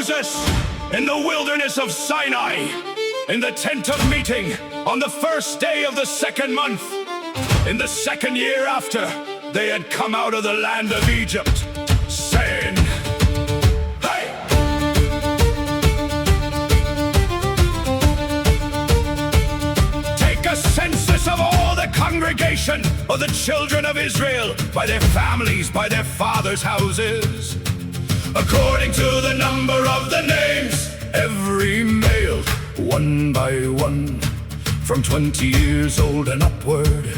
Moses in the wilderness of Sinai, in the tent of meeting, on the first day of the second month, in the second year after they had come out of the land of Egypt, saying, hey! Take a census of all the congregation of the children of Israel, by their families, by their fathers' houses, according to the number of the names, every male, one by one, from 20 years old and upward.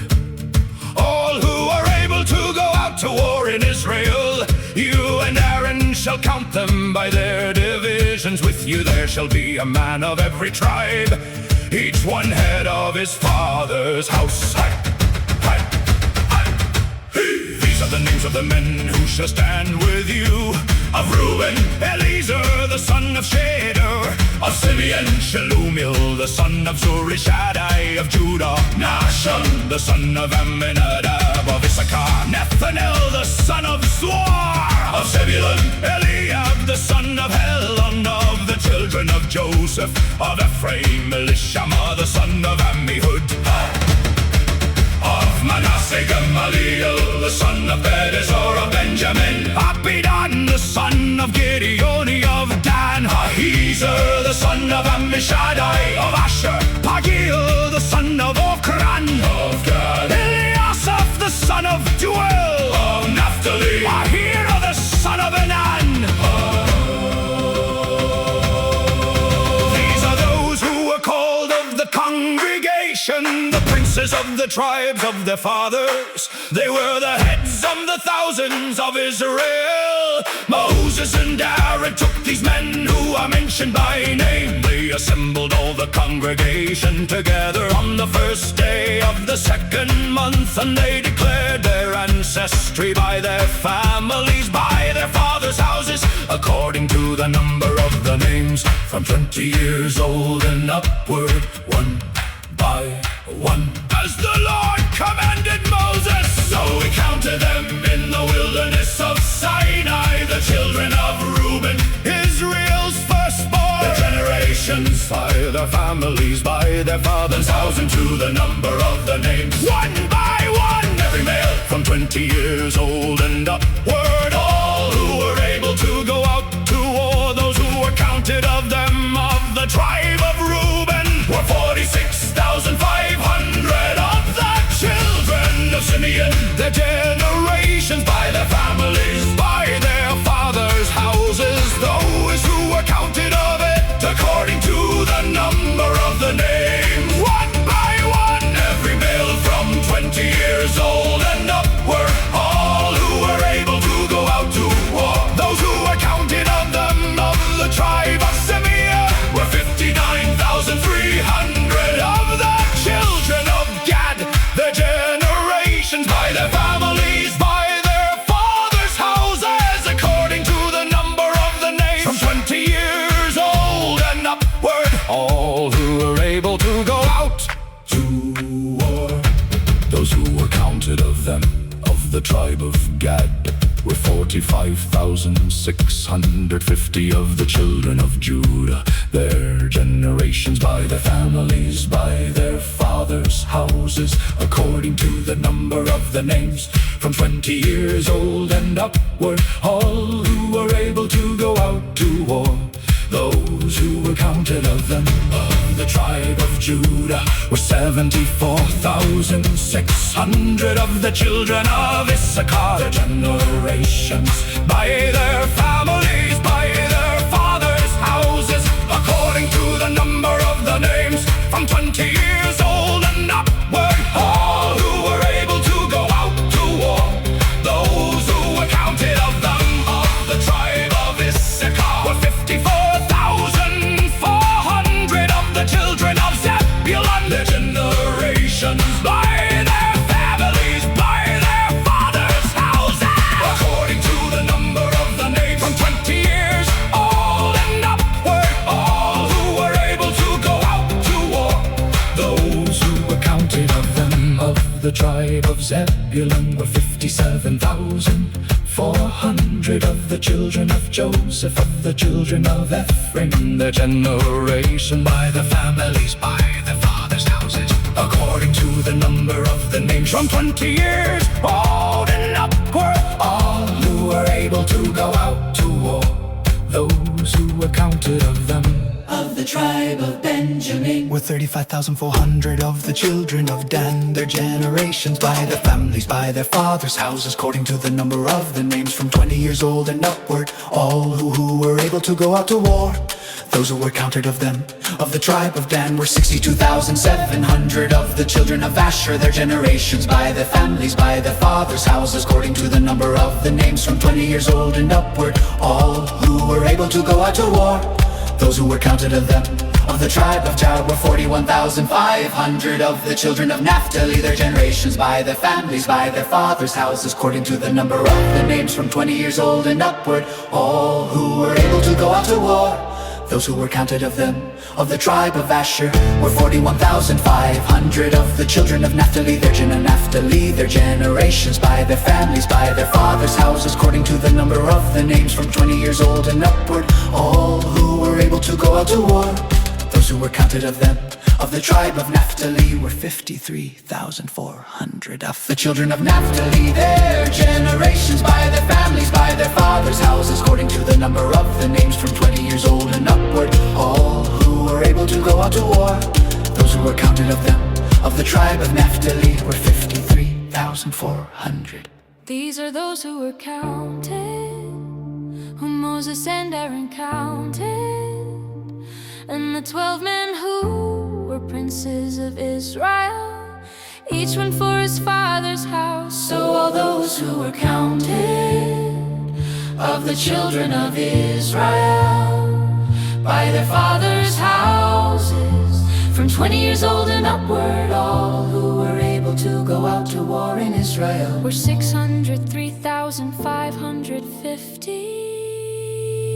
All who are able to go out to war in Israel, you and Aaron shall count them by their divisions. With you there shall be a man of every tribe, each one head of his father's house. These are the names of the men who shall stand with you. Of Reuben, Eliezer, the son of Shader. Of Simeon, Shelumiel, the son of Zurishaddai. Of Judah, Nahshon, the son of Amminadab. Of Issachar, Nethanel, the son of Zuar. Of Zebulun, Eliab, the son of Helon. Of the children of Joseph, of Ephraim, Elishama, the son of Ammihud. Of Manasseh, Gamaliel, the son of Pedazur. Of Benjamin, Abidan, the son of Gideoni. Of Dan, Ahiezer, the son of Ammishaddai. Of Asher, Pagiel, the son of Okran. Of Gad, Eliasaph, the son of Duel. Of Naphtali, Ahira, the son of Enan. These are those who were called of the congregation, the princes of the tribes of their fathers. They were the heads of the thousands of Israel. Moses and Aaron took these men who are mentioned by name. They assembled all the congregation together on the first day of the second month, and they declared their ancestry by their families, by their fathers' houses, according to the number of the names, from 20 years old and upward, one by one, as the Lord commanded Moses. So he counted them in the wilderness of Sinai, the children of Reuben, Israel's firstborn, the generations by their families, by their fathers' house, and to the number of the names, one by one, every male from 20 years old and upward. All who were able to go out to war, those who were counted of them, of the tribe of Reuben, were 46,500. Of the children of Simeon, their generations by their families, by their fathers' houses, those who were counted of it, according to the number of the names, one by one, every male from 20 years old and upward. All who were able to go out to war, those who were counted of them, of the tribe of Simeon, were 59,300. Of the children of Gad, their generations by their families, by their fathers' houses, according to the number of the names, from 20 years old and upward. All who were able to go out to war, those who were counted of them, of the tribe of Gad, were 45,650. Of the children of Judah, their generations by their families, by their fathers' houses, according to the number of the names, from 20 years old and upward. All who were able to go out to war, those who were counted of them, of the tribe of Judah, were 74,600. Of the children of Issachar, their generations by their families, by their fathers' houses, according to the number of the names, from 20 years old and upward. All who were able to go out to war, those who were counted of them, of the tribe of Issachar, were 54,400. Of the children of Zebulun, their generations by their families, by their fathers' houses, according to the number of the names, from 20 years old and upward. All who were able to go out to war, those who were counted of them, of the tribe of Zebulun, were 57,400. 400 of the children of Joseph, of the children of Ephraim, their generation by the families, by their fathers' houses, according to the number of the names, from 20 years old and upward, all who were able to go out to war, those who were counted of them. Of the tribe of Benjamin were 35,400 of the children of Dan, their generations by their families, by their fathers' houses, according to the number of the names, from 20 years old and upward, all who were able to go out to war, those who were counted of them. Of the tribe of Dan were 62,700 of the children of Asher, their generations by their families, by their fathers' houses, according to the number of the names, from 20 years old and upward, all who were able to go out to war, those who were counted of them. Of the tribe of Gad were 41,500 of the children of Naphtali, their generations by their families, by their fathers' houses, according to the number of the names, from 20 years old and upward, all who were able to go out to war, those who were counted of them. Of the tribe of Asher were 41,500 of the children of Naphtali, their generations by their families, by their fathers' houses, according to the number of the names, from 20 years old and upward, all who were able to go out to war, those who were counted of them. Of the tribe of Naphtali were 53,400 of the children of Naphtali, their generations by their families, by their fathers' houses, according to the number of the names, from 20 years old and upward, all who were able to go out to war, those who were counted of them. Of the tribe of Naphtali were 53,400. These are those who were counted, whom Moses and Aaron counted, and the 12 men who were princes of Israel, each one for his father's house. So all those who were counted of the children of Israel by their fathers' houses, from 20 years old and upward, all who were able to go out to war in Israel were 603,550.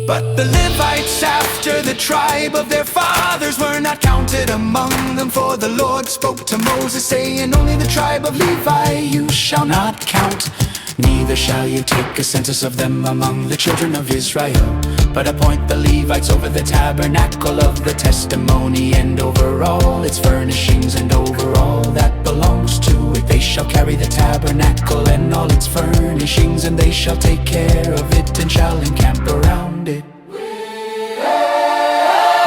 But the Levites after the tribe of their fathers were not counted among them, for the Lord spoke to Moses, saying, only the tribe of Levi you shall not count, neither shall you take a census of them among the children of Israel, but appoint the Levites over the tabernacle of the testimony, and over all its furnishings, and over all that belongs to it. They shall carry the tabernacle and all its furnishings, and they shall take care of it and shall encamp around it.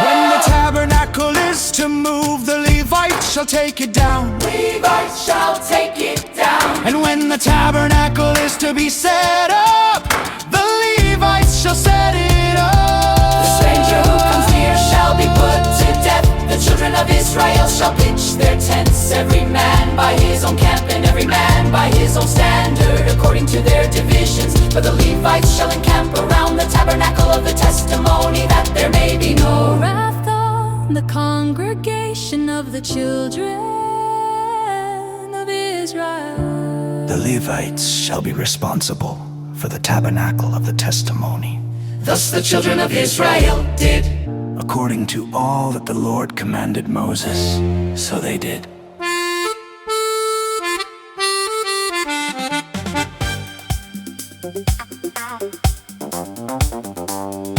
When the tabernacle is to move, the Levites shall take it down. Levites shall take it down. And when the tabernacle is to be set up, the Levites shall set it up. The stranger who comes near shall be put to death. The children of Israel shall pitch their tents, every man by his own camp, and every man by his own standard, according to their divisions. But the Levites shall encamp around the tabernacle of the testimony, that there may be no wrath on the congregation of the children of Israel. The Levites shall be responsible for the tabernacle of the testimony. Thus the children of Israel did, according to all that the Lord commanded Moses, so they did.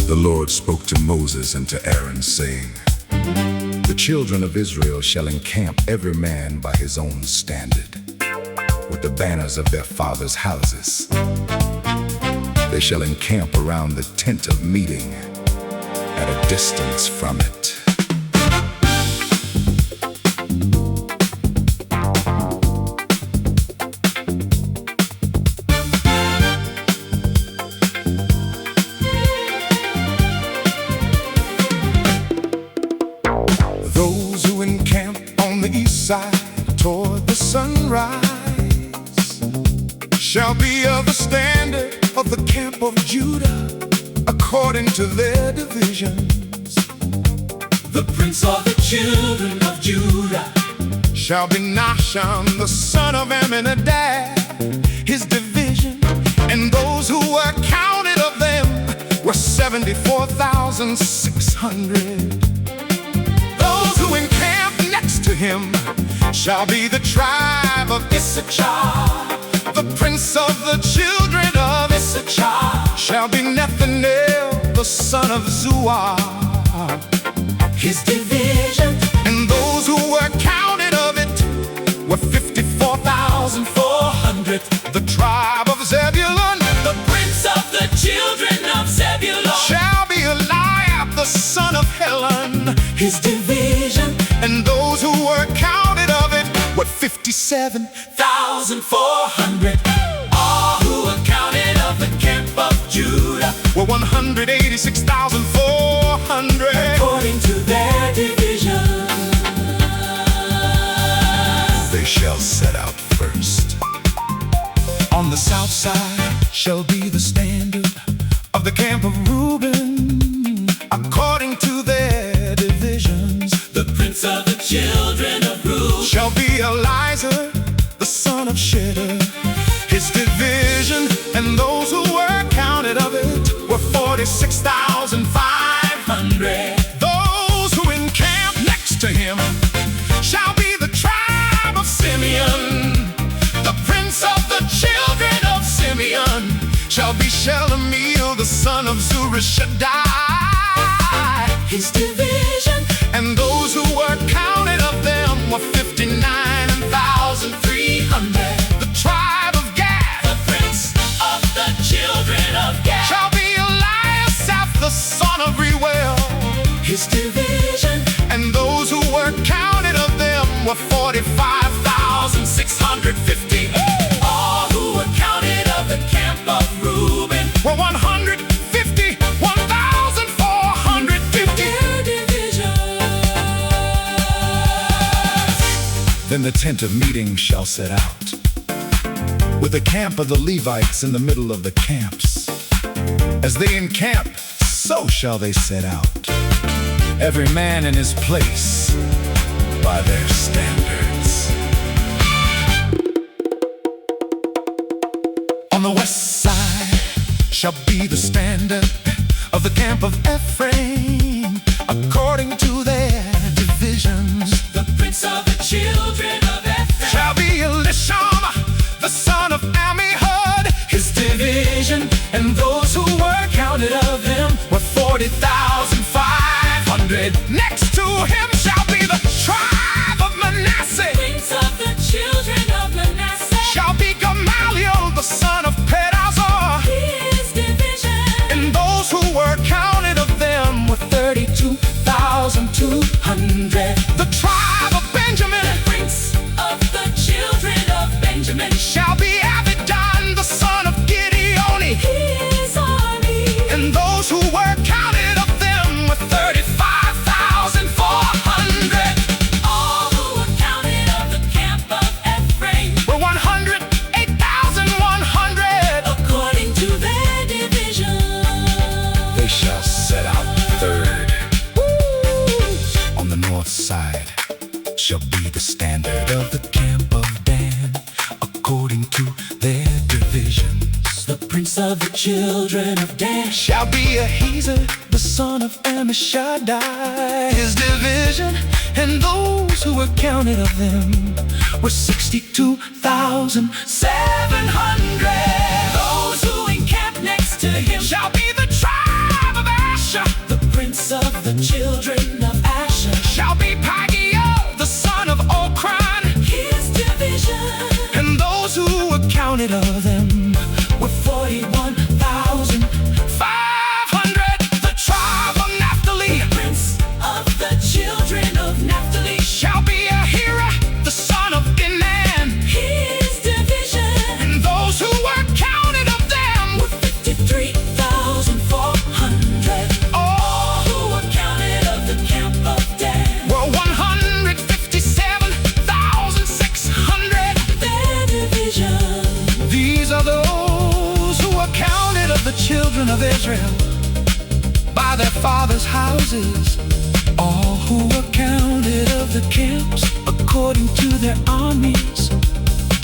The Lord spoke to Moses and to Aaron, saying, the children of Israel shall encamp every man by his own standard, with the banners of their fathers' houses. They shall encamp around the tent of meeting, at a distance from it. Those who encamp on the east side toward the sunrise shall be of the standard of the camp of Judah, according to their divisions. The prince of the children of Judah shall be Nahshon, the son of Amminadab, his division. And those who were counted of them were 74,600. Those who encamped next to him shall be the tribe of Issachar, the prince of the children of Issachar. shall be Nathaniel, the son of Zuar, his division. and those who were counted of it were 54,400. The tribe of Zebulun, The prince of the children of Zebulun, shall be Eliab, the son of Helon, his division. and those who were counted of it were 57,400. All who were counted of the camp of Judah, were 186,400. according to their division. They shall set out first. On the south side shall be the standard of the camp of Reuben, according to their divisions. The prince of the children of Reuben, Shall be Eliezer, the son of Shedder, his division, and those who were counted of it were 46,500. Those who encamp next to him shall be the tribe of Simeon. The prince of the children of Simeon shall be Shelemiel, the son of Zurishaddai, his division. and those who were counted of them were 59,300. The tribe of Gad, The prince of the children of Gad, shall be Eliasaph, the son of Reuel, his division. and those who were counted of them were 45,650. All who were counted of the camp of Reuben, Were 151,450. their division. Then the tent of meeting shall set out, with the camp of the Levites in the middle of the camps. As they encamp, so shall they set out, every man in his place, by their standards. On the west side shall be the standard of the camp of Ephraim, according to their divisions. The prince of the children of Ephraim, Shall be Elishama, the son of Ammihud, his division, and those who were counted of him were 40,500. Next to him shall be the tribe of Manasseh. prince of the children of Manasseh, Shall be Gamaliel, the son of Pedazur, his division. and those who were counted of them were 32,200. The tribe of Benjamin, Prince of the children of Benjamin, shall be Abidan, the son of Gideon, his army. and those who were counted of them were 35,400. All who were counted of the camp of Ephraim, Were 108,100. according to their division. They shall set out third. On the north side shall be the standard of the camp of Dan, according to their divisions. The prince of the children of Dan, Shall be Ahiezer, the son of Ammishaddai, his division, and those who were counted of them were 62,700. those who encamp next to him, Shall be the tribe of Asher. the prince of the children of Asher, Shall be Pagiel, the son of Okran, his division. and those who were counted of them were 41,500. The tribe of Naphtali, Prince of the children of Naphtali, shall be Ahira, the son of Enan, his division. and those who were counted of them were 53,400. all Who were counted of the camp of Dan, were 157,600. their division. These are those who were counted of the children of Israel by their fathers' houses. All who were counted of the camps according to their armies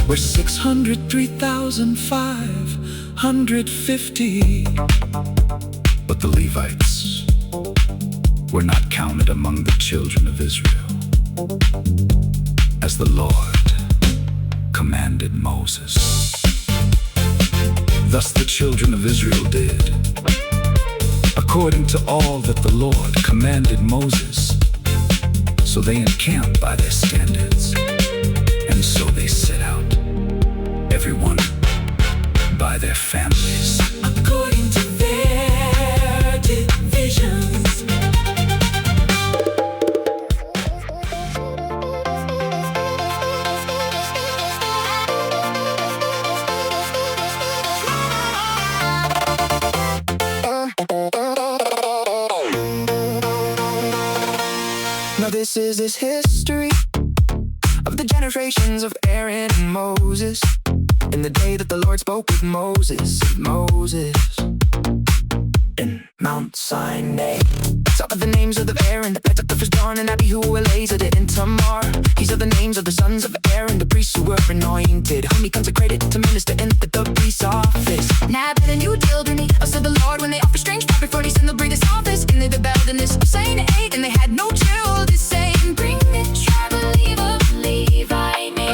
were 603,550. But the Levites were not counted among the children of Israel, as the Lord commanded Moses. Thus the children of Israel did, according to all that the Lord commanded Moses. So they encamped by their standards, and so they set out, everyone by their families, according to their divisions. Now this is history of the generations of Aaron and Moses, in the day that the Lord spoke with Moses, in Mount Sinai. Some of the names of the Aaron, the pets of the firstborn, and Abihu, Elazar, and Tamar. These are the names of the sons of Aaron, the priests who were anointed, whom he consecrated to minister in the priest's office. Now I a new deal, Dreamy, said the Lord, when they offer strange traffic for these in the breathers office. And they rebelled in this saying eight, and they had no chill to say, bring the tribe of Levi,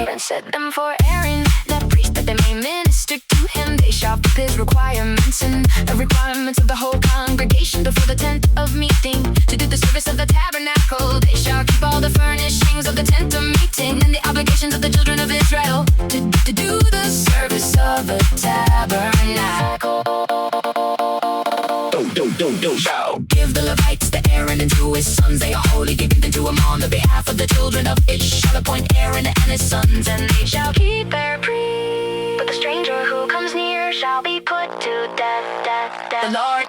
and set them for Aaron, that priest, that they may minister to him. They shall keep his requirements and the requirements of the whole congregation before the tent of meeting, to do the service of the tabernacle. They shall keep all the furnishings of the tent of meeting and the obligations of the children of Israel, to do the service of the tabernacle. Shall give the Levites to Aaron and to his sons. They are holy, giving them to him on the behalf of the children of Israel. Shall appoint Aaron and his sons, and they shall keep their priest. But the stranger who comes near shall be put to death. The Lord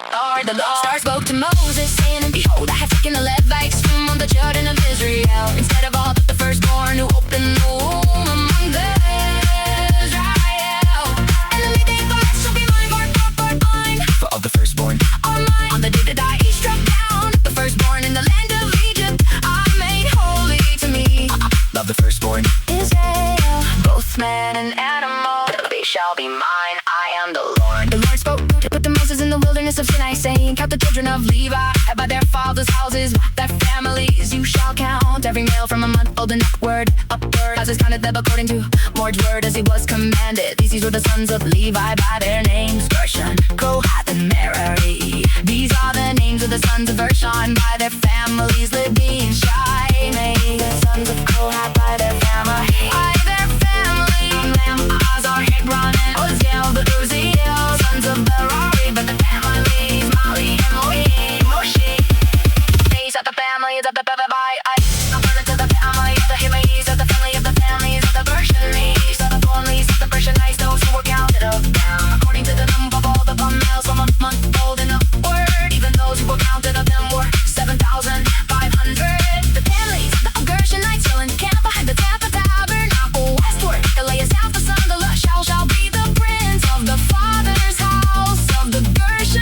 Star spoke to Moses, saying, and behold, I have taken the Levites from among the children of Israel, instead of all but the firstborn who opened the womb among them. For of the firstborn on the day that I struck down the firstborn in the land of Egypt, I made holy to me. love the firstborn Israel, both man and animal, they shall be mine. I am the Lord. The Lord spoke to Moses in the wilderness of Sinai, saying, count the children of Levi by their fathers' houses, their families. You shall count every male from a month old and upward, as is counted them according to Lord's word, as he was commanded. These were the sons of Levi by their names: Gershon, Kohath, and Merari. These are the names of the sons of Gershon by their families: Libni and Shimei. The sons of Kohath by their family, Azar, Hebron, and Oziel, the Uziel. Sons of Merari by the families: Mali and Moshe. These are the families of the according to the family of the Himaeis, of the family of the families of the Persianites, of the families of the Persianites, those who were counted of them, according to the number of all the males from a month old and upward. Even those who were counted of them were 7,500. The families of Gershonites fell in the camp behind the tabernacle westward. Elias, the son of the Lushal, shall be the prince of the father's house of the Gershonites.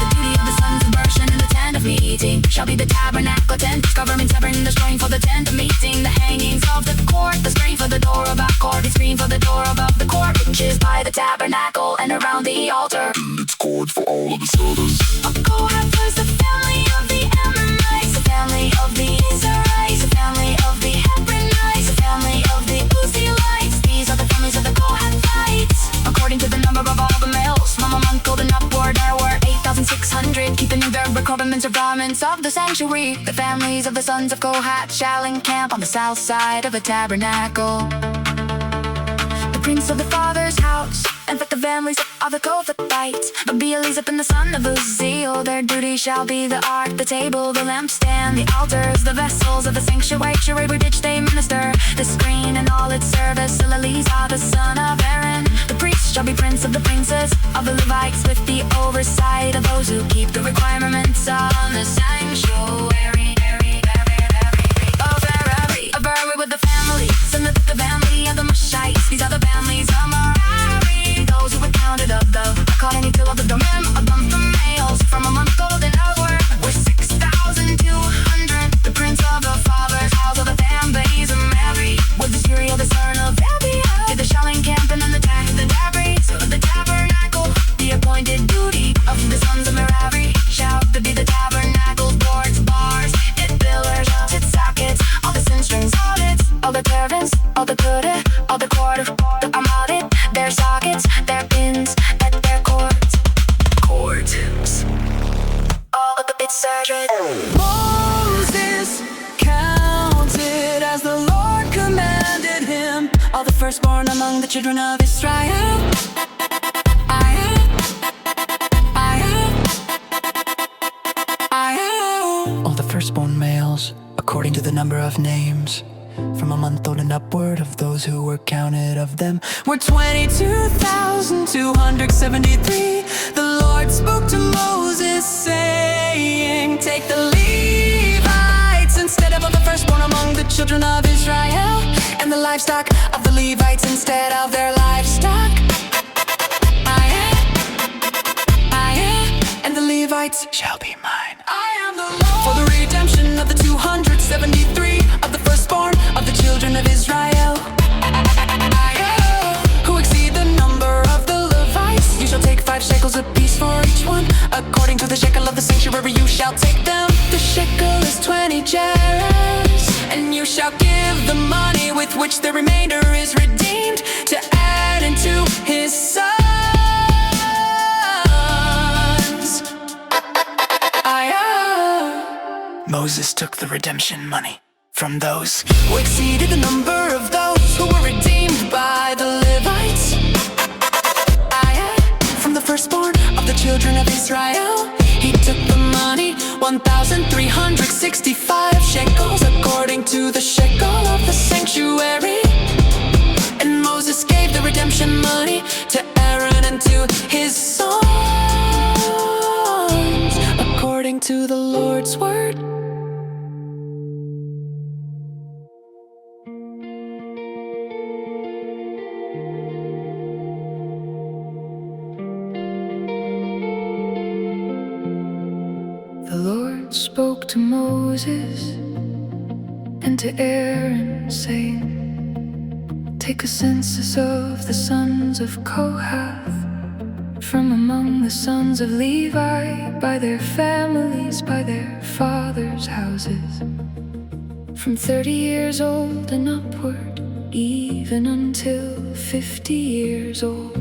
The duty of the sons of Gershon in the tent of meeting shall be the tabernacle tent, covering, severing the string for the tent of meeting, the hangings of the court, the screen for the door of our court, the screen for the door above the court, which is by the tabernacle and around the altar. And its cord for all of the elders. Of Kohath was the family of the Ammonites, the family of the Israelites, the family of the Hebronites, the family of the Uzzielites. These are the families of the Kohathites, according to the number of all the males from a month old and upward. There were 8,600, keeping their requirements or garments of the sanctuary. The families of the sons of Kohath shall encamp on the south side of the tabernacle. The prince of the father's house, and for the families of the Kohathites, but be Elizabeth and the son of Uzziel. Their duty shall be the ark, the table, the lampstand, the altars, the vessels of the sanctuary with which they minister, the screen and all its service. Eleazar, the son of Aaron, the priest, shall be prince of the princes of the Levites, with the oversight of those who keep the requirements on the sanctuary. A Merari with the family, son of the family of the Mushites. These are the families of Merari, those who were counted of the according to of the domain of the males from a month old and upward were 6,200. The prince of the father's house of the families of Mary was the Syria, the son of Abia. Did the shall encamp and then attack the debris of the tabernacle. The appointed duty of the sons of Merari shall be the tabernacle's boards, bars, its pillars, its sockets, all the sin strings, all the turbans, all the quarter, firstborn among the children of Israel. All the firstborn males, according to the number of names, from a month old and upward of those who were counted of them, were 22,273. The Lord spoke to Moses, saying, take the Levites instead of all the firstborn among the children of Israel, and the livestock of the Levites instead of their livestock. And the Levites shall be mine. I am the Lord. For the redemption of the 273 of the firstborn of the children of Israel, who exceed the number of the Levites. You shall take 5 shekels apiece for each one. According to the shekel of the sanctuary you shall take them. The shekel is 20 gerahs, and you shall give the money with which the remainder is redeemed to add into his sons. Moses took the redemption money from those who exceeded the number of those who were redeemed by the Levites. From the firstborn of the children of Israel, he took the money, 1,365 shekels, according to the shekel of the sanctuary. And Moses gave the redemption money to Aaron and to his sons, according to the Lord's word. The Lord spoke to Moses and to Aaron, saying, take a census of the sons of Kohath from among the sons of Levi, by their families, by their fathers' houses, from 30 years old and upward, even until 50 years old.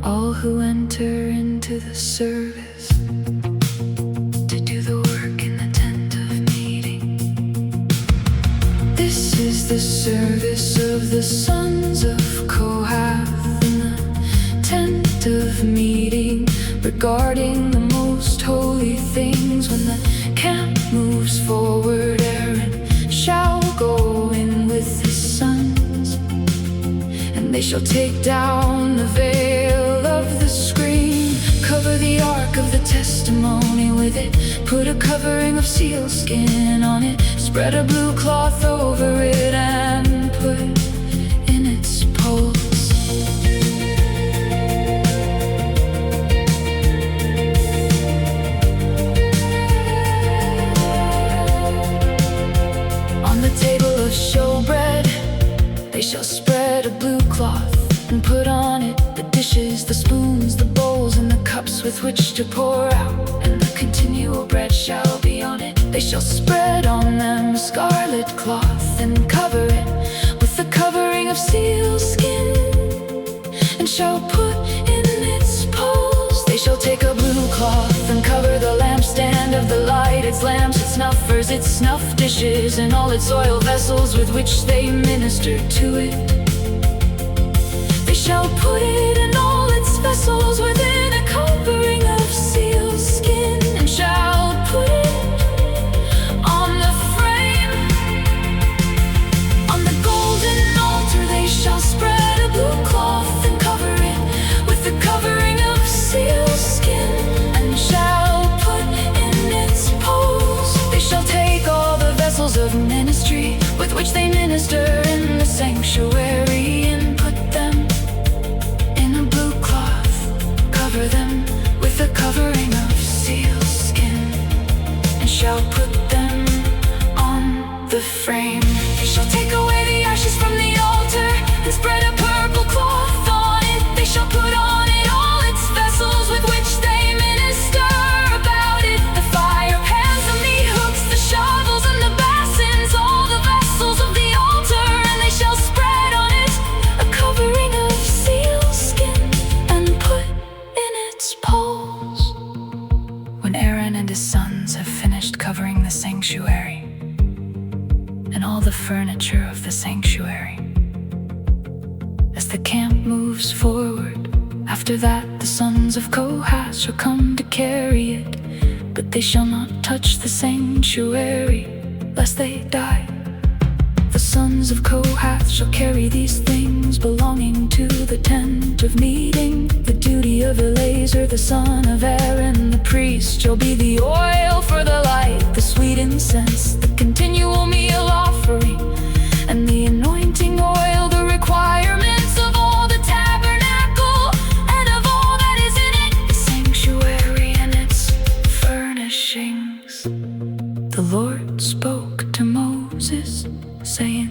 All who enter into the service to do the work in the tent of meeting. This is the service of the sons of Kohath in the tent of meeting, regarding the most holy things. When the camp moves forward, Aaron shall go in with his sons, and they shall take down the veil of the screen, cover the ark of the testimony with it, put a covering of sealskin on it, spread a blue cloth over it, and put in its poles on the table of showbread. They shall spread a blue cloth and put on it the dishes, the spoons, the bowls, and the cups with which to pour out, and the continual bread shall be on it. They shall spread on them scarlet cloth and cover it with the covering of sealskin, and shall put in its poles. They shall take a blue cloth and cover the lampstand of the light, its lamps, its snuffers, its snuff dishes, and all its oil vessels with which they minister to it. They shall put it in all its vessels within a covering of sealskin, and shall put it on the frame. On the golden altar they shall spread a blue cloth and cover it with the covering of sealskin, and shall put in its poles. They shall take all the vessels of ministry with which they minister in the sanctuary, and put them in a blue cloth, cover them with the covering of sealskin, and shall put them on the frame. They shall take away the ashes from the altar and spread a purple cloth on it. They shall put on it all its vessels with which they minister about it, the fire pans and the hooks, the shovels and the basins, all the vessels of the altar, sanctuary. As the camp moves forward, after that the sons of Kohath shall come to carry it, but they shall not touch the sanctuary, lest they die. The sons of Kohath shall carry these things belonging to the tent of meeting. The duty of Eleazar, the son of Aaron, the priest, shall be the oil for the light, the sweet incense, the continual meal offering, and the anointing oil, the requirements of all the tabernacle and of all that is in it, the sanctuary and its furnishings. The Lord spoke to Moses, saying,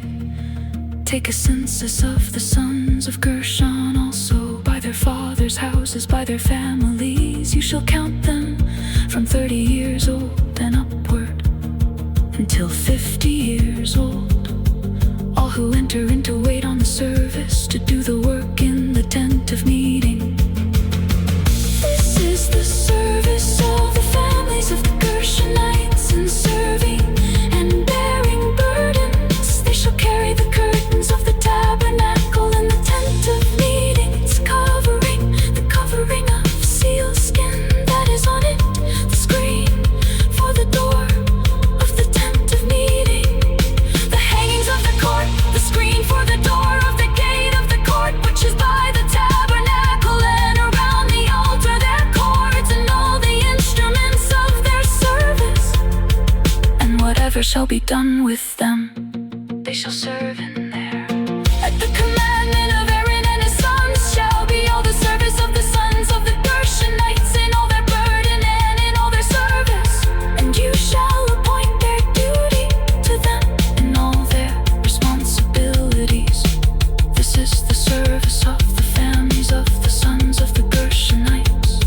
take a census of the sons of Gershon also, by their fathers' houses, by their families. You shall count them from 30 years old and upward, until 50 years old. All who enter into wait on the service, to do the work in the tent of meeting. This is the service of the families of the Gershonites, in serving and bearing burdens. They shall carry the curtains of the tabernacle and the tent of meeting, its covering, the covering of sealskin that is on it, the screen for the door of the tent of meeting, the hangings of the court, the screen for the door of the gate of the court, which is by the tabernacle, and around the altar their cords, and all the instruments of their service. And whatever shall be done with them, they shall serve in there. At the commandment of Aaron and his sons shall be all the service of the sons of the Gershonites, in all their burden and in all their service. And you shall appoint their duty to them in all their responsibilities. This is the service of the families of the sons of the Gershonites,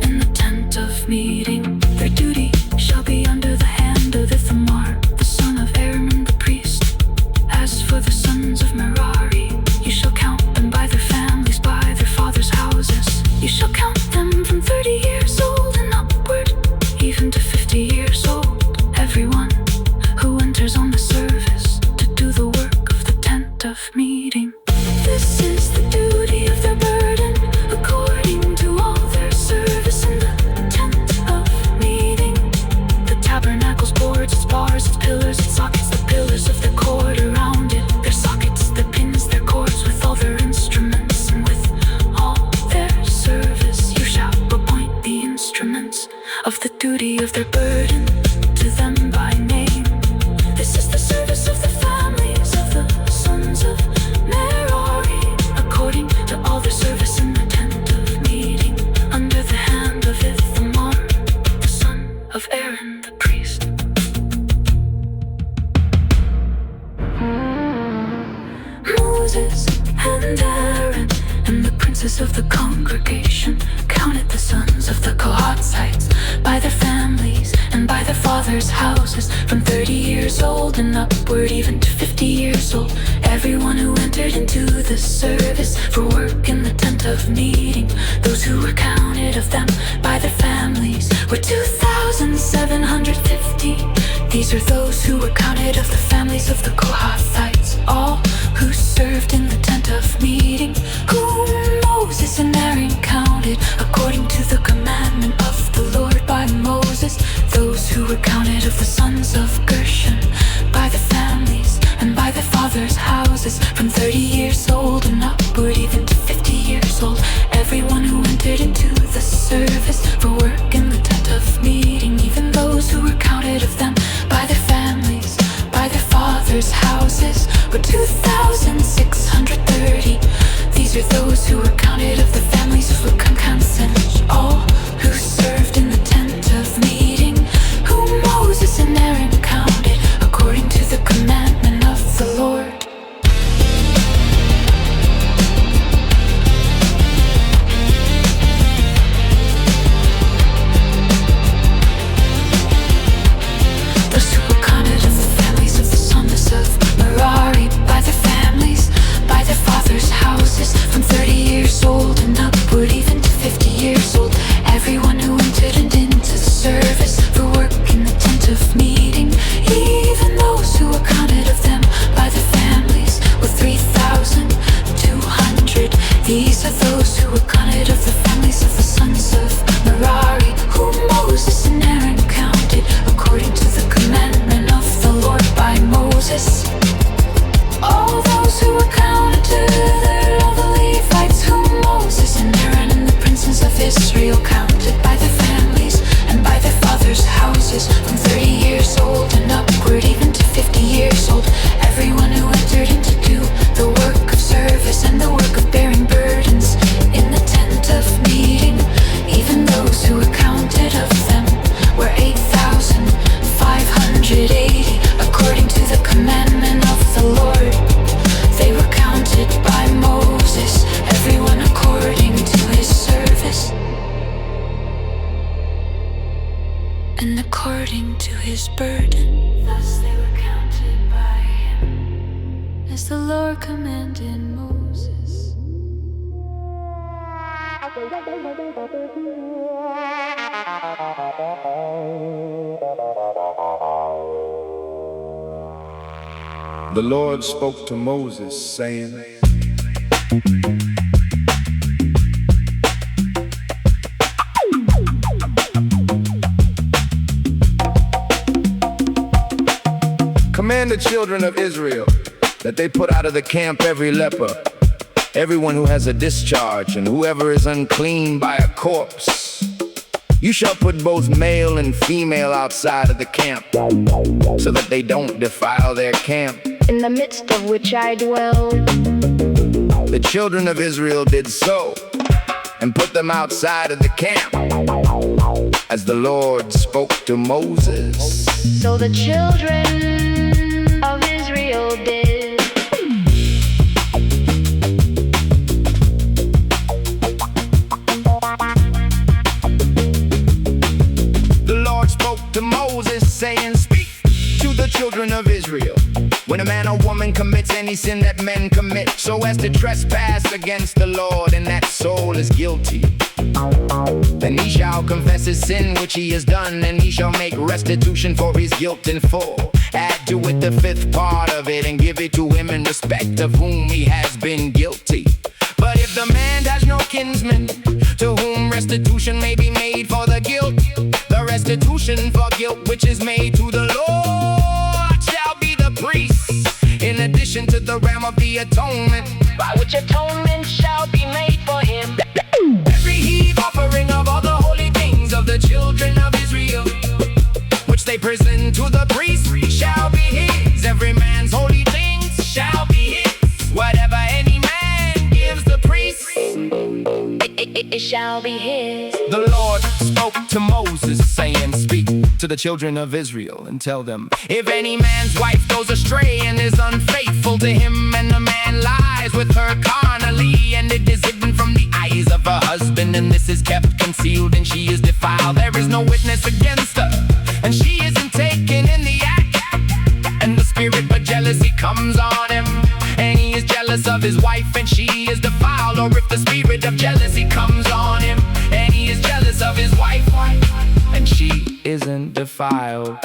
in the tent of meeting. Their duty shall be under the hand of Ithamar, the son of Aaron the priest. As for the sons of Merari, you shall count them by their families, by their fathers' houses. You shall count them from 30 years old and upward, even to 50 years old. Everyone who enters on the service, to do the work of the tent of meeting. This is the duty of their burden, according to all their service in the tent of meeting. The tabernacle's boards, its bars, its pillars, its sockets, the pillars of the cord around it, their sockets, their pins, their cords, with all their instruments, and with all their service. You shall appoint the instruments of the duty of their burden to them by name. This is the service of the families of the sons of Merari, according to all their service in the tent of meeting, under the hand of Ithamar, the son of Aaron the priest. Moses and Aaron and the princes of the congregation counted the sons of the Kohathites by their families and by their fathers' houses, from 30 years old and upward, even to 50 years old. Everyone who entered into the service for work in the tent of meeting, those who were counted of them by their families, were 2,750. These are those who were counted of the families of the Kohathites, all who served in the tent of meeting, whom Moses and Aaron counted according to the commandment of the Lord by Moses. Those who were counted of the sons of Gershon by the families and by their fathers' houses, from 30 years old and upward, even to 50 years old. Everyone who entered into the service for work in the tent of meeting, even those who were counted of them by their families, by their fathers' houses, were 2,630. These are those who were counted of the families of Lukankansen, all who served in the tent of meeting, whom Moses and Aaron counted according to the commandment of the Lord. Those who were counted of the families of the sons of Merari by their families commanded Moses. The Lord spoke to Moses, saying, Command the children of Israel that they put out of the camp every leper, everyone who has a discharge, and whoever is unclean by a corpse. You shall put both male and female outside of the camp, so that they don't defile their camp, in the midst of which I dwell. The children of Israel did so, and put them outside of the camp, as the Lord spoke to Moses. So the children of Israel did. The Lord spoke to Moses, saying, Speak to the children of Israel. When a man or woman commits any sin that men commit, so as to trespass against the Lord, and that soul is guilty, then he shall confess his sin which he has done, and he shall make restitution for his guilt in full. Add to it the fifth part of it, and give it to him in respect of whom he has been guilty. But if the man has no kinsman, to whom restitution may be made for the guilt, the restitution for guilt which is made to the Lord shall be the priest, in addition to the ram of the atonement, By which atonement shall be made for him. every heave offering of all the holy things of the children of Israel, which they present to the priest, shall be his. Every man's holy things shall be his. Whatever any man gives the priest, It shall be his. the Lord spoke to Moses, saying, Speak to the children of Israel and tell them, if any man's wife goes astray and is unfaithful to him, and the man lies with her carnally, and it is hidden from the eyes of her husband, and this is kept concealed, and she is defiled, there is no witness against her, and she isn't taken in the act, and the spirit of jealousy comes on him, and he is jealous of his wife, and she is defiled. Or if the spirit of jealousy comes on him, and he is jealous of his wife, and she isn't defiled,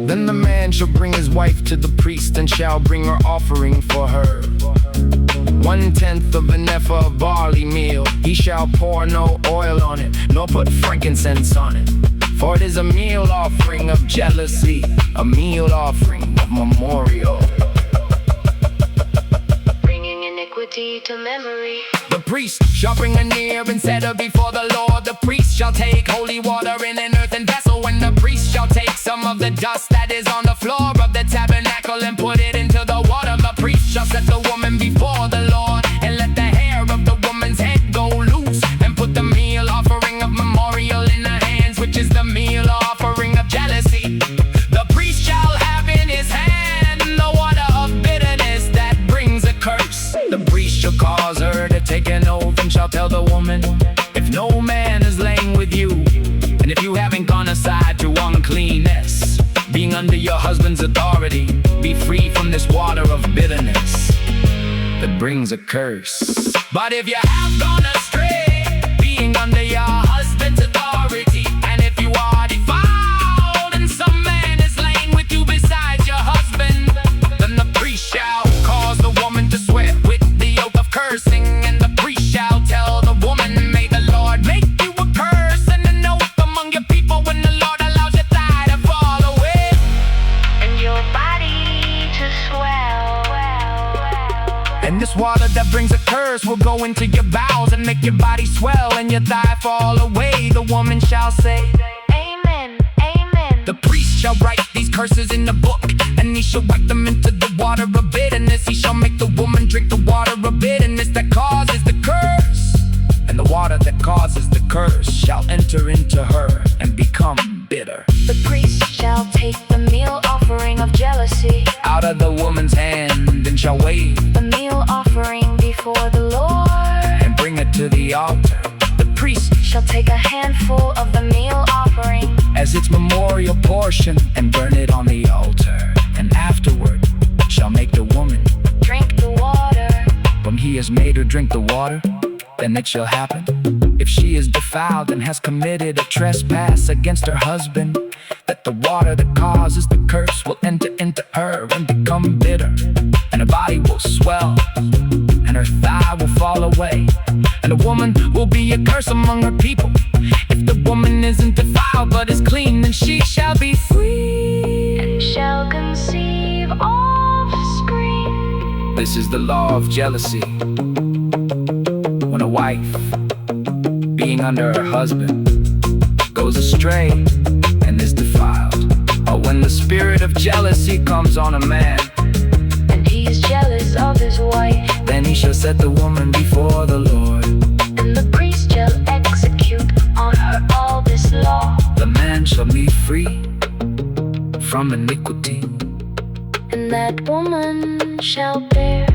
then the man shall bring his wife to the priest, and shall bring her offering for her 1/10 of an ephah of barley meal. He shall pour no oil on it, nor put frankincense on it, for it is a meal offering of jealousy, a meal offering of memorial, Bringing iniquity to memory. The priest shall bring her near and set her before the Lord. The priest shall take holy water in an earthen vessel, and the priest shall take some of the dust that is on the floor of the tabernacle and put it into the water. The priest shall set the woman before the Lord, and let the hair of the woman's head go loose, and put the meal offering of memorial in her hands, which is the meal offering of jealousy. The priest shall have in his hand the water of bitterness that brings a curse. The priest shall cause her to take an oath, and shall tell the woman, if no man is laying with you, and if you haven't gone aside to uncleanness, being under your husband's authority, be free from this water of bitterness that brings a curse. But if you have gone astray, being under your husband's authority, and if you are defiled, and some man is laying with you besides your husband, then the priest shall cause the woman to swear with the oath of cursing, and the priest shall tell the woman, may the Lord make you a curse and an oath among your people, when the Lord allows your thigh to fall away, And your body to swell. and this water that brings a curse will go into your bowels and make your body swell and your thigh fall away. The woman shall say, Amen, amen. the priest shall write these curses in the book, and he shall wipe them into the water of bitterness. He shall make the woman drink the water of bitterness that causes the curse, and the water that causes the curse shall enter into her and become bitter. The priest shall take the meal offering of jealousy Out of the woman's hand, and shall wave the meal offering before the Lord, and bring it to the altar. The priest shall take a handful of the meal offering as its memorial portion, and burn it on the altar. has made her drink the water, then it shall happen. If she is defiled and has committed a trespass against her husband, that the water that causes the curse will enter into her and become bitter, and her body will swell, and her thigh will fall away, and the woman will be a curse among her people. If the woman isn't defiled but is clean, then she shall be free, and shall conceive offspring. This is the law of jealousy. When a wife, being under her husband, goes astray and is defiled, or when the spirit of jealousy comes on a man, and he is jealous of his wife, then he shall set the woman before the Lord, and the priest shall execute on her all this law. The man shall be free from iniquity, and that woman shall bear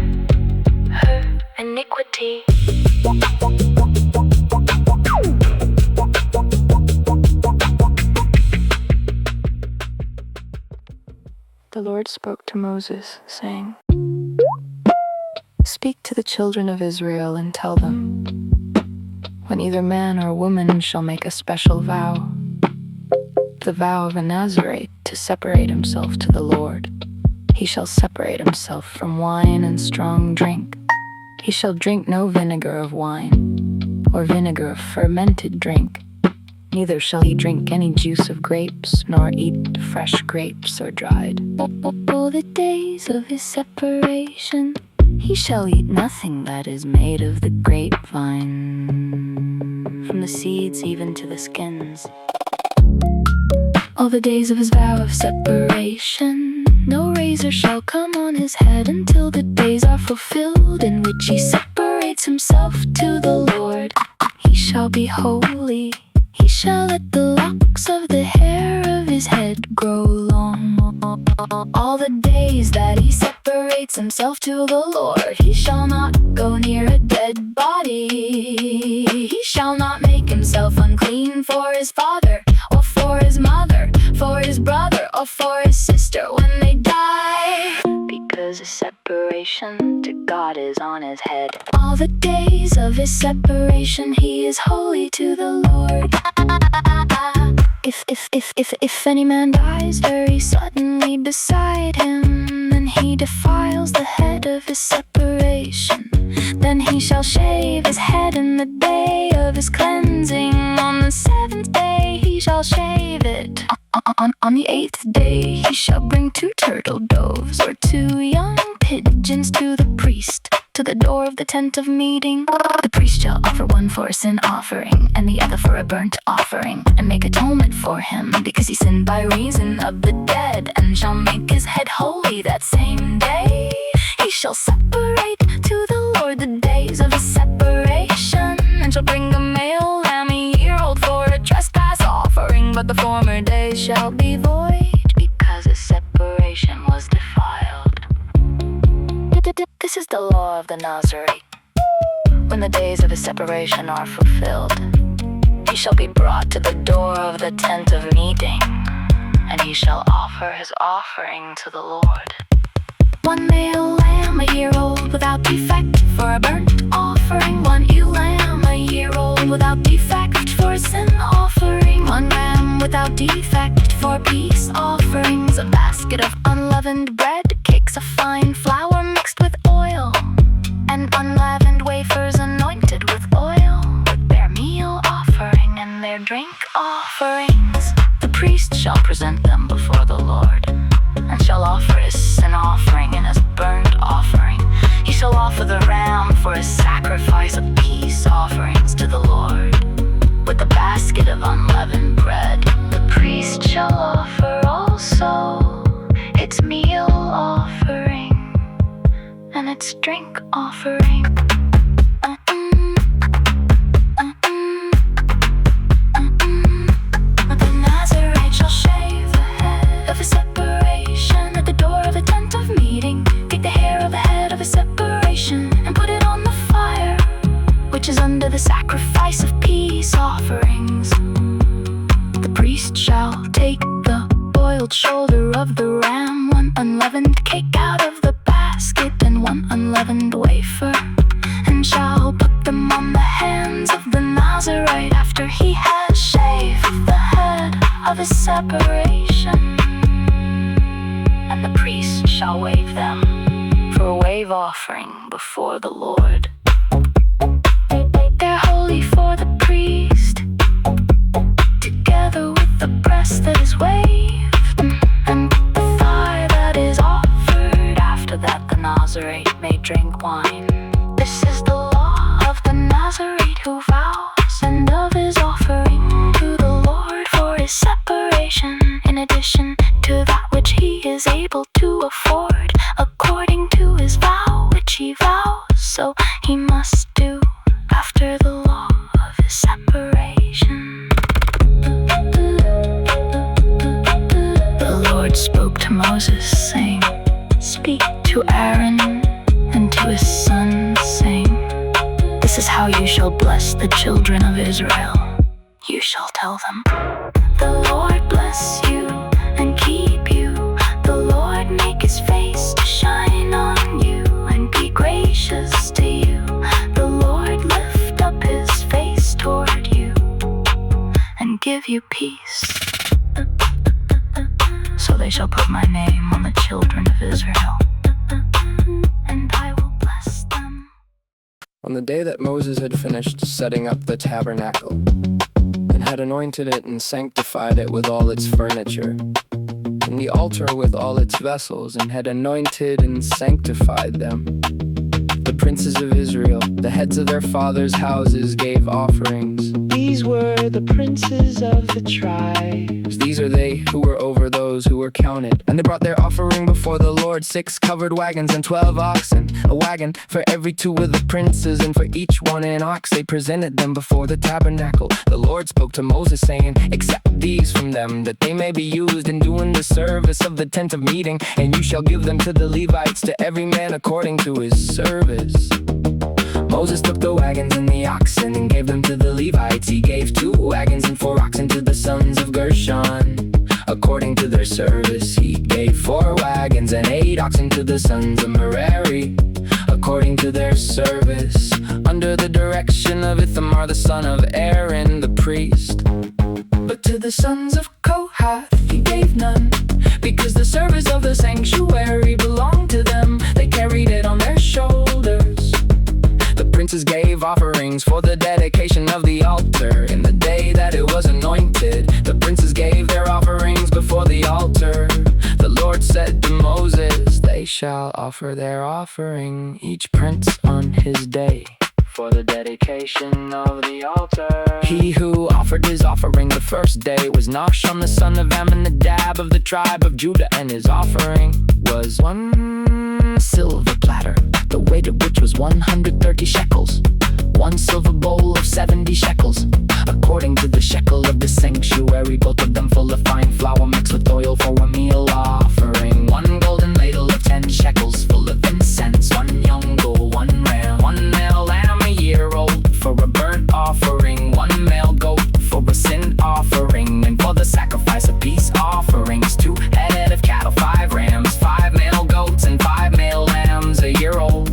her iniquity. The Lord spoke to Moses, saying, Speak to the children of Israel and tell them, when either man or woman shall make a special vow, the vow of a Nazarite, to separate himself to the Lord, he shall separate himself from wine and strong drink. He shall drink no vinegar of wine, or vinegar of fermented drink. Neither shall he drink any juice of grapes, nor eat fresh grapes or dried. All the days of his separation, he shall eat nothing that is made of the grapevine, from the seeds even to the skins. All the days of his vow of separation, no razor shall come on his head until the days are fulfilled in which he separates himself to the Lord. He shall be holy. He shall let the locks of the hair of his head grow long. All the days that he separates himself to the Lord, he shall not go near a dead body. He shall not make himself unclean for his father, or for his mother, for his brother, or for his sister when they die, because his separation to God is on his head. All the days of his separation he is holy to the Lord. If any man dies very suddenly beside him, then he defiles the head of his separation. Then he shall shave his head in the day of his cleansing. On the 7th day he shall shave it. On the 8th day he shall bring 2 turtle doves or 2 young pigeons to the priest, to the door of the tent of meeting. The priest shall offer one for a sin offering, and the other for a burnt offering, and make atonement for him, because he sinned by reason of the dead, and shall make his head holy that same day. He shall separate to the Lord the days of his separation, and shall bring a male lamb a year old for a trespass offering, but the former days shall be void, because his separation was defiled. This is the law of the Nazarite. When the days of his separation are fulfilled, he shall be brought to the door of the tent of meeting, and he shall offer his offering to the Lord. 1 male lamb a year old without defect for a burnt offering, 1 ewe lamb a year old without defect for a sin offering, 1 ram without defect for peace offerings, a basket of unleavened bread, cakes of fine flour mixed with oil, and unleavened wafers anointed with oil, with their meal offering and their drink offerings. The priest shall present them before the Lord, and shall offer his sin offering and his burnt offering. He shall offer the ram for a sacrifice of peace offerings to the Lord, with the basket of unleavened bread. The priest shall offer also its meal offering and its drink offering. The Nazarite shall shave the head of his separation at the door of the tent of meeting. Take the hair of the head of his separation and put it on the fire, which is under the sacrifice of peace offerings. The priest shall take the boiled shoulder of the ram, 1 unleavened cake out of the basket, and 1 unleavened wafer, and shall wave them for a wave offering before the Lord. They're holy for the priest, together with the breast that is waved, and the thigh that is offered. After that the Nazarite may drink wine. This is the law of the Nazarite who vows, and of his offering to the Lord for his separation, in addition to that which he is able to afford, according to his vow which he vows, so he must do after the law of his separation. The Lord spoke to Moses, saying, Speak to Aaron and to his sons, saying, This is how you shall bless the children of Israel. You shall tell them, The Lord bless you and keep you. The Lord make his face to shine on you and be gracious to you. The Lord lift up his face toward you and give you peace. So they shall put my name on the children of Israel, and I will bless them. On the day that Moses had finished setting up the tabernacle, and had anointed it and sanctified it with all its furniture, and the altar with all its vessels, and had anointed and sanctified them, the princes of Israel, the heads of their fathers' houses, gave offerings. These were the princes of the tribes. These are they who were over those who were counted. And they brought their offering before the Lord, 6 covered wagons and 12 oxen, a wagon for every 2 of the princes, and for each one an ox. They presented them before the tabernacle. The Lord spoke to Moses, saying, Accept these from them, that they may be used in doing the service of the tent of meeting, and you shall give them to the Levites, to every man according to his service. Moses took the wagons and the oxen and gave them to the Levites. He gave 2 wagons and 4 oxen to the sons of Gershon, according to their service. He gave 4 wagons and 8 oxen to the sons of Merari, according to their service, under the direction of Ithamar the son of Aaron the priest. But to the sons of Kohath he gave none, because the service of the sanctuary belonged to them. They carried it on their shoulders. The princes gave offerings for the dedication of the altar. In the day that it was anointed, the princes gave their offerings before the altar. The Lord said to Moses, They shall offer their offering, each prince on his day, for the dedication of the altar. He who offered his offering the first day was Nahshon the son of Amminadab of the tribe of Judah, and his offering was 1 silver platter, the weight of which was 130 shekels, 1 silver bowl of 70 shekels, according to the shekel of the sanctuary, both of them full of fine flour mixed with oil for a meal offering, 1 golden ladle of 10 shekels full of incense, 1 young bull, 1 ram, 1 male lamb a year old for a burnt offering, 1 male goat for a sin offering, and for the sacrifice of peace offerings, 2 head of cattle, 5 rams, 5 male goats, and 5 male lambs a year old.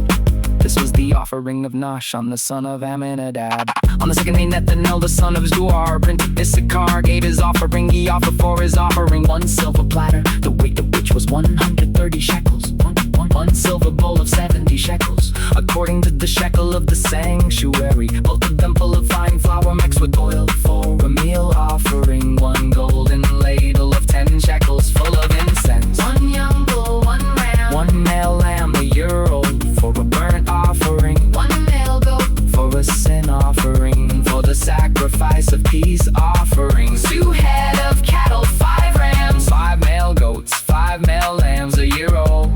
This was the offering of Nahshon the son of Amminadab. On the second day, Nethanel the son of Zuar, prince of Issachar, gave his offering. He offered for his offering 1 silver platter, the weight of which was 130 shekels, 1 silver bowl of 70 shekels, according to the shekel of the sanctuary, both of them full of fine flour mixed with oil for a meal offering, 1 golden ladle of 10 shekels full of incense, 1 young bull, 1 ram, 1 male lamb a year old for a burnt offering, 1 male goat for a sin offering, for the sacrifice of peace offerings, 2 head of cattle, 5 rams, 5 male goats, 5 male lambs a year old.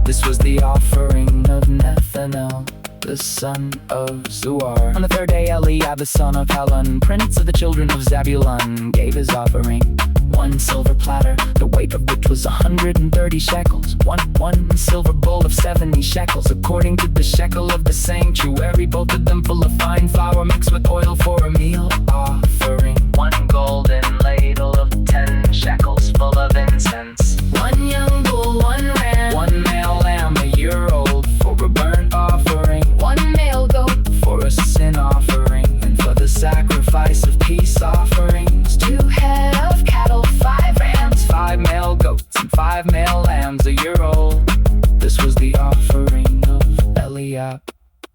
This was the offering of Nethanel the son of Zuar. On the 3rd day, Eliab the son of Helon, prince of the children of Zabulon, gave his offering, 1 silver platter, the weight of which was 130 shekels, 1 silver bowl of 70 shekels, according to the shekel of the sanctuary, both of them full of fine flour mixed with oil for a meal offering, 1 golden ladle of 10 shekels full of incense, 1 young bull, 1 ram, 1 male lamb a year old for a burnt offering, 1 male goat for a sin offering, and for the sacrifice of peace offerings, 2 head of cattle, 5 rams, 5 male goats, and 5 male lambs a year old.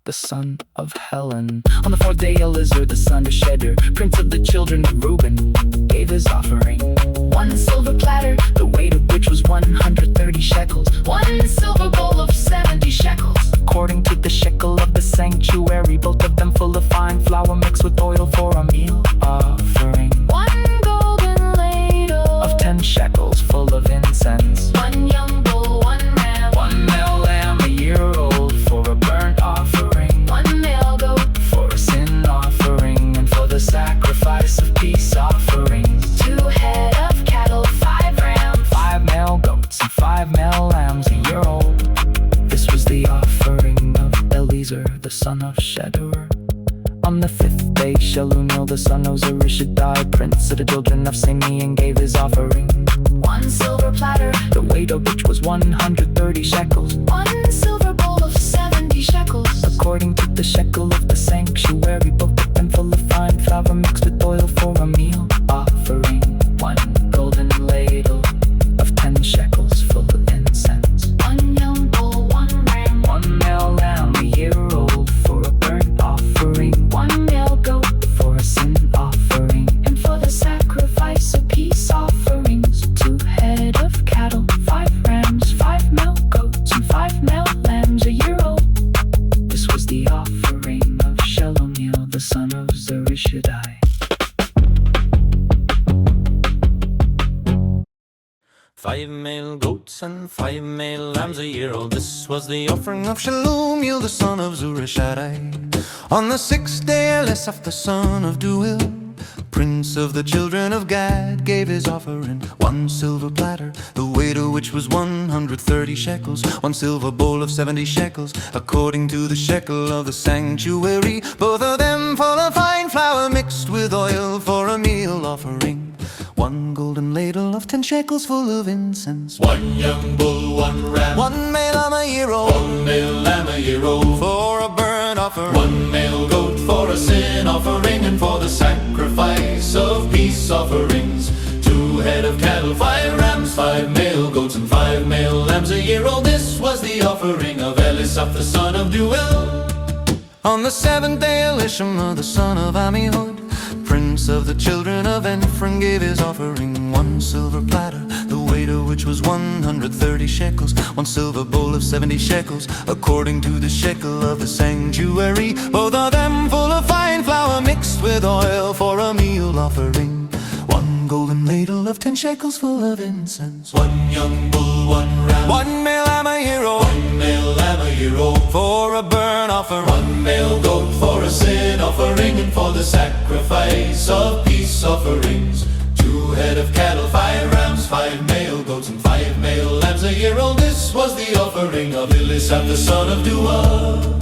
the son of Helen. On the fourth day, Elizur, the son of Shedder, prince of the children of Reuben, gave his offering. 1 silver platter, the weight of which was 130 shekels. 1 silver bowl of 70 shekels. According to the shekel of the sanctuary, both of them full of fine flour mixed with oil for a meal offering. 1 golden ladle of 10 shekels full of incense. 1 young bull, 1 ram, 1 male lamb a year old for a burnt offering. 1 male goat for a sin offering, and for the sacrifice of peace offerings. 2 head of cattle, 5 rams, 5 male goats and 5 male lambs a year old. This was the offering of Elizur, the son of Shedeur. On the 5th day, Shelumiel, the son of Zurishaddai, prince of the children of Simeon, gave his offering. 1 silver platter, the weight of which was 130 shekels. 1 silver bowl of 70 shekels. According to the shekel of the sanctuary, both of them full of fine flour mixed with oil for a meal offering. 1 golden ladle of 10 shekels full of incense. 1 young bull, 1 ram, 1 male lamb a year old for a burnt offering. 1 male goat for a sin offering, and for the sacrifice of peace offerings. 2 head of cattle, 5 rams, 5 male goats, and 5 male lambs a year old. This was the offering of Shelumiel, the son of Zurishaddai. 5 male goats and 5 male lambs a year old. This was the offering of Shelumiel, the son of Zurishaddai. On the 6th day, Elisaph, the son of Deuel, prince of the children of Gad, gave his offering. 1 silver platter, the weight of which was 130 shekels. 1 silver bowl of 70 shekels, according to the shekel of the sanctuary, both of them full of fine flour mixed with oil for a meal offering. 1 golden ladle of 10 shekels full of incense. 1 young bull, 1 ram, 1 male lamb a year old, 1 male lamb a year old, for a burnt offering. 1 male goat for a sin offering, and for the sacrifice of peace offerings. 2 head of cattle, 5 rams, 5 male goats, and 5 male lambs a year old. This was the offering of Elisaph, the son of Deuel. On the 7th day, Elishama, the son of Ammihud, prince of the children of Ephraim, gave his offering. 1 silver platter, the weight of which was 130 shekels. 1 silver bowl of 70 shekels, according to the shekel of the sanctuary, both of them full of fine flour mixed with oil for a meal offering. 1 golden ladle of 10 shekels full of incense. 1 young bull, 1 ram, 1 male lamb a year old, 1 male lamb a year old, for a burnt offering. 1 male goat for a sin offering, and for the sacrifice of peace offerings. 2 head of cattle, 5 rams, 5 male goats, and 5 male lambs a year old. This was the offering of Elisaph, the son of Deuel.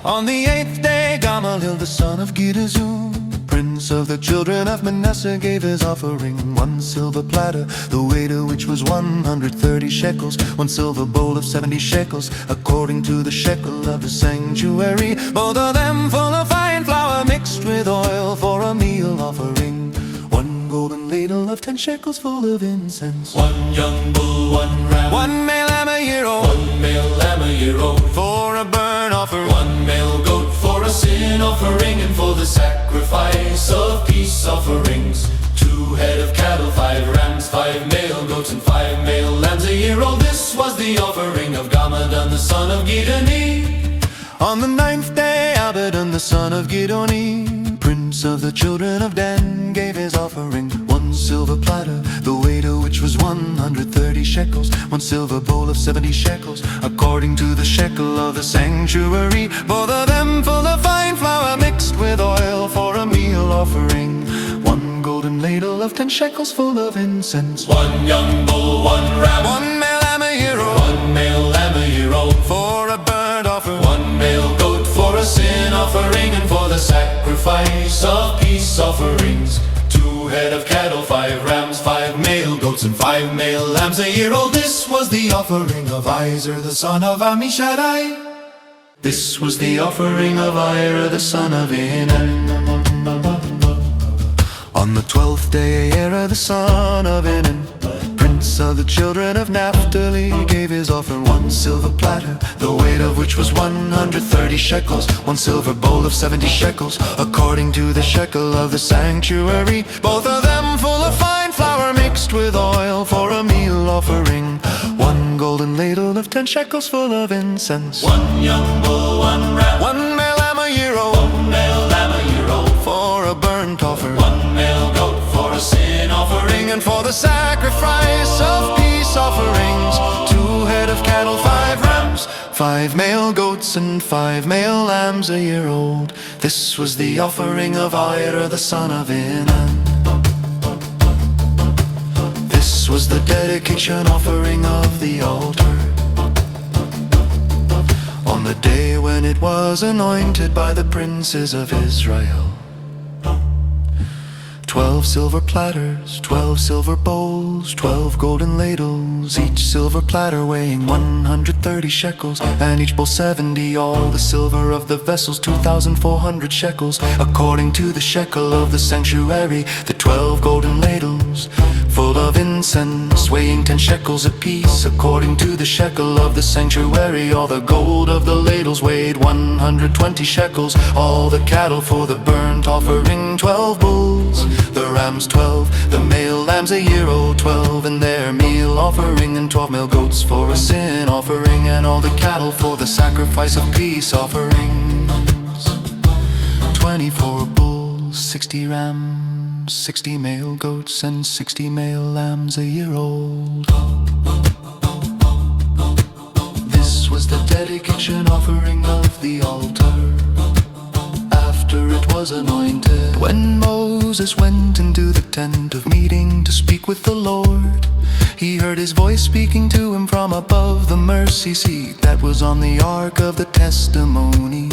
On the 8th day, Gamaliel, the son of Gidazun, prince of the children of Manasseh, gave his offering. 1 silver platter, the weight of which was 130 shekels. 1 silver bowl of 70 shekels, according to the shekel of the sanctuary, both of them full of fine flour mixed with oil for a meal offering. 1 golden ladle of 10 shekels full of incense. 1 young bull, 1 ram, 1 male lamb a year old, 1 male lamb a year old, for a burnt offering. 1 male goat for a sin offering, and for the sacrifice of peace offerings. 2 head of cattle, 5 rams, 5 male goats, and 5 male lambs a year old. This was the offering of Gamadan, the son of Gidoni. On the 9th day, Abidan, the son of Gidoni, prince of the children of Dan, gave his offering. 1 silver platter, the weight of which was 130 shekels. 1 silver bowl of 70 shekels, according to the shekel of the sanctuary, both of them full of fine flour mixed with oil for a meal offering. 1 golden ladle of 10 shekels full of incense. 1 young bull, 1 ram, 1 male lamb a year old, 1 male lamb a year old, for a burnt offering. 1 male goat for a sin offering, and for the sacrifice of peace offerings. 2 head of cattle, 5 rams, 5 male goats, and 5 male lambs a year old. This was the offering of Izar, the son of Ammishaddai. This was the offering of Ira, the son of Enan. On the 12th day, Ira, the son of Enan, prince prince of the children of Naphtali gave his offering 1 silver platter, the weight of which was 130 shekels, 1 silver bowl of 70 shekels, according to the shekel of the sanctuary, both of them full of fine flour mixed with oil for a meal offering, 1 golden ladle of 10 shekels full of incense, 1 young bull, 1 ram, 1 male lamb a year old, 1 male lamb a year old, for a burnt offering, 1 male goat for a sin offering, and for the sacrifice of peace offerings, 2 head of cattle, 5 rams, 5 male goats, and 5 male lambs a year old. This was the offering of Ira the son of Enan. This was the dedication offering of the altar, on the day when it was anointed by the princes of Israel. 12 silver platters, 12 silver bowls, 12 golden ladles, each silver platter weighing 130 shekels, and each bowl 70, all the silver of the vessels 2,400 shekels, according to the shekel of the sanctuary, the 12 golden ladles, full of incense, weighing 10 shekels apiece, according to the shekel of the sanctuary, all the gold of the ladles weighed 120 shekels, all the cattle for the burnt offering 12 bulls, the rams 12, the male lambs a year old 12, and their meal offering, and 12 male goats for a sin offering, and all the cattle for the sacrifice of peace offerings, 24 bulls, 60 rams, 60 male goats, and 60 male lambs a year old. This was the dedication offering of the altar, after it was anointed. When Moses went into the tent of meeting to speak with the Lord, he heard his voice speaking to him from above the mercy seat that was on the ark of the testimony,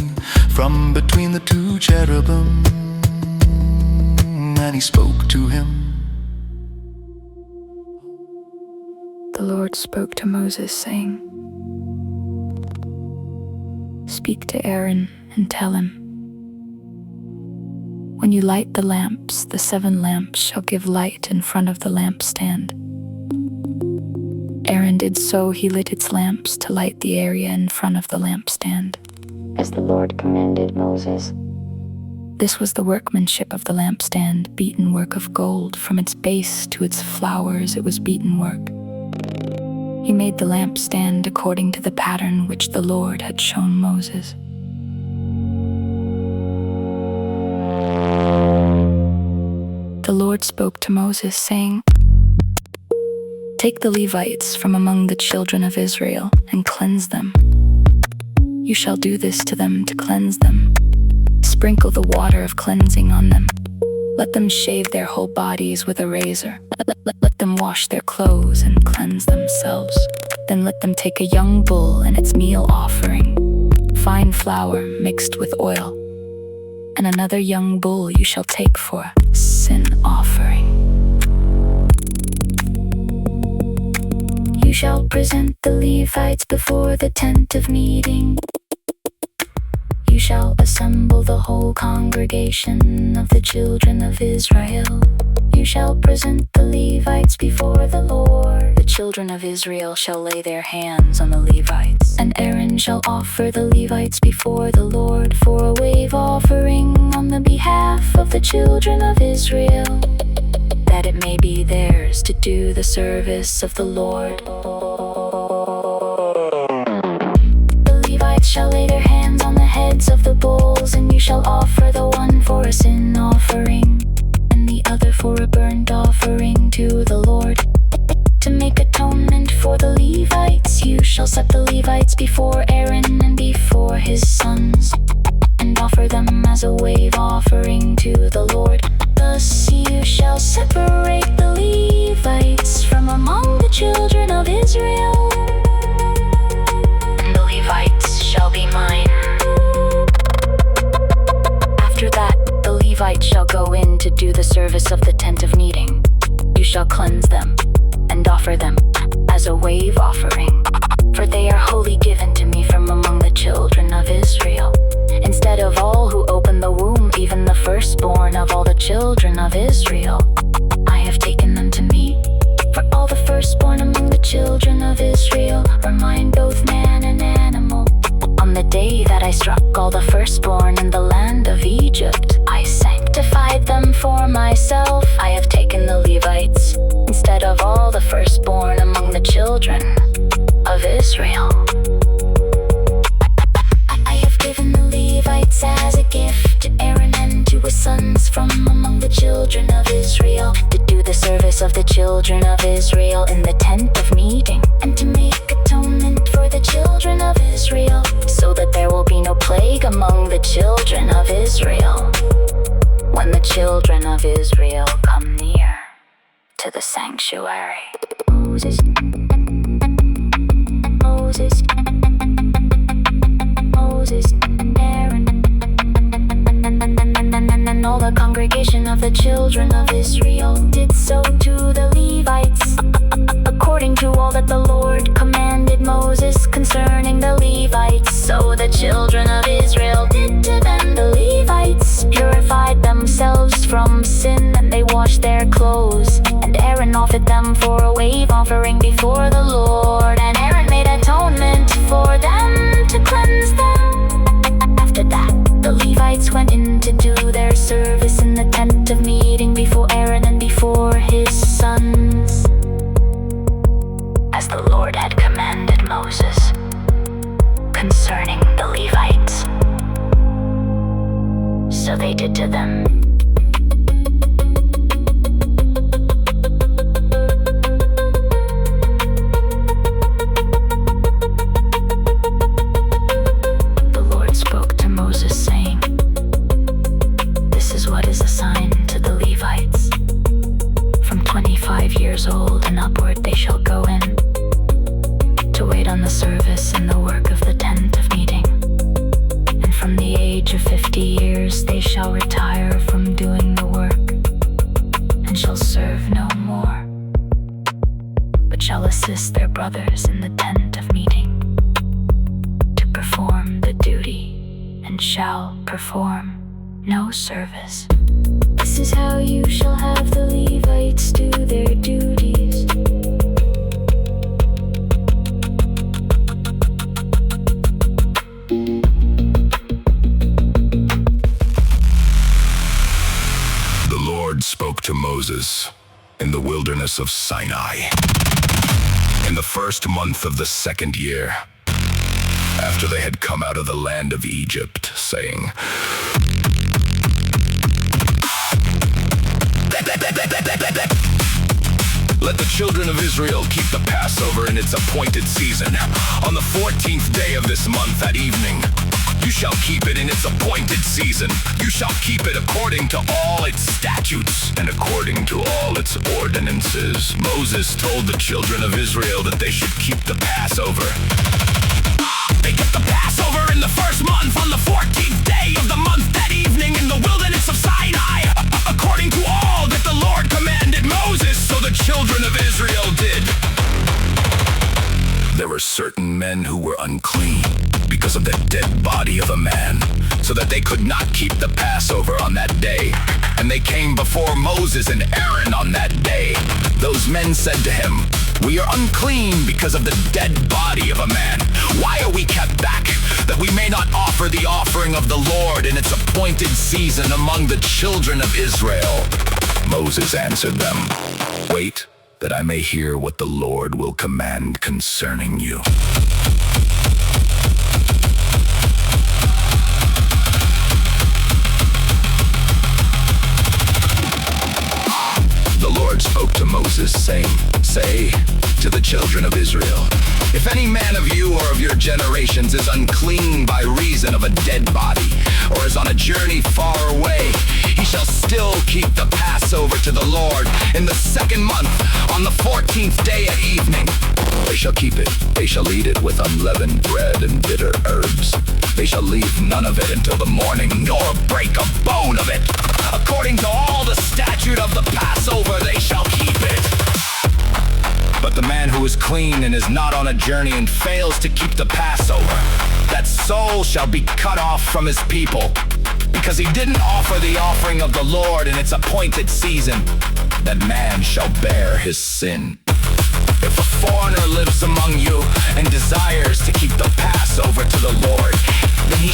from between the 2 cherubim, and he spoke to him. The Lord spoke to Moses, saying, "Speak to Aaron and tell him, when you light the lamps, the 7 lamps shall give light in front of the lampstand." Aaron did so. He lit its lamps to light the area in front of the lampstand, as the Lord commanded Moses. This was the workmanship of the lampstand, beaten work of gold. From its base to its flowers it was beaten work. He made the lampstand according to the pattern which the Lord had shown Moses. The Lord spoke to Moses, saying, "Take the Levites from among the children of Israel and cleanse them. You shall do this to them to cleanse them. Sprinkle the water of cleansing on them. Let them shave their whole bodies with a razor. Let them wash their clothes and cleanse themselves. Then let them take a young bull and its meal offering, fine flour mixed with oil, and another young bull you shall take for a sin offering. You shall present the Levites before the tent of meeting. You shall assemble the whole congregation of the children of Israel. You shall present the Levites before the Lord. The children of Israel shall lay their hands on the Levites, and Aaron shall offer the Levites before the Lord for a wave offering on the behalf of the children of Israel, that it may be theirs to do the service of the Lord. The Levites shall lay their hands on the heads of the bulls, and you shall offer the one for a sin offering, and the other for a burnt offering to the Lord. To make atonement for the Levites, you shall set the Levites before Aaron and before his sons, and offer them as a wave offering to the Lord. Thus you shall separate the Levites from among the children of Israel, and the Levites shall be mine. After that, the Levites shall go in to do the service of the tent of meeting. You shall cleanse them and offer them as a wave offering, for they are wholly given to me from among the children of Israel. Instead of all who open the womb, even the firstborn of all the children of Israel, I have taken them to me. For all the firstborn I struck all the firstborn in the land of Egypt. I sanctified them for myself. I have taken the Levites instead of all the firstborn among the children of Israel. I have given the Levites as a gift to Aaron and to his sons from among the children of Israel, to do the service of the children of Israel in the tent of meeting, and to make atonement for the children of Israel, so that there will be no plague among the children of Israel when the children of Israel come near to the sanctuary. Moses, Moses, Moses, Aaron, and all the congregation of the children of Israel did so to the Levites, according to all that the Lord commanded Moses concerning the Levites. So the children of Israel did to them. The Levites purified themselves from sin, and they washed their clothes. And Aaron offered them for a wave offering before the Lord. And Aaron made atonement for them to cleanse them. After that, the Levites went in to do their service in the tent of meeting before Aaron and before his sons, as the Lord had commanded Moses concerning the Levites. So they did to them. The Lord spoke to Moses, saying, "This is what is assigned to the Levites. From 25 years old and upward they shall go in to wait on the service and the work of the tent of meeting. And from the age of 50 years they shall retire from doing the work, and shall serve no more, but shall assist their brothers in the tent of meeting to perform the duty, and shall perform no service. This is how you shall have the Levites do their duties. The Lord spoke to Moses in the wilderness of Sinai, in the first month of the second year, after they had come out of the land of Egypt, saying, "Let the children of Israel keep the Passover in its appointed season. On the 14th day of this month at evening, you shall keep it in its appointed season. You shall keep it according to all its statutes and according to all its ordinances." Moses told the children of Israel that they should keep the Passover. They kept the Passover in the first month on the 14th day of the month that evening in the wilderness of Sinai, according to all that the Lord commanded Moses. So the children of Israel did. There were certain men who were unclean because of the dead body of a man, so that they could not keep the Passover on that day. And they came before Moses and Aaron on that day. Those men said to him, "We are unclean because of the dead body of a man. Why are we kept back, that we may not offer the offering of the Lord in its appointed season among the children of Israel?" Moses answered them, "Wait, that I may hear what the Lord will command concerning you." The Lord spoke to Moses, saying, "Say to the children of Israel, if any man of you or of your generations is unclean by reason of a dead body, or is on a journey far away, he shall still keep the Passover to the Lord in the second month on the 14th day at evening. They shall keep it. They shall eat it with unleavened bread and bitter herbs. They shall leave none of it until the morning, nor break a bone of it. According to all the statute of the Passover, they shall keep it. But the man who is clean and is not on a journey and fails to keep the Passover, that soul shall be cut off from his people, because he didn't offer the offering of the Lord in its appointed season. That man shall bear his sin. If a foreigner lives among you and desires to keep the Passover to the Lord, then he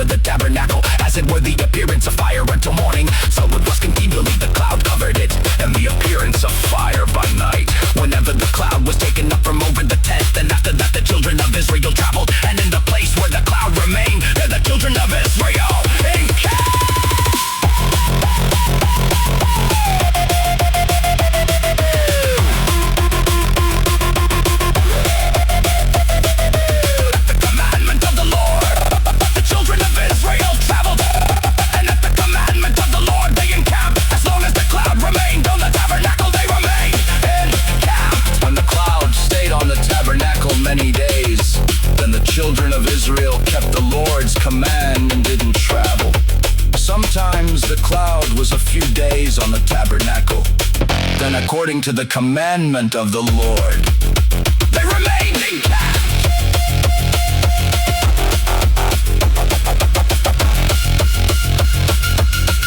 over the tabernacle, as it were the appearance of fire until morning. So it was continually the cloud covered it, and the appearance of fire by night. Whenever the cloud was taken up from over the tent, then after that the children of Israel traveled, and in the place where the cloud remained, there the children of Israel encamped. Many days. Then the children of Israel kept the Lord's command and didn't travel. Sometimes the cloud was a few days on the tabernacle. Then according to the commandment of the Lord, they remained encamped.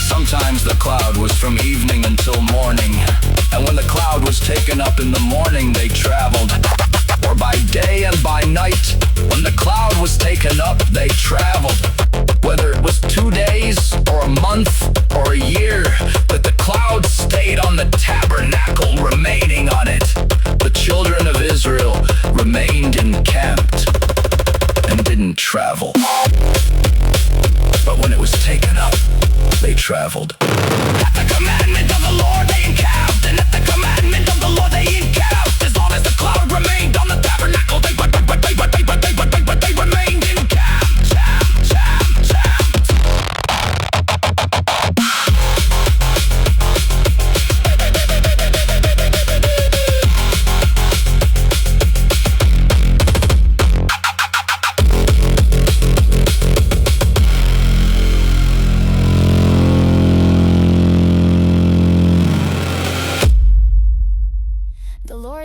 Sometimes the cloud was from evening until morning, and when the cloud was taken up in the morning, they traveled. Or by day and by night, when the cloud was taken up, they traveled. Whether it was 2 days, or a month, or a year, that the cloud stayed on the tabernacle, remaining on it. The children of Israel remained encamped and didn't travel. But when it was taken up, they traveled. At the commandment of the Lord they encamped, and at the commandment of the Lord they encamped. As long as the cloud remained on the tabernacle, they remained encamped.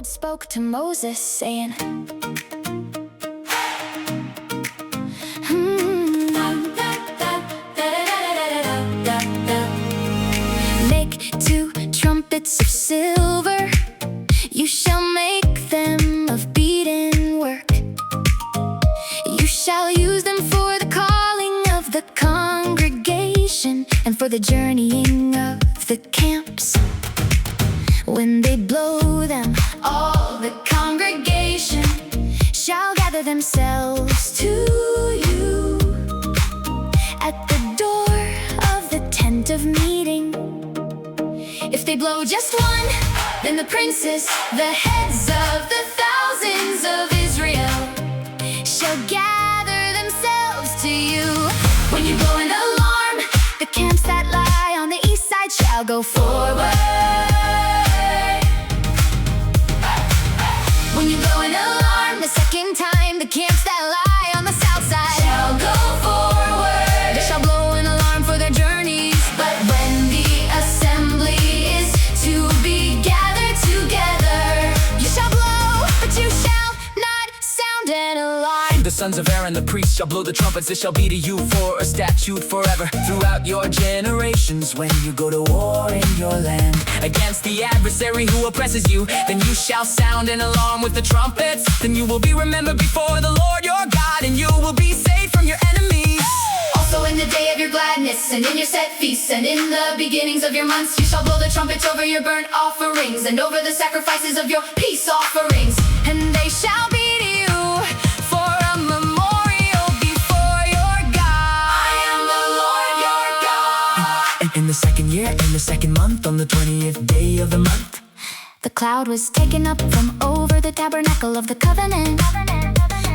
Spoke to Moses, saying, make 2 trumpets of silver. You shall make them of beaten work. You shall use them for the calling of the congregation and for the journeying of the camps. When they blow them, all the congregation shall gather themselves to you at the door of the tent of meeting. If they blow just one, then the princes, the heads of the thousands of Israel, shall gather themselves to you. When you blow an alarm, the camps that lie on the east side shall go forward. When you blow an alarm the second time, the camps that lie on the south side shall go forward. They shall blow an alarm for their journeys. But when the assembly is to be gathered together, you shall blow, but you shall not sound an alarm. The sons of Aaron, the priests, shall blow the trumpets. This shall be to you for a statute forever throughout your generations. When you go to war in your land against the adversary who oppresses you, then you shall sound an alarm with the trumpets. Then you will be remembered before the Lord your God, and you will be saved from your enemies. Also in the day of your gladness, and in your set feasts, and in the beginnings of your months, you shall blow the trumpets over your burnt offerings, and over the sacrifices of your peace offerings. And they shall be to you for a memorial before your God. I am the Lord your God. In the second year, in the second month, on the 20th day of the month, the cloud was taken up from over the tabernacle of the covenant.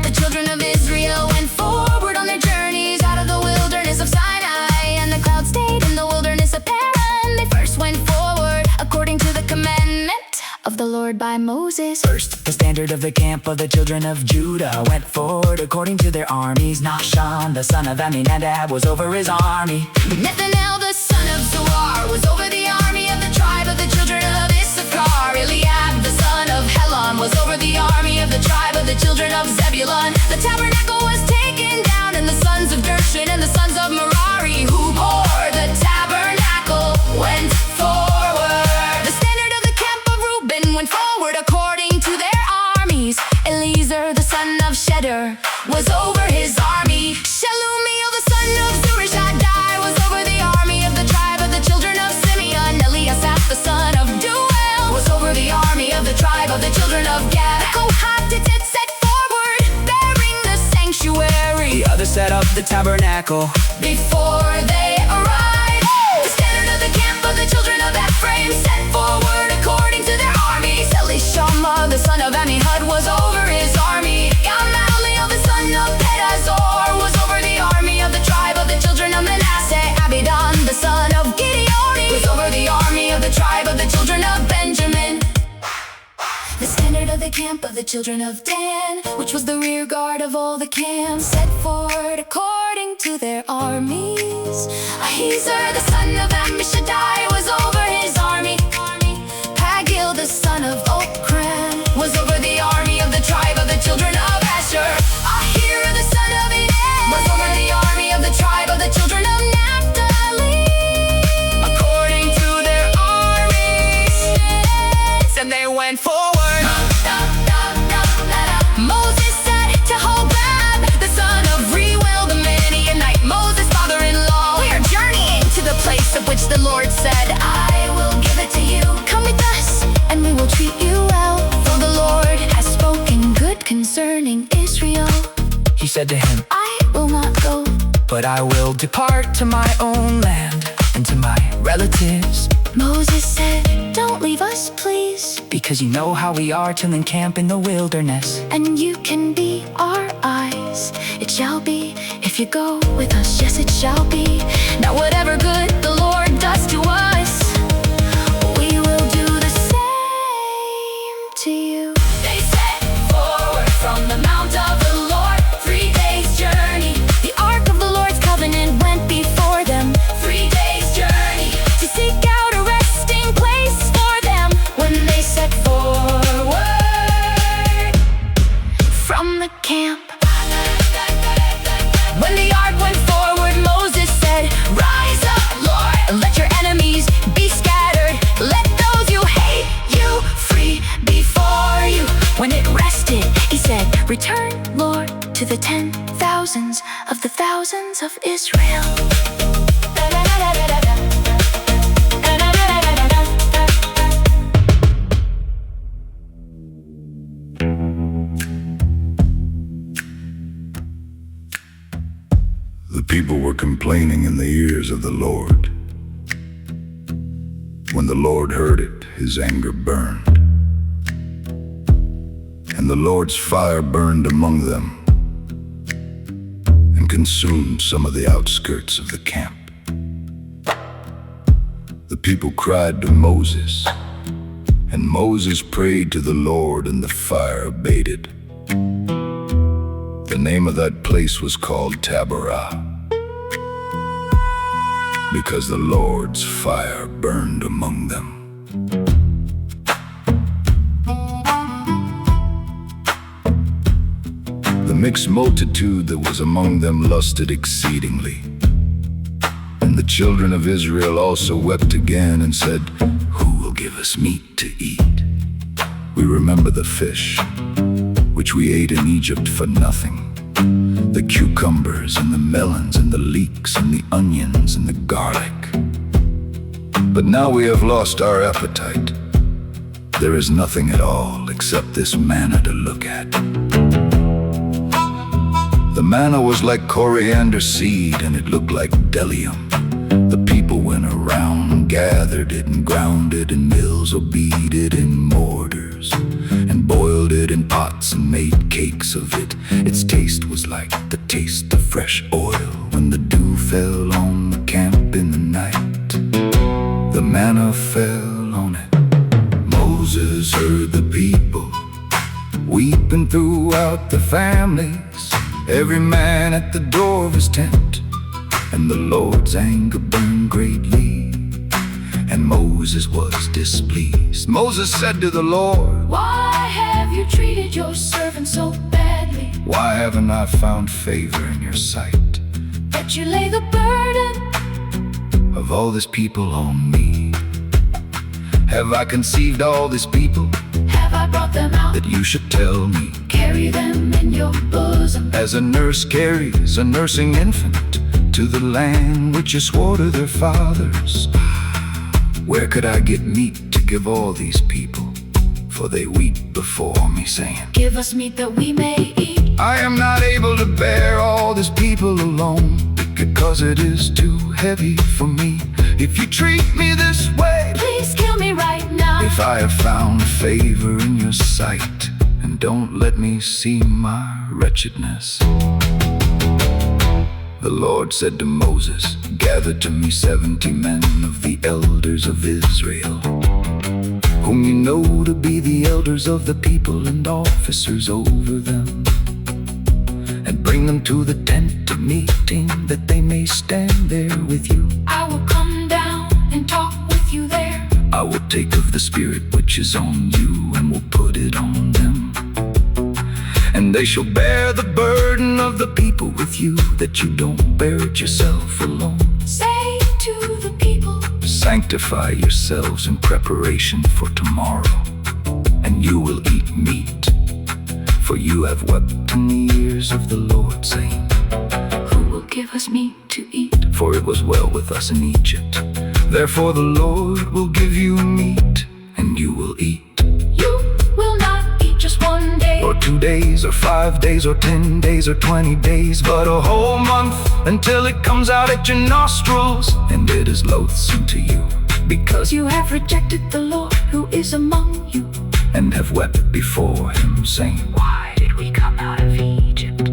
The children of Israel went forward on their journeys out of the wilderness of Sinai, and the cloud stayed in the wilderness of Paran. They first went forward according to the commandment of the Lord by Moses. First, the standard of the camp of the children of Judah went forward according to their armies. Nahshon, the son of Amminadab, was over his army. Nethanel, the son of Zuar, was over the army of the tribe of the children of Issachar. Eliab, the son of Helon, was over the army of the tribe of the children of Zebulun. The tabernacle was taken down, and the sons of Gershon and the sons of Merari, who bore the tabernacle, went forward. The standard of the camp of Reuben went forward according to their armies. Eliezer, the son of Shedder, was over his army. Shalumiel, the son of children of Gad. The Cohabitates set forward, bearing the sanctuary. The others set up the tabernacle. Before they arrived, the standard of the camp of the children of Ephraim set forward according to their armies. Elishama, the son of Ammihud, was over his army. Gamaliel, the son of Pedazor, was over the army of the tribe of the children of Manasseh. Abidan, the son of Gideon, was over the army of the tribe of the children of Benjamin. The standard of the camp of the children of Dan, which was the rear guard of all the camps, set forward according to their armies. Ahiezer, the son of Ammishaddai, was over his army. Pagil, the son of Okran, was over the army of the tribe of the children of Asher. Ahira, the son of Eden, was over the army of the tribe of the children of Naphtali. According to their armies, and they went forward. Moses said to Hobab, the son of Reuel, the Midianite, Moses' father-in-law, we are journeying to the place of which the Lord said, I will give it to you. Come with us, and we will treat you well, for the Lord has spoken good concerning Israel. He said to him, I will not go, but I will depart to my own land and to my relatives. Moses said, don't leave us, please, because you know how we are till encamp in the wilderness. and you can be our eyes. It shall be, if you go with us, yes it shall be. Now whatever good the Lord does to us, we will do the same to you. They set forward from the mount of the Lord, 3 days' journey. The ark of the Lord's covenant went before them, 3 days' journey, to seek out a resting place for them when they set forward from the camp. When the ark went forward, Moses said, rise up, Lord, and let your enemies be scattered. Let those you hate you free before you. When it rested, he said, return, Lord, to the 10,000s of the thousands of Israel. The people were complaining in the ears of the Lord. When the Lord heard it, his anger burned. And the Lord's fire burned among them and consumed some of the outskirts of the camp. The people cried to Moses, and Moses prayed to the Lord, and the fire abated. The name of that place was called Taberah, because the Lord's fire burned among them. The mixed multitude that was among them lusted exceedingly. And the children of Israel also wept again and said, who will give us meat to eat? We remember the fish, which we ate in Egypt for nothing, the cucumbers and the melons and the leeks and the onions and the garlic. But now we have lost our appetite. There is nothing at all except this manna to look at. The manna was like coriander seed, and it looked like bdellium. The people went around, gathered it and ground it in mills, or beat it in mortars, and boiled it in pots and made cakes of it. Its taste was like the taste of fresh oil when the dew fell on the camp in the night. The manna fell on it. Moses heard the people weeping throughout the families, every man at the door of his tent. And the Lord's anger burned greatly, and Moses was displeased. Moses said to the Lord, Why have you treated your servant so badly, why haven't I found favor in your sight, that you lay the burden of all this people on me? Have I conceived all this people, have I brought them out, that you should tell me? carry them in your bosom, As a nurse carries a nursing infant to the land which you swore to their fathers. Where could I get meat to give all these people? for they weep before me, saying, Give us meat that we may eat. I am not able to bear all this people alone, because it is too heavy for me. If you treat me this way, Please kill me right now. if I have found favor in your sight, and don't let me see my wretchedness. The Lord said to Moses, Gather to me 70 men of the elders of Israel, whom you know to be the elders of the people and officers over them, and bring them to the tent of meeting, that they may stand there with you. I will come down and talk with you there. I will take of the Spirit which is on you, and will put it on them. And they shall bear the burden of the people with you, that you don't bear it yourself alone. Say to the people, Sanctify yourselves in preparation for tomorrow, and you will eat meat. For you have wept in the ears of the Lord, saying, Who will give us meat to eat? For it was well with us in Egypt. Therefore the Lord will give you meat, and you will eat. You will not eat just one day, Or 2 days, or 5 days, or 10 days, or 20 days, but a whole month, until it comes out at your nostrils, and it is loathsome to you, because you have rejected the Lord who is among you. and have wept before him, saying, Why did we come out of Egypt?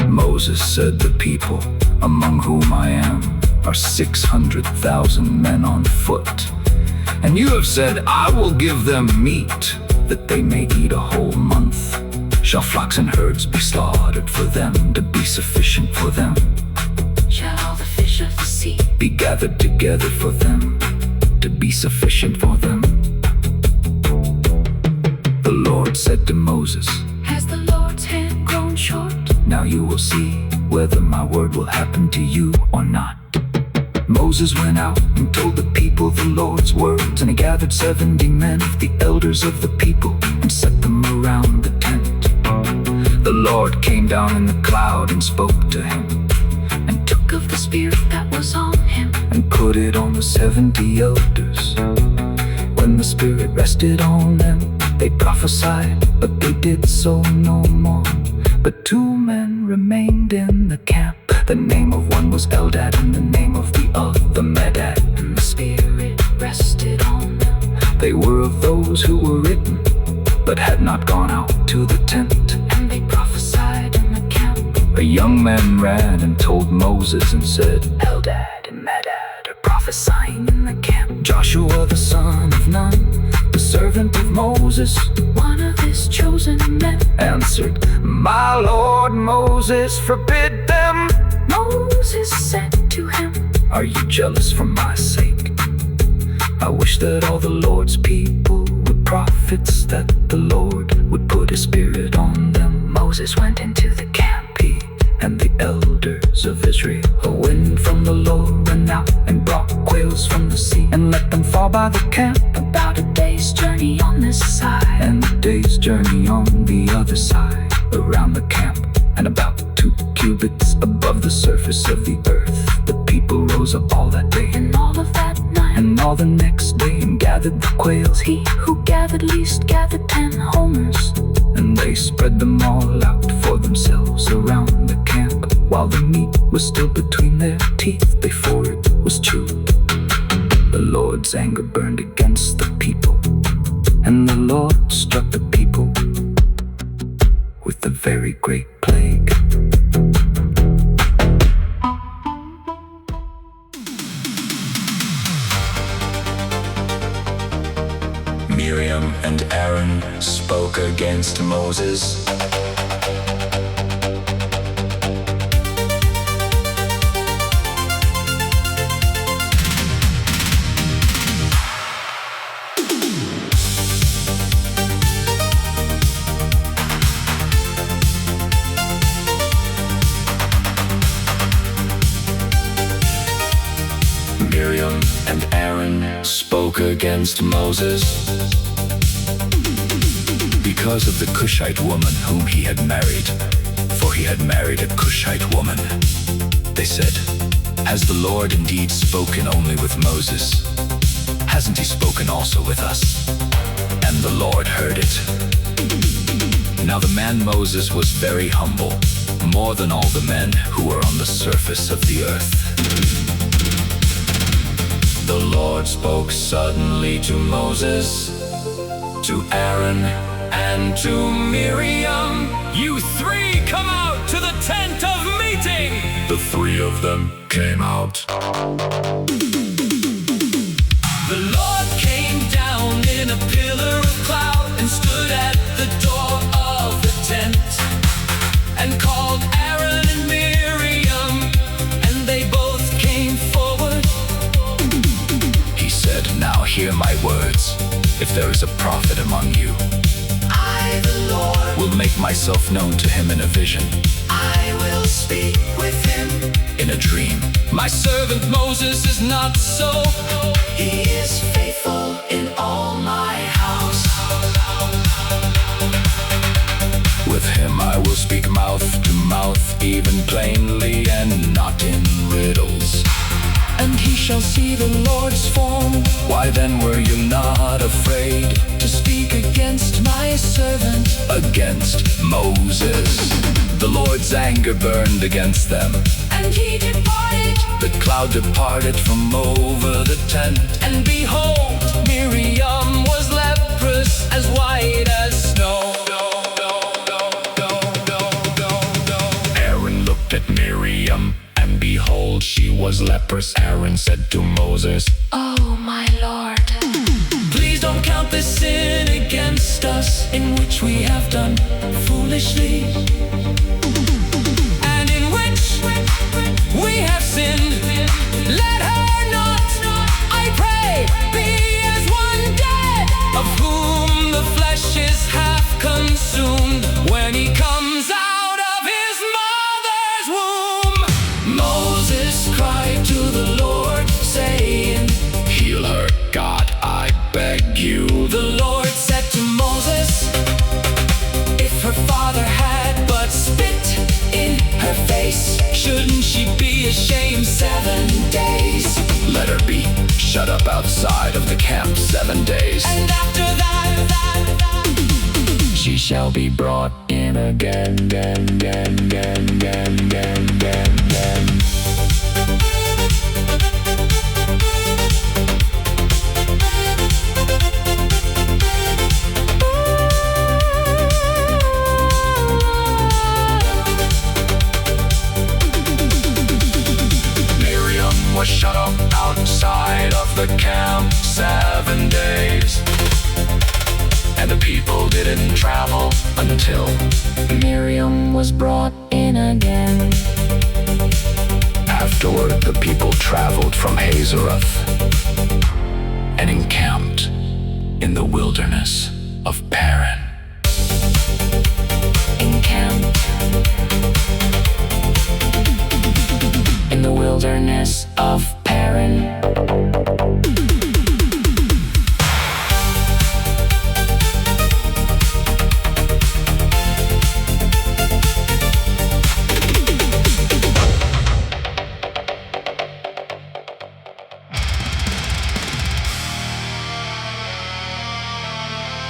Moses said, The people among whom I am are 600,000 men on foot. And you have said, I will give them meat, that they may eat a whole month. Shall flocks and herds be slaughtered for them, to be sufficient for them? Shall all the fish of the sea Be gathered together for them, to be sufficient for them? The Lord said to Moses, Has the Lord's hand grown short? Now you will see whether my word will happen to you or not. Moses went out and told the people the Lord's words, and he gathered 70 men of the elders of the people, and set them around the tent. The Lord came down in the cloud and spoke to him, And took of the Spirit that was on him, and put it on the 70 elders. When the Spirit rested on them, they prophesied, but they did so no more. But 2 men remained in the camp. The name of one was Eldad, and the name of the other Medad. and the Spirit rested on them. They were of those who were written, but had not gone out to the tent. And they prophesied in the camp. A young man ran and told Moses and said, Eldad and Medad are prophesying in the camp. Joshua the son of Nun, the servant of Moses, One of his chosen men answered, My Lord Moses, forbid them. Moses said to him, Are you jealous for my sake? I wish that all the Lord's people were prophets, that the Lord would put his Spirit on them. Moses went into the camp, He and the elders of Israel. A wind from the Lord ran out and brought quails from the sea, and let them fall by the camp, about a day's journey on this side, and a day's journey on the other side, around the camp, and about 2 cubits above the surface of the earth. The people rose up all that day, and all of that night, and all the next day, and gathered the quails. he who gathered least gathered 10 homers. And they spread them all out for themselves around the camp, while the meat was still between their teeth before it was chewed. The Lord's anger burned against the people, and the Lord struck the people with a very great plague. Miriam and Aaron spoke against Moses. Miriam and Aaron spoke against Moses because of the Cushite woman whom he had married, for he had married a Cushite woman. They said, Has the Lord indeed spoken only with Moses? Hasn't he spoken also with us? and the Lord heard it. Now the man Moses was very humble, more than all the men who were on the surface of the earth. The Lord spoke suddenly to Moses, to Aaron, and to Miriam. You three come out to the tent of meeting. The three of them came out. The Lord came down in a pillar of cloud and stood at the door of the tent and called Aaron and Miriam, and they both came forward. He said, now hear my words. If there is a prophet among you, I, the Lord, will make myself known to him in a vision, I will speak with him in a dream. My servant Moses is not so. He is faithful in all my house. With him I will speak mouth to mouth, even plainly and not in riddles. And he shall see the Lord's form. Why then were you not afraid To speak against my servant. against Moses? The Lord's anger burned against them. And he departed. The cloud departed from over the tent. And behold, Miriam was leprous, as white as snow. Aaron looked at Miriam, and behold, she was leprous. Aaron said to Moses, Oh, my Lord. Please don't count this sin against us, in which we have done foolishly, and in which we have sinned. Let her not, I pray, be as one dead, of whom the flesh is half consumed, when he comes out of his mother's womb. Moses cried to the Lord, saying, heal her, God, I beg you. The Lord said to Moses, if her father had but spit in her face, shouldn't she be ashamed 7 days? Let her be shut up outside of the camp 7 days. And after that, She shall be brought in again. Miriam was shut up outside of the camp 7 days. And the people didn't travel until Miriam was brought in again. afterward the people traveled from Hazeroth and encamped in the wilderness of Paran. Encamped in the wilderness of Paran.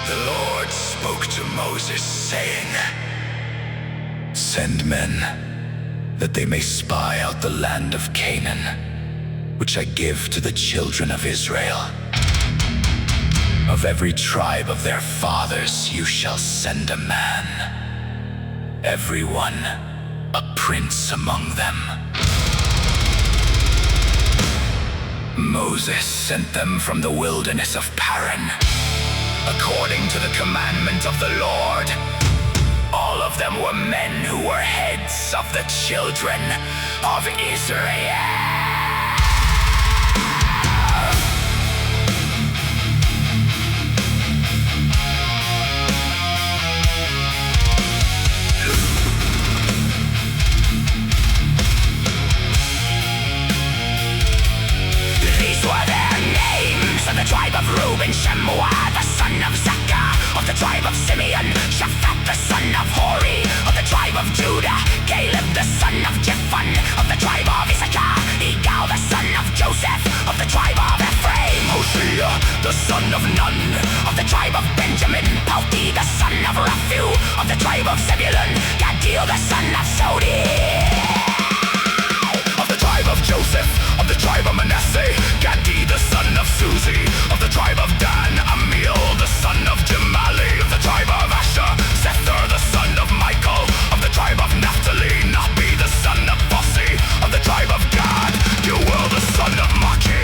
The Lord spoke to Moses, saying, "Send men, that they may spy out the land of Canaan, which I give to the children of Israel. Of every tribe of their fathers you shall send a man, every one a prince among them." Moses sent them from the wilderness of Paran, according to the commandment of the Lord. All of them were men who were heads of the children of Israel. These were their names: of the tribe of Reuben, Shemua, the son of Zakah; of the tribe of Simeon, Shaphat, the son of Hori; of the tribe of Judah, Caleb, the son of Jephun; of the tribe of Issachar, Igal, the son of Joseph; of the tribe of Ephraim, Hosea, the son of Nun, of the tribe of Benjamin, Palti, the son of Raphu, of the tribe of Zebulun, Gadil, the son of Sodi, of the tribe of Joseph, of the tribe of Manasseh, Gadi, the son of Suzi, of the tribe of Dan, Amiel, the son of Jamali, of the tribe of Asher, Sether, the son of Michael, of the tribe of Naphtali, Nabi, the son of Bossi, of the tribe of Gad, Joel, the son of Maki.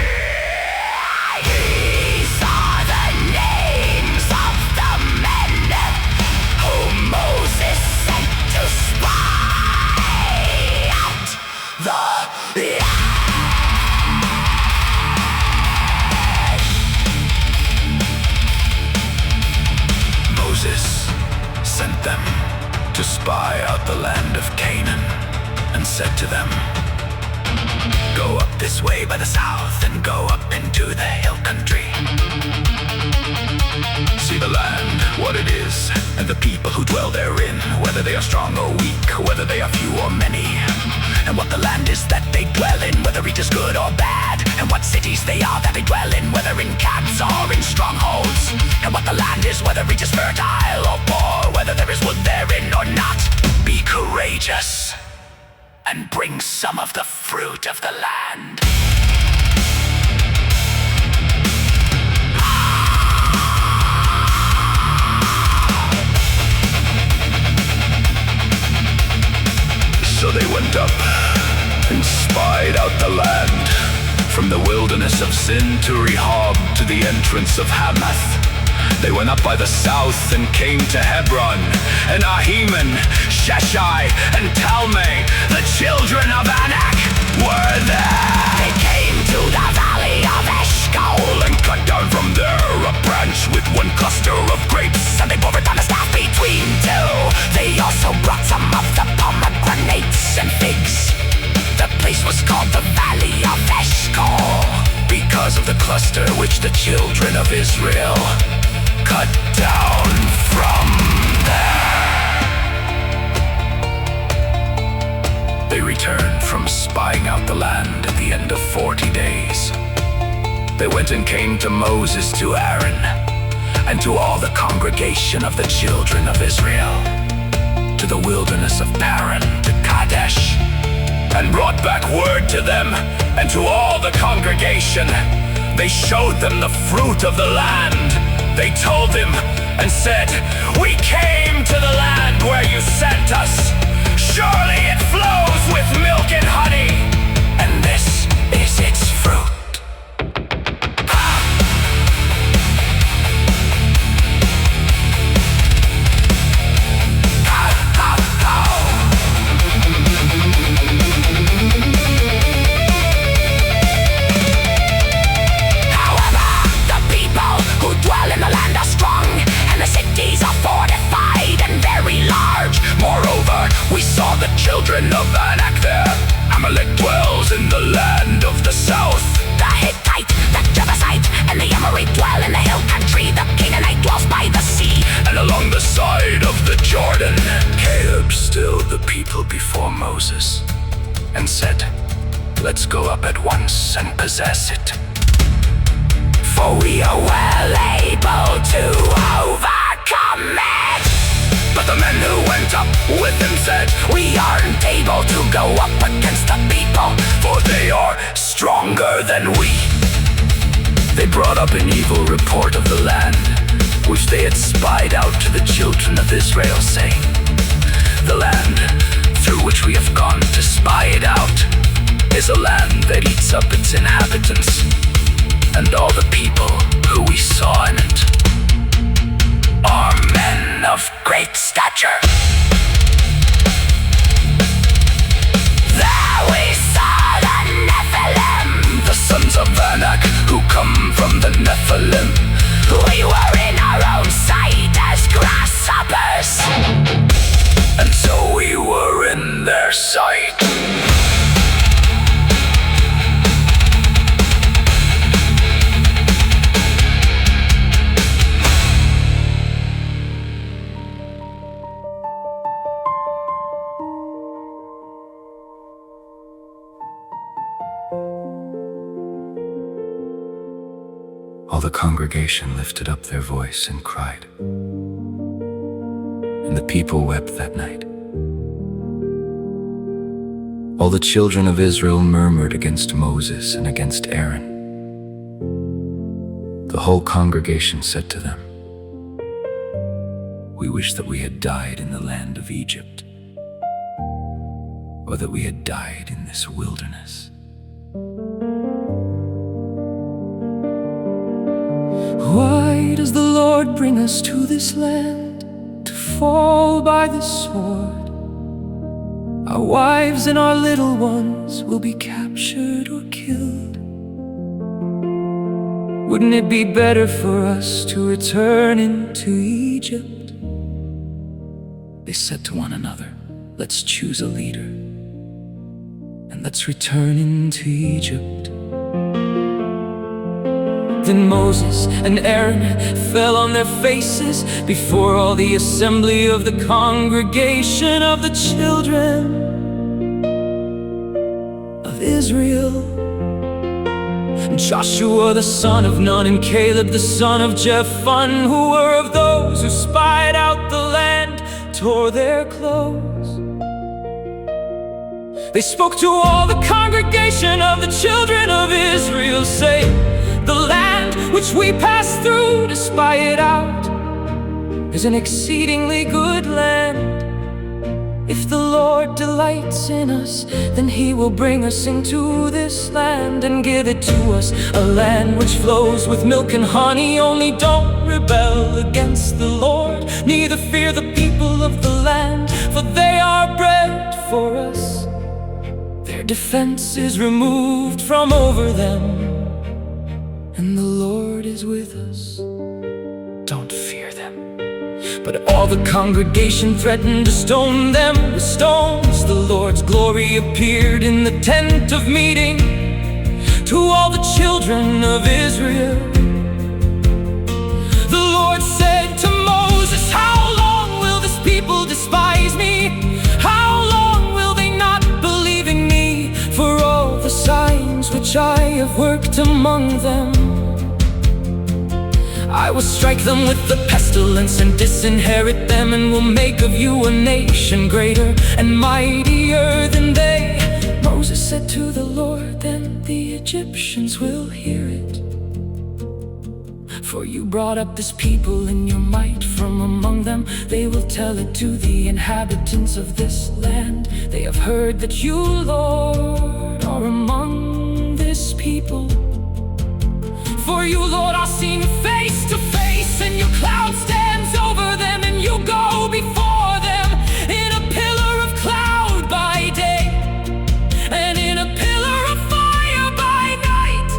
These are the names of the men whom Moses sent to spy out the Moses sent them to spy out the land of Canaan and said to them, go up this way by the south and go up into the hill country. See the land, what it is, and the people who dwell therein, whether they are strong or weak, whether they are few or many, and what the land is that they dwell in, whether it is good or bad, and what cities they are that they dwell in, whether in camps or in strongholds, and what the land is, whether it is fertile or poor, whether there is wood therein or not. Be courageous and bring some of the fruit of the land. So they went up and spied out the land, from the wilderness of Zin to Rehob to the entrance of Hamath. They went up by the south and came to Hebron, and Ahiman, Sheshai, and Talmai, the children of Anak, were there. They came to the valley of Eshcol and cut down from there a branch with one cluster of grapes, and they bore it on a staff between two. They also brought some of the pomegranates and figs. The place was called the Valley of Eshcol because of the cluster which the children of Israel cut down from there. They returned from spying out the land at the end of 40 days. They went and came to Moses, to Aaron, and to all the congregation of the children of Israel, to the wilderness of Paran, to Kadesh, and brought back word to them and to all the congregation. They showed them the fruit of the land. They told him and said, we came to the land where you sent us. Surely it flows with milk and honey, and this is its fruit. Moreover, we saw the children of Anak there. Amalek dwells in the land of the south. The Hittite, the Jebusite, and the Amorite dwell in the hill country. The Canaanite dwells by the sea and along the side of the Jordan. Caleb stilled the people before Moses and said, let's go up at once and possess it, for we are well able to overcome it. But the men who went up with him said, we aren't able to go up against the people, for they are stronger than we. They brought up an evil report of the land, which they had spied out to the children of Israel, saying, the land through which we have gone to spy it out is a land that eats up its inhabitants, and all the people who we saw in it are men of great stature. There we saw the Nephilim, the sons of Anak, who come from the Nephilim. We were in our own sight as grasshoppers, and so we were in their sight. the congregation lifted up their voice and cried, and the people wept that night. All the children of Israel murmured against Moses and against Aaron. The whole congregation said to them, "We wish that we had died in the land of Egypt, or that we had died in this wilderness." Why does the Lord bring us to this land to fall by the sword? Our wives and our little ones will be captured or killed. Wouldn't it be better for us to return into Egypt? They said to one another, "Let's choose a leader, and let's return into Egypt." Then Moses and Aaron fell on their faces before all the assembly of the congregation of the children of Israel. Joshua the son of Nun and Caleb the son of Jephunneh, who were of those who spied out the land, tore their clothes. They spoke to all the congregation of the children of Israel, saying, "The land which we passed through to spy it out is an exceedingly good land. If the Lord delights in us, then He will bring us into this land and give it to us, a land which flows with milk and honey. Only don't rebel against the Lord, neither fear the people of the land, for they are bread for us. Their defense is removed from over them, and the Lord is with us. Don't fear them." But all the congregation threatened to stone them with stones. The Lord's glory appeared in the tent of meeting to all the children of Israel. The Lord said to Moses, "How long will this people despise me? How long will they not believe in me for all the signs which I have worked among them? I will strike them with the pestilence and disinherit them, and will make of you a nation greater and mightier than they." Moses said to the Lord, "Then the Egyptians will hear it. For you brought up this people in your might from among them. They will tell it to the inhabitants of this land. They have heard that you, Lord, are among this people. For you, Lord, are seen face to face, and your cloud stands over them, and you go before them in a pillar of cloud by day, and in a pillar of fire by night.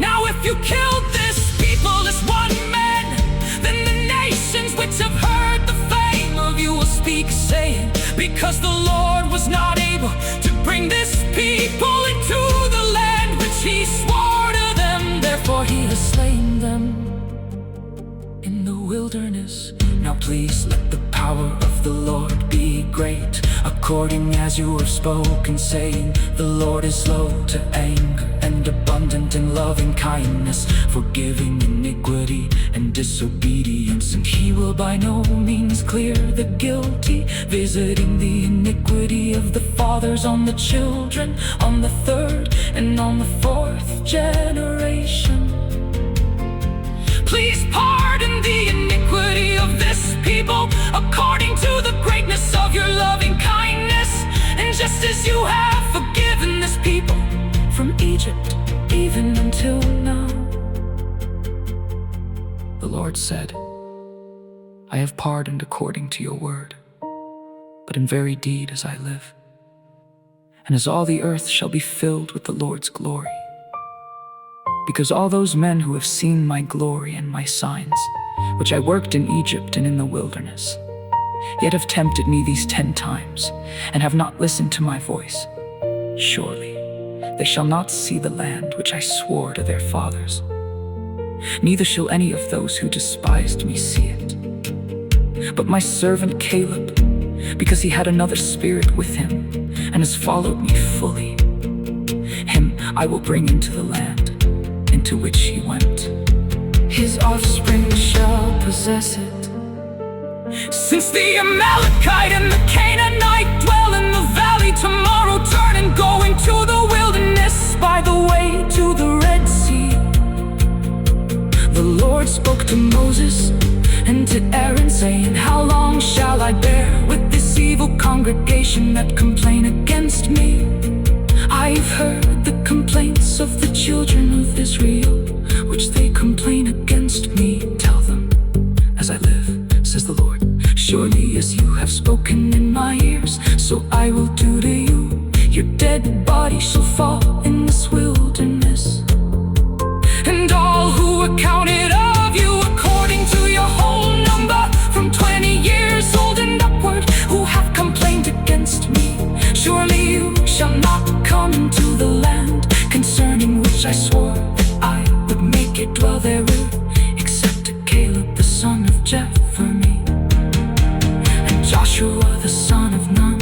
Now if you killed this people as one man, then the nations which have heard the fame of you will speak, saying, because the Lord was not able to bring this people into the land which He swore to them, therefore He has slain them in the wilderness. Now please let the power of the Lord be great, according as you have spoken, saying, the Lord is slow to anger and abundant in loving kindness, forgiving iniquity and disobedience, and He will by no means clear the guilty, visiting the iniquity of the fathers on the children, on the third and on the fourth generation. Please pardon the iniquity of this people, according to the greatness of your loving kindness, and just as you have forgiven this people from Egypt, even until now." The Lord said, "I have pardoned according to your word, but in very deed as I live, and as all the earth shall be filled with the Lord's glory. Because all those men who have seen my glory and my signs, which I worked in Egypt and in the wilderness, yet have tempted me these 10 times, and have not listened to my voice, surely they shall not see the land which I swore to their fathers, neither shall any of those who despised me see it. But my servant Caleb, because he had another spirit with him, and has followed me fully, him I will bring into the land, and land to which he went. His offspring shall possess it. Since the Amalekite and the Canaanite dwell in the valley, tomorrow turn and go into the wilderness by the way to the Red Sea. The Lord spoke to Moses and to Aaron, saying, how long shall I bear with this evil congregation that complain against me? I've heard the complaints of the children of Israel, which they complain against me. Tell them, as I live, says the Lord, surely as you have spoken in my ears, so I will do to you. Your dead body shall fall in this wilderness, and all who are counted of you according to your whole number, from 20 years old and upward, who have complained against me, surely you shall not come into the land concerning which I swore that I would make you dwell therein, except to Caleb the son of Jephunneh and Joshua the son of Nun.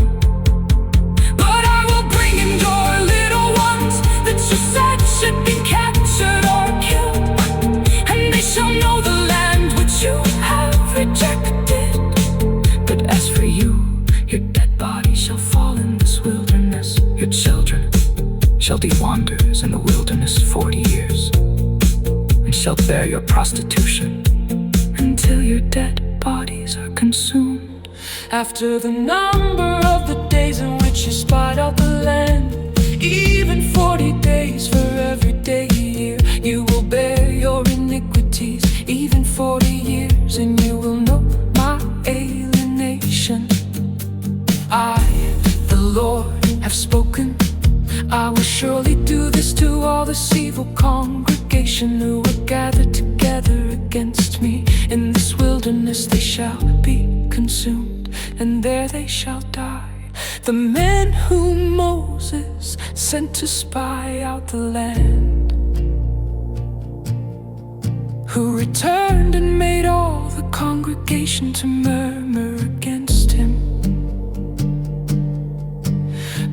But I will bring in your little ones that you said should be captured or killed, and they shall know the land which you have rejected. But as for you, your dead body shall fall in this wilderness. Your children shall be wanderers in the wilderness 40 years, and shall bear your prostitution until your dead bodies are consumed. After the number of the days in which you spied out the land, even 40 days for every day a year, you will bear your iniquities, even 40 years, and you will know my alienation. I, the Lord, have spoken. I will surely do this to all this evil congregation who are gathered together against me. In this wilderness they shall be consumed, and there they shall die. The men whom Moses sent to spy out the land, who returned and made all the congregation to murmur against him,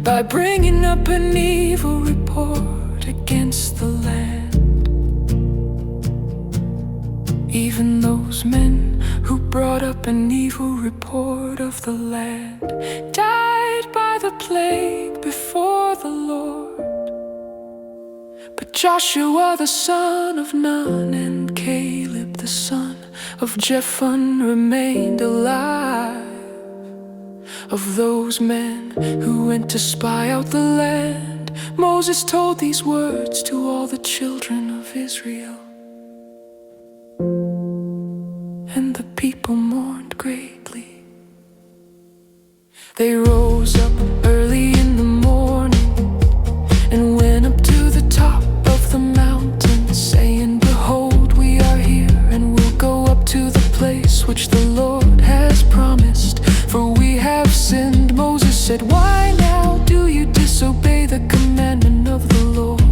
by bringing up an evil report against the land. Even those men who brought up an evil report of the land died by the plague before the Lord. But Joshua the son of Nun and Caleb the son of Jephunneh remained alive. Of those men who went to spy out the land, Moses told these words to all the children of Israel. And the people mourned greatly. They rose up early in the morning and went up to the top of the mountain, saying, behold, we are here, and we'll go up to the place which the Lord has promised, for we have sinned. Moses said, why now do you disobey the commandment of the Lord?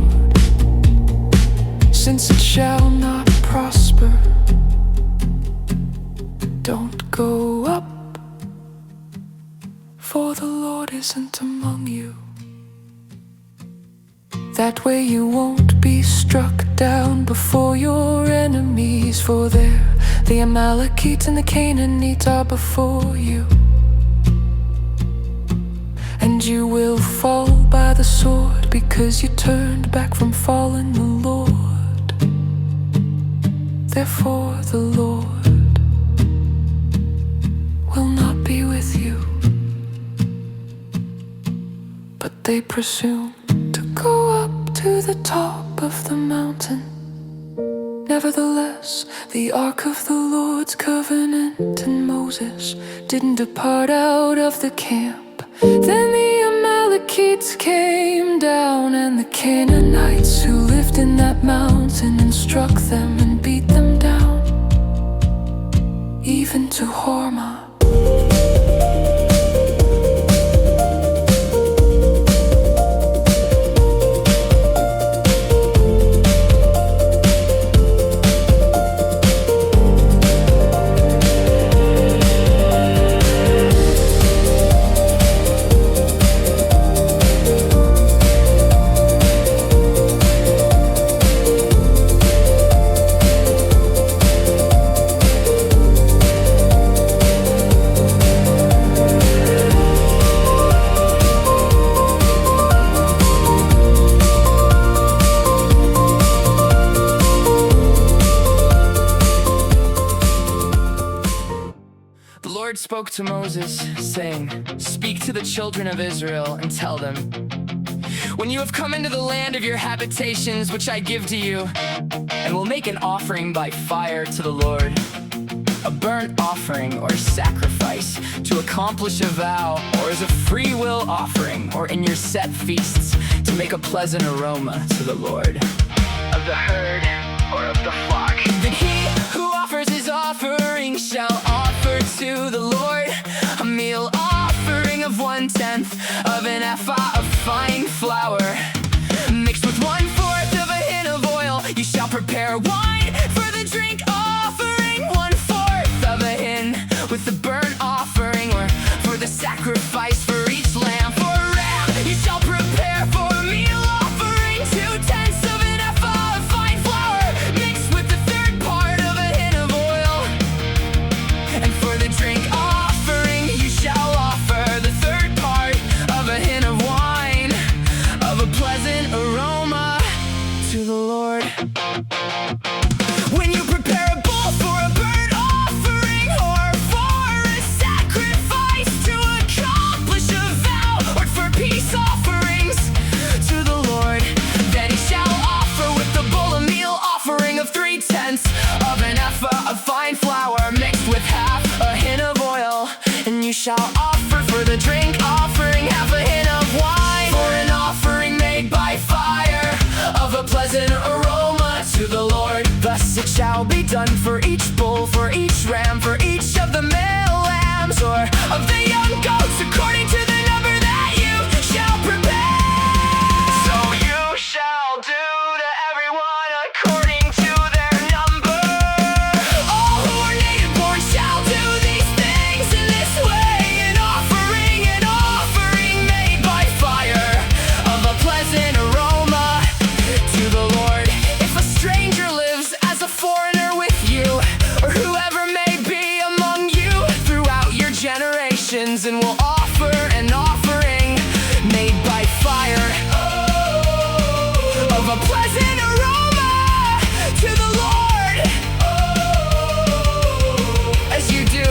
Since it shall not prosper, don't go up, for the Lord isn't among you. That way you won't be struck down before your enemies, for there the Amalekites and the Canaanites are before you. And you will fall by the sword, because you turned back from following the Lord. Therefore the Lord will not be with you. But they presume to go up to the top of the mountain. Nevertheless, the ark of the Lord's covenant and Moses didn't depart out of the camp. Then the Amalekites came down, and the Canaanites who lived in that mountain, and struck them and beat them down, even to Hormah. The Lord spoke to Moses, saying, "Speak to the children of Israel and tell them, when you have come into the land of your habitations, which I give to you, and will make an offering by fire to the Lord, a burnt offering or sacrifice to accomplish a vow, or as a free will offering, or in your set feasts to make a pleasant aroma to the Lord, of the herd or of the flock, then he who offers his offering shall offer to the Lord a meal offering of 1/10 of an ephah of fine flour, mixed with 1/4 of a hin of oil. You shall prepare wine for the drink offering, 1/4 of a hin with the burnt offering, or for the sacrifice for each lamb. For a ram you shall prepare for a meal offering, 2/10 of an ephah of fine flour, mixed with the 1/3 part of a hin of oil. And for the drink offering you shall offer the 1/3 part of a hin of wine, of a pleasant aroma to the Lord. When you prepare a bull for a burnt offering, or for a sacrifice to accomplish a vow, or for peace offerings to the Lord, then he shall offer with the bull a meal offering of 3/10 of an ephah of fine flour, mixed with half a hin of oil. And you shall offer for the drink offering half a hin of wine, for an offering made by fire, of a pleasant aroma to the Lord. Thus it shall be done for each bull, for each ram, for each of the male lambs, or of the young goats, according to the number that you shall prepare. So you shall do to everyone according to their number. All who are native born shall do these things in this way, an offering made by fire, of a pleasant aroma to the Lord. If a stranger lives as a foreigner with you, or whoever may be among you throughout your generations, and will offer an offering made by fire, of a pleasant aroma to the Lord, as you do,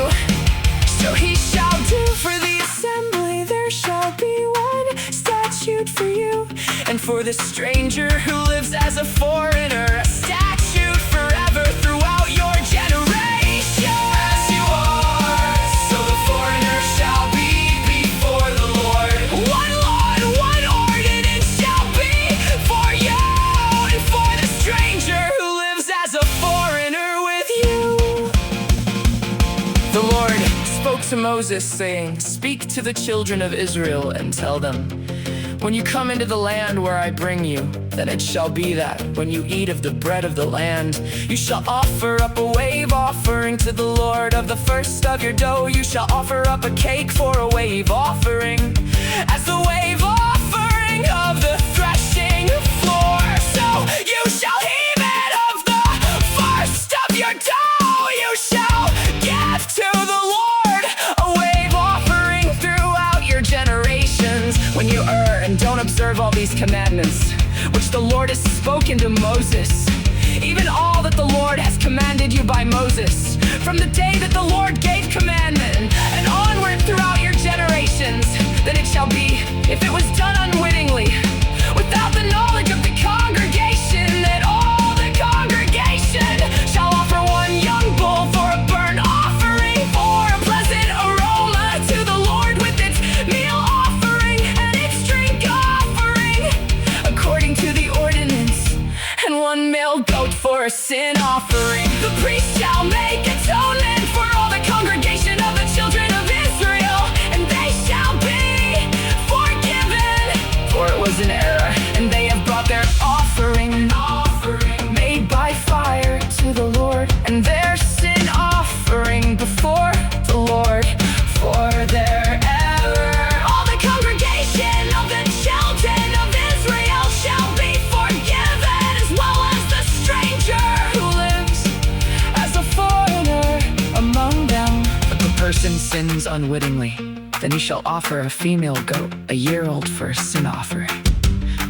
so he shall do for the assembly. There shall be one statute for you, and for the stranger who lives as a foreigner, a statute forever throughout your generations. As you are, so the foreigner shall be before the Lord. One law and one ordinance shall be for you, and for the stranger who lives as a foreigner with you. The Lord spoke to Moses, saying, "Speak to the children of Israel and tell them, when you come into the land where I bring you, then it shall be that when you eat of the bread of the land, you shall offer up a wave offering to the Lord. Of the first of your dough you shall offer up a cake for a wave offering, as the wave offering of the threshing floor. So you shall heave it of the first of your dough. You shall give to the Lord a wave offering throughout your generations. When you err and don't observe all these commandments, which the Lord has spoken to Moses, even all that the Lord has commanded you by Moses, from the day that the Lord gave commandment and onward throughout your generations, then it shall be, if it was done unwittingly, without the knowledge of the congregation, that all the congregation shall offer one young bull for a burnt offering, for a pleasant aroma to the Lord, with its meal offering and its drink offering, according to the ordinance, and one male goat for a sin offering. The priest shall make atonement for all the congregation of the children of Israel, and they shall be forgiven, for it was an error, and they have brought their offering made by fire to the Lord, and their sin offering before the Lord for their error. All the congregation of the children of Israel shall be forgiven, as well as the stranger who lives as a foreigner among them. But the person sins unwittingly, then he shall offer a female goat, a year old, for a sin offering.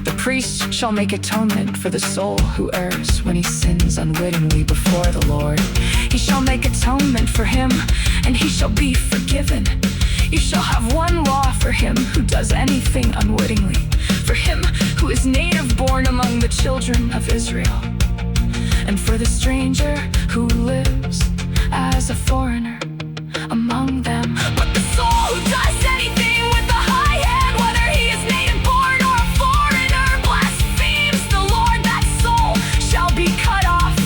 The priest shall make atonement for the soul who errs when he sins unwittingly before the Lord. He shall make atonement for him, and he shall be forgiven. You shall have one law for him who does anything unwittingly, for him who is native born among the children of Israel, and for the stranger who lives as a foreigner among them. But the soul who does anything with a high hand, whether he is native born or a foreigner, blasphemes the Lord, that soul shall be cut off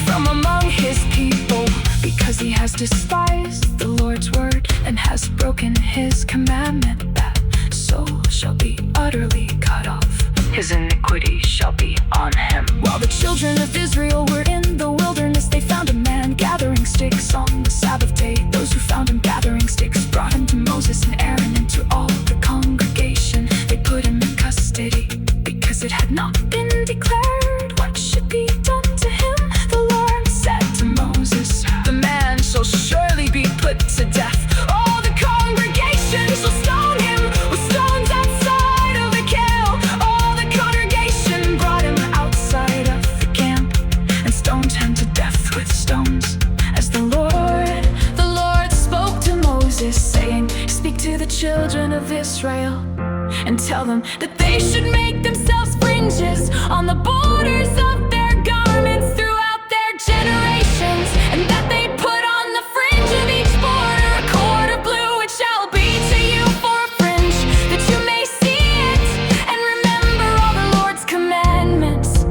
from among his people, because he has despised the Lord's word and has broken his commandment. That soul shall be utterly cut off. His iniquity shall be on him. While the children of Israel were in the wilderness, they found a man gathering sticks on the Sabbath day. Those who found him gathering sticks brought him to Moses and Aaron and to all the congregation. They put him in custody because it had not been declared what should be done to him. The Lord said to Moses, the man shall surely be put to death. All the congregation shall stone him with stones outside of the camp. All the congregation brought him outside of the camp and stoned him to death with stones. As the Lord spoke to Moses, saying, speak to the children of Israel and tell them that they should make themselves fringes on the borders of their garments throughout their generations, and that they put on the fringe of each border a cord of blue. It shall be to you for a fringe, that you may see it and remember all the Lord's commandments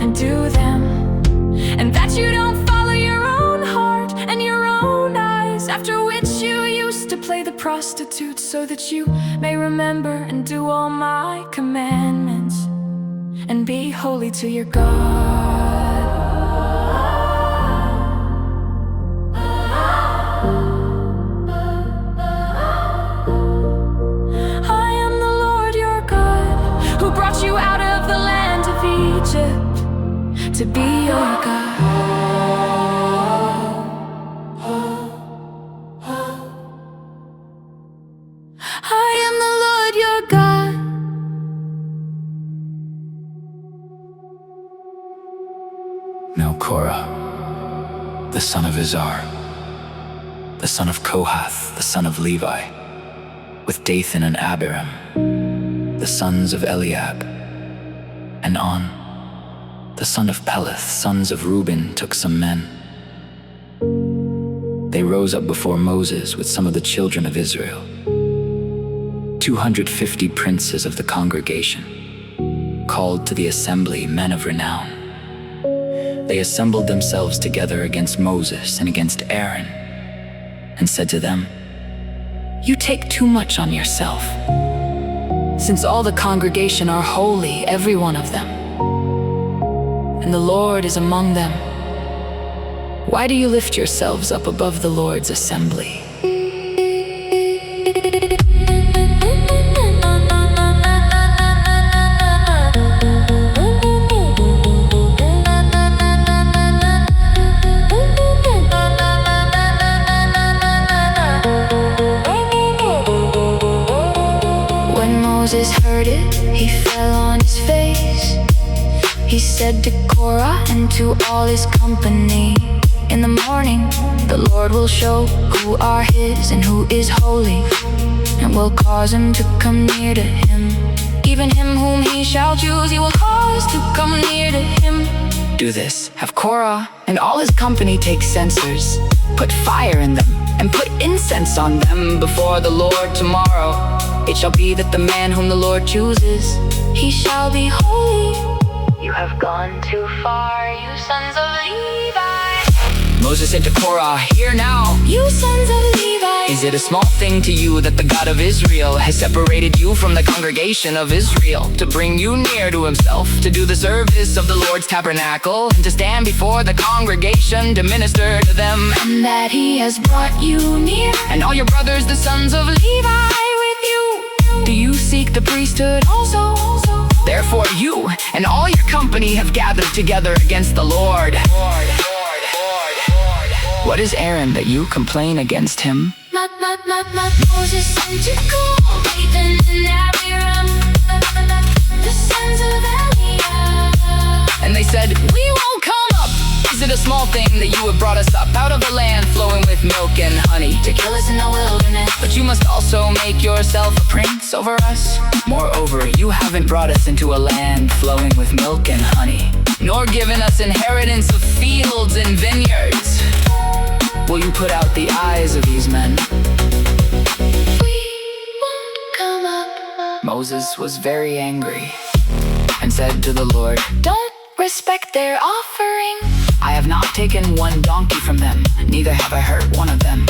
and do them, and that you don't follow your own heart and your own eyes, after which you used to play the prostitute, so that you may remember and do all my commandments and be holy to your God. I am the Lord your God, who brought you out of the land of Egypt to be your God. I am the Lord your God. Now Korah, the son of Izhar, the son of Kohath, the son of Levi, with Dathan and Abiram, the sons of Eliab, and On, the son of Peleth, sons of Reuben, took some men. They rose up before Moses with some of the children of Israel, 250 princes of the congregation, called to the assembly men of renown. They assembled themselves together against Moses and against Aaron, and said to them, you take too much on yourself. Since all the congregation are holy, every one of them, and the Lord is among them, why do you lift yourselves up above the Lord's assembly? Moses heard it, he fell on his face. He said to Korah and to all his company, in the morning the Lord will show who are his and who is holy, and will cause him to come near to him. Even him whom he shall choose, he will cause to come near to him. Do this, have Korah and all his company take censers, put fire in them, and put incense on them before the Lord tomorrow. It shall be that the man whom the Lord chooses, he shall be holy. You have gone too far, you sons of Levi. Moses said to Korah, hear now, you sons of Levi. Is it a small thing to you that the God of Israel has separated you from the congregation of Israel, to bring you near to himself, to do the service of the Lord's tabernacle, and to stand before the congregation to minister to them? And that he has brought you near, and all your brothers the sons of Levi with you. do you seek the priesthood also? Therefore you and all your company have gathered together against the Lord. What is Aaron that you complain against him? Moses sent to call Dathan and Abiram, sons of Eliab. And they said, we won't come up. Is it a small thing that you have brought us up out of a land flowing with milk and honey To kill us in the wilderness. But you must also make yourself a prince over us. Moreover, you haven't brought us into a land flowing with milk and honey, nor given us inheritance of fields and vineyards. Will you put out the eyes of these men? We won't come up. Moses was very angry and said to the Lord, Don't respect their offering. I have not taken one donkey from them, neither have I hurt one of them.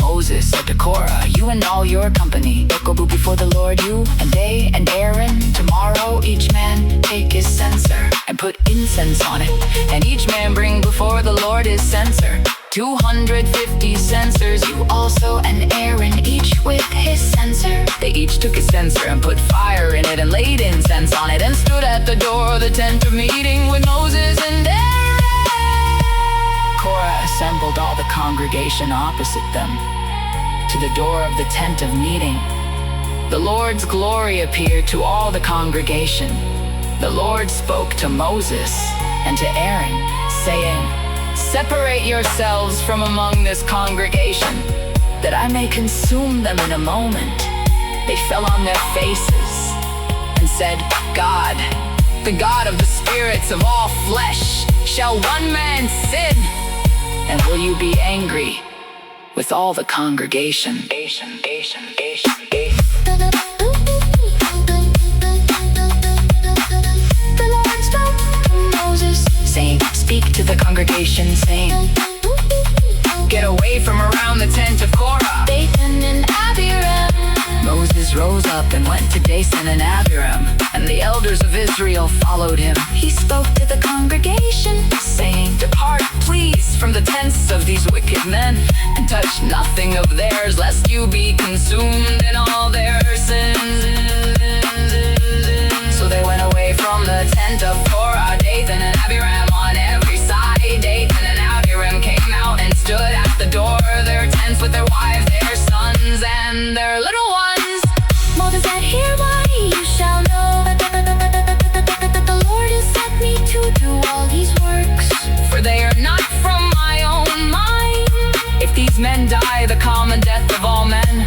Moses said to Korah, you and all your company, go before the Lord, you and they and Aaron. Tomorrow each man take his censer and put incense on it, and each man bring before the Lord his censer. 250 censers, you also and Aaron, each with his censer. They each took his censer and put fire in it and laid incense on it, and stood at the door of the tent of meeting with Moses and Aaron. Korah assembled all the congregation opposite them to the door of the tent of meeting. The Lord's glory appeared to all the congregation. The Lord spoke to Moses and to Aaron, saying, separate yourselves from among this congregation, that I may consume them in a moment. They fell on their faces and said, God, the God of the spirits of all flesh, shall one man sin? And will you be angry with all the congregation? The Lord spoke to Moses, saying, speak to the congregation, saying, get away from around the tent of Korah. Dathan and Abiram. Moses rose up and went to Dathan and Abiram, and the elders of Israel followed him. He spoke to the congregation, saying, depart, please, from the tents of these wicked men, and touch nothing of theirs, lest you be consumed in all their sins. So they went away from the tent of Korah, Dathan and Abiram on every side. Dathan and Abiram came out and stood at the door of their tents with their wives, their sons, and their little ones. Moses said, hear what you shall know, that the Lord has sent me to do all these works. For they are not from my own mind. If these men die the common death of all men,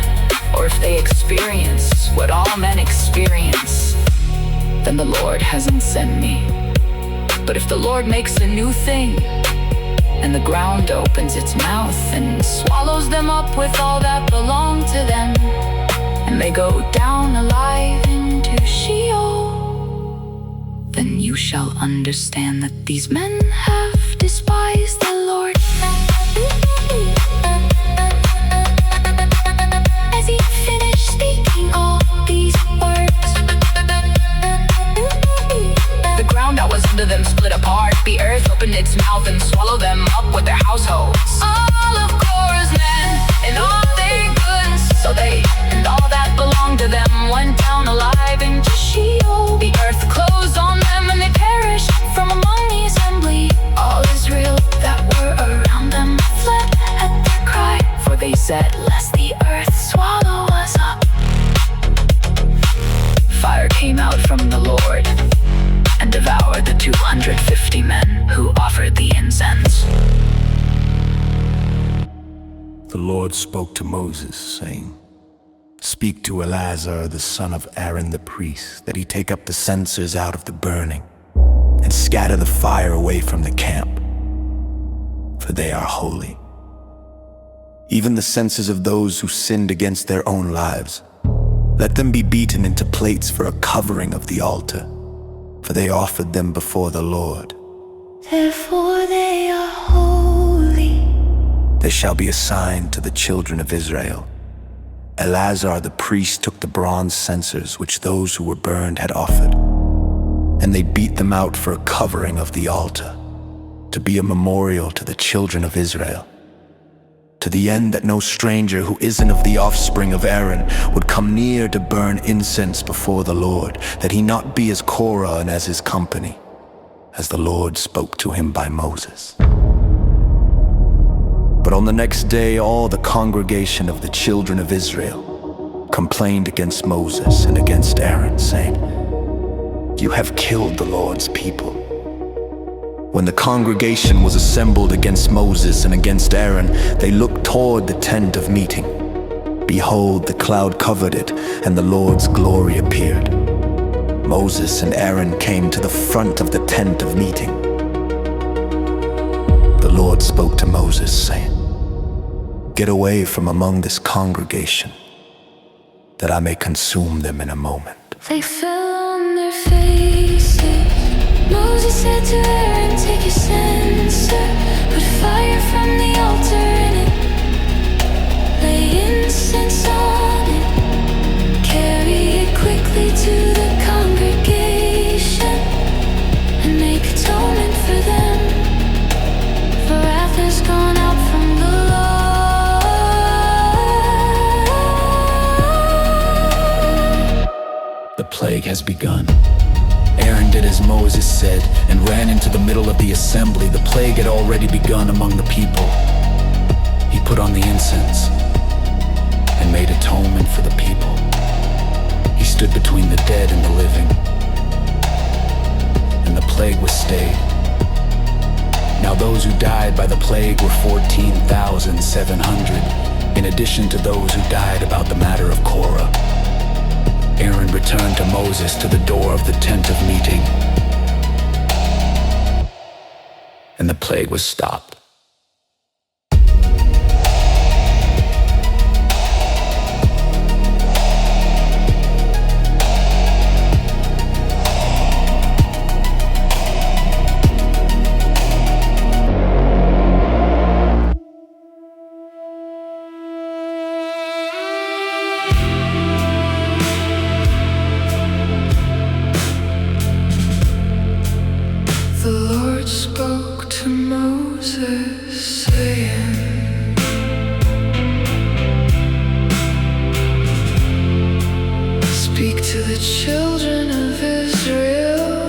or if they experience what all men experience, then the Lord hasn't sent me. But if the Lord makes a new thing, and the ground opens its mouth and swallows them up with all that belong to them, and they go down alive into Sheol, then you shall understand that these men have despised the Lord. As he finished speaking all these words, the ground that was under them split apart. The earth opened its mouth and swallowed them up with their households. All of Korah's men and all their goods, so they and all that belonged to them went down alive into Sheol. The earth closed on them and they perished from among the assembly. all Israel that were around them fled at their cry, For they said, lest the earth swallow us up. fire came out from the Lord and devoured the 250 men who offered the incense. The Lord spoke to Moses, saying, speak to Eleazar the son of Aaron the priest, that he take up the censers out of the burning, and scatter the fire away from the camp, for they are holy. Even the censers of those who sinned against their own lives, let them be beaten into plates for a covering of the altar, for they offered them before the Lord. Therefore they are holy. They shall be a sign to the children of Israel. Eleazar the priest took the bronze censers which those who were burned had offered, and they beat them out for a covering of the altar, to be a memorial to the children of Israel, to the end that no stranger who isn't of the offspring of Aaron would come near to burn incense before the Lord, that he not be as Korah and as his company, as the Lord spoke to him by Moses. But on the next day, all the congregation of the children of Israel complained against Moses and against Aaron, saying, You have killed the Lord's people. When the congregation was assembled against Moses and against Aaron, they looked toward the tent of meeting. Behold, the cloud covered it, and the Lord's glory appeared. Moses and Aaron came to the front of the tent of meeting. The Lord spoke to Moses, saying, "Get away from among this congregation, that I may consume them in a moment." They fell on their faces. Moses said to Aaron, "Take your censer, put fire from the altar in it, lay incense on it, carry it quickly to the congregation, and make atonement for them, for wrath has gone out from the Lord." The plague has begun. Aaron did as Moses said and ran into the middle of the assembly. The plague had already begun among the people. He put on the incense and made atonement for the people. He stood between the dead and the living, and the plague was stayed. Now those who died by the plague were 14,700, in addition to those who died about the matter of Korah. Aaron returned to Moses to the door of the tent of meeting, and the plague was stopped. The Lord spoke to Moses, saying, "Speak to the children of Israel,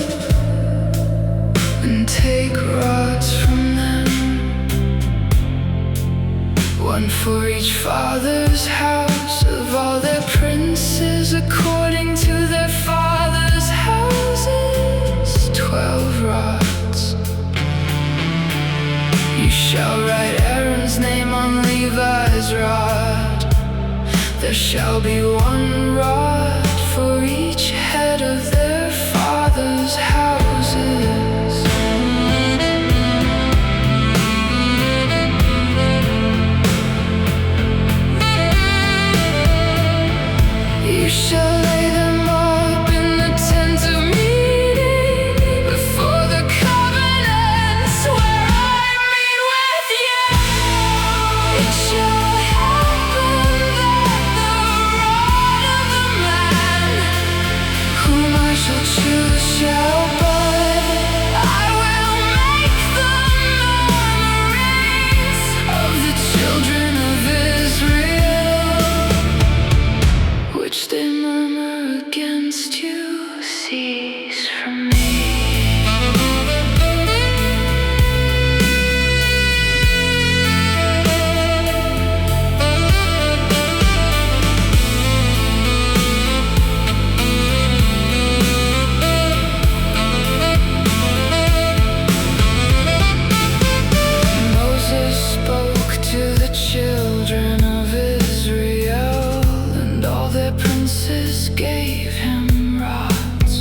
and take rods from them, one for each father's house of all their princes, according to their father's houses, 12 rods. You shall write Aaron's name on Levi's rod. There shall be one rod for each head of their father's houses. You shall lay them up in the tent of meeting before the covenants where I meet with you. It shall happen that the rod of the man whom I shall choose shall bud. I will make the murmurings of the children of Israel, which they murmur against you, cease from me." Moses spoke to the children of Israel, and all their princes gave him rods,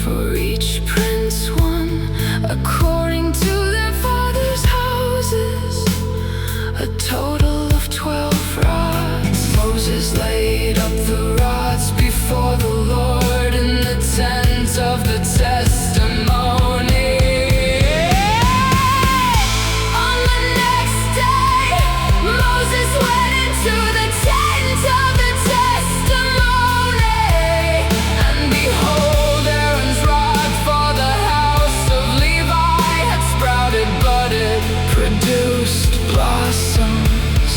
for each prince one, according to their father's houses, a total of 12 rods. Moses laid up the rods before the Lord in the tent of the testimony. On the next day, Moses went into the tent of the testimony, and behold, Aaron's rod for the house of Levi had sprouted, budded, produced blossoms.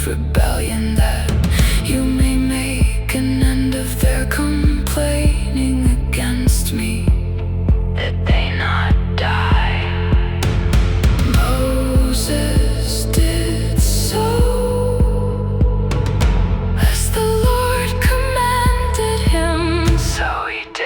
rebellion, that you may make an end of their complaining against me, that they not die. Moses did so, as the Lord commanded him, so he did.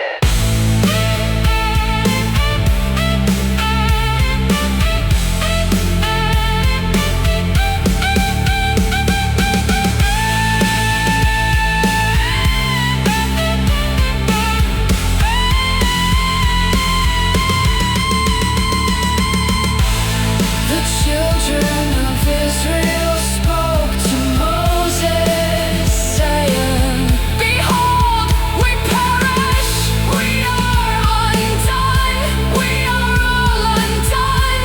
Israel spoke to Moses, saying, behold, we perish, we are undone, we are all undone.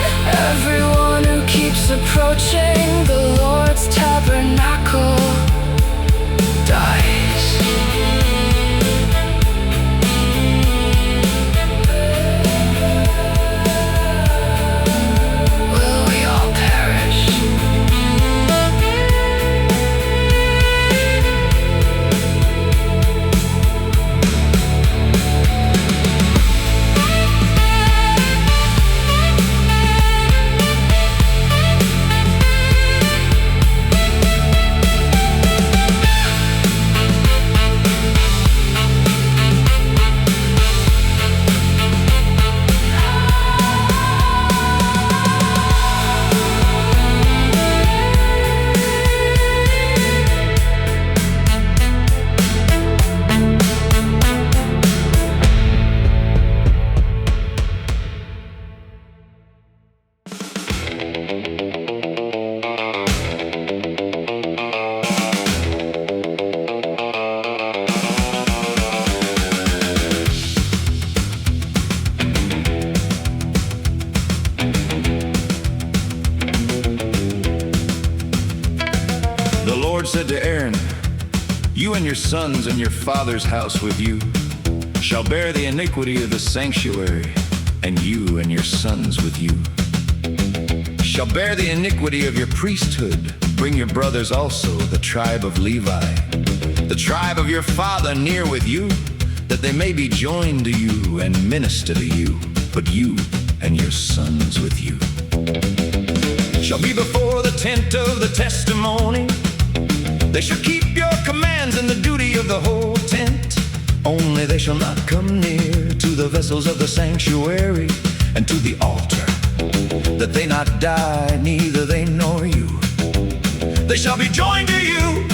Everyone who keeps approaching the Lord's tabernacle dies. Will we all perish? The Lord said to Aaron, you and your sons and your father's house with you shall bear the iniquity of the sanctuary, and you and your sons with you shall bear the iniquity of your priesthood. Bring your brothers also, the tribe of Levi, the tribe of your father, near with you, that they may be joined to you and minister to you. But you and your sons with you shall be before the tent of the testimony. They shall keep your commands and the duty of the whole tent. Only they shall not come near to the vessels of the sanctuary and to the altar, that they not die, neither they nor you. They shall be joined to you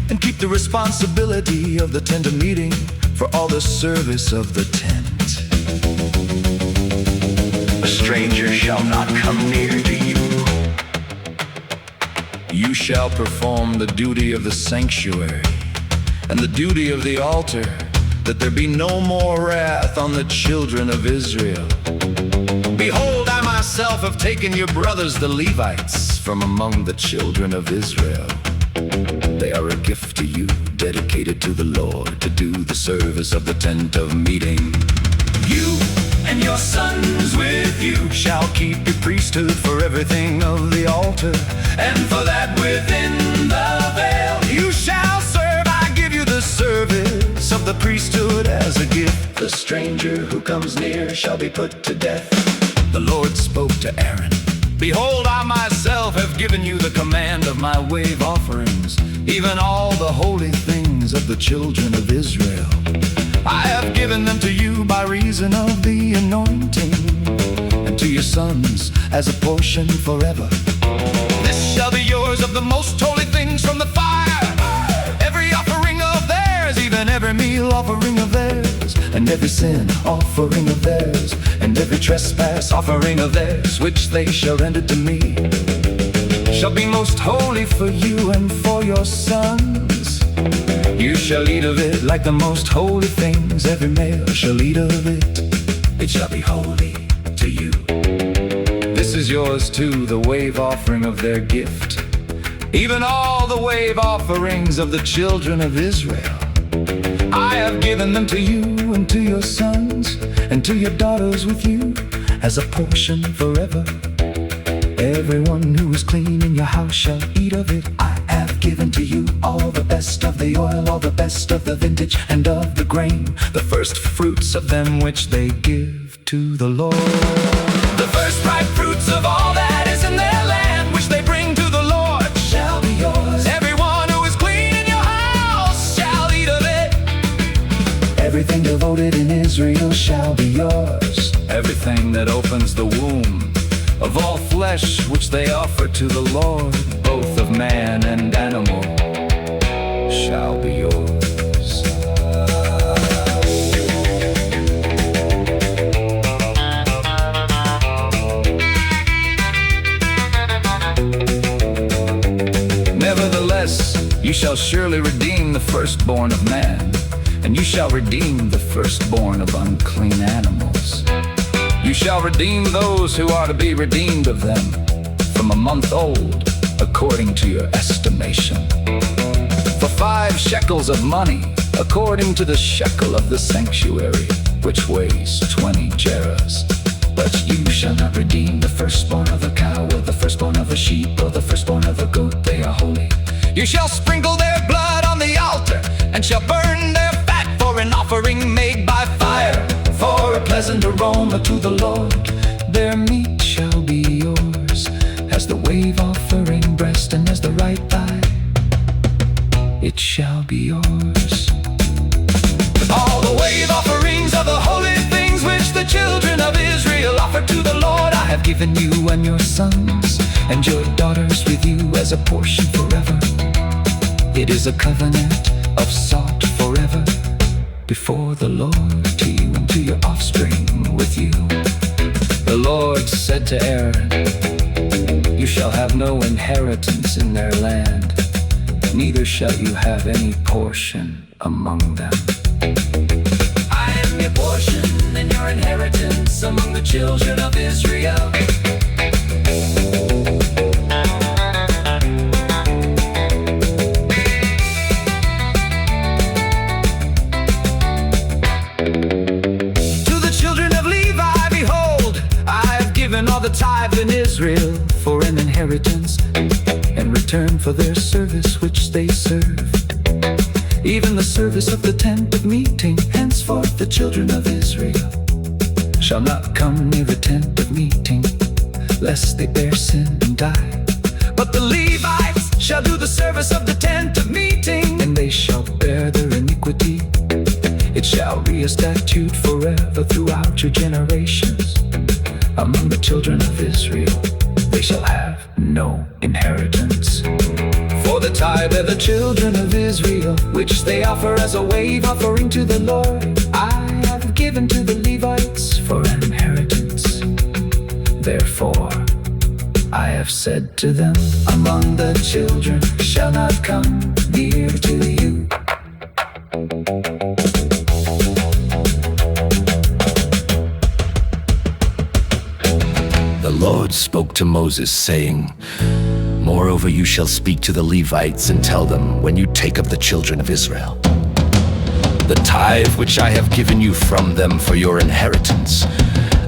and keep the responsibility of the tent of meeting for all the service of the tent. A stranger shall not come near to you. You shall perform the duty of the sanctuary and the duty of the altar, that there be no more wrath on the children of Israel. Behold, I myself have taken your brothers the Levites from among the children of Israel. They are a gift to you, dedicated to the Lord, to do the service of the tent of meeting. You and your sons with you shall keep your priesthood for everything of the altar, and for that within the veil you shall serve. I give you the service of the priesthood as a gift. The stranger who comes near shall be put to death. The Lord spoke to Aaron, behold, I myself have given you the command of my wave offerings, even all the holy things of the children of Israel. I have given them to you by reason of the anointing, and to your sons as a portion forever. This shall be yours of the most holy things from the fire, every offering of theirs, even every meal offering of theirs, and every sin offering of theirs, and every trespass offering of theirs, which they shall render to me, shall be most holy for you and for your sons. You shall eat of it like the most holy things. Every male shall eat of it. It shall be holy to you. This is yours too, the wave offering of their gift, even all the wave offerings of the children of Israel. I have given them to you and to your sons and to your daughters with you as a portion forever. Everyone who is clean in your house shall eat of it. I have given to you all the best of the oil, all the best of the vintage and of the grain, the first fruits of them which they give to the Lord. The first ripe fruits of all that is in their land, which they bring to the Lord, shall be yours. Everyone who is clean in your house shall eat of it. Everything devoted in Israel shall be yours. Everything that opens the womb of all flesh which they offer to the Lord, both of man and animal, shall be yours. Nevertheless, you shall surely redeem the firstborn of man, and you shall redeem the firstborn of unclean animals. You shall redeem those who are to be redeemed of them, from a month old, according to your estimation. For 5 shekels of money, according to the shekel of the sanctuary, which weighs 20 gerahs. But you shall not redeem the firstborn of a cow, or the firstborn of a sheep, or the firstborn of a goat. They are holy. You shall sprinkle their blood on the altar, and shall burn their fat for an offering made by fire, for a pleasant aroma to the Lord. Their meat shall be yours, as the wave offering breast, and as the right thigh. It shall be yours. All the wave offerings of the holy things which the children of Israel offer to the Lord, I have given you and your sons and your daughters with you as a portion forever. It is a covenant of salt forever before the Lord, to you and to your offspring with you. The Lord said to Aaron, you shall have no inheritance in their land, neither shall you have any portion among them. I am your portion and your inheritance among the children of Israel. All the tithe in Israel for an inheritance, in return for their service which they served, even the service of the tent of meeting. Henceforth the children of Israel shall not come near the tent of meeting, lest they bear sin and die. But the Levites shall do the service of the tent of meeting, and they shall bear their iniquity. It shall be a statute forever throughout your generations. Among the children of Israel they shall have no inheritance. For the tithe of the children of Israel, which they offer as a wave offering to the Lord, I have given to the Levites for an inheritance. Therefore I have said to them, among the children shall not come near to you. The Lord spoke to Moses, saying, Moreover, you shall speak to the Levites and tell them, when you take up the children of Israel, the tithe which I have given you from them for your inheritance,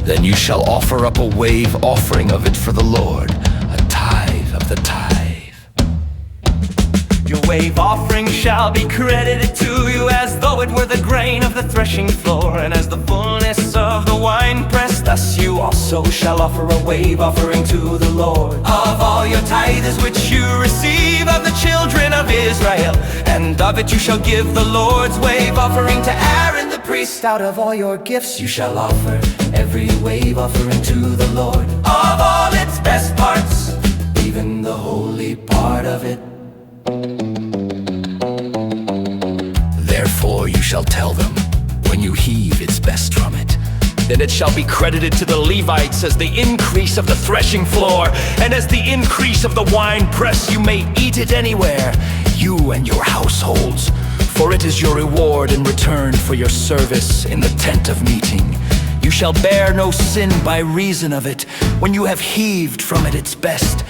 then you shall offer up a wave offering of it for the Lord, a tithe of the tithe. Your wave offering shall be credited to you as though it were the grain of the threshing floor, and as the fullness of the winepress. Thus you also shall offer a wave offering to the Lord of all your tithes which you receive of the children of Israel, and of it you shall give the Lord's wave offering to Aaron the priest. Out of all your gifts you shall offer every wave offering to the Lord, of all its best parts, even the holy part of it. Therefore you shall tell them, when you heave its best from it, then it shall be credited to the Levites as the increase of the threshing floor, and as the increase of the winepress. You may eat it anywhere, you and your households, for it is your reward in return for your service in the tent of meeting. You shall bear no sin by reason of it. When you have heaved from it its best,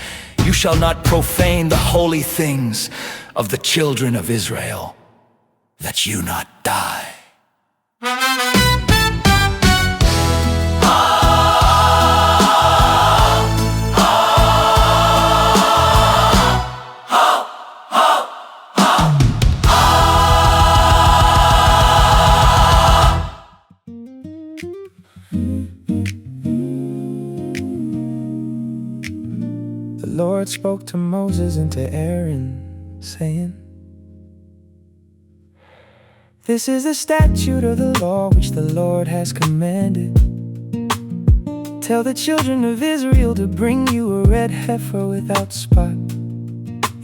you shall not profane the holy things of the children of Israel, that you not die. Lord spoke to Moses and to Aaron, saying, "This is the statute of the law which the Lord has commanded. Tell the children of Israel to bring you a red heifer without spot,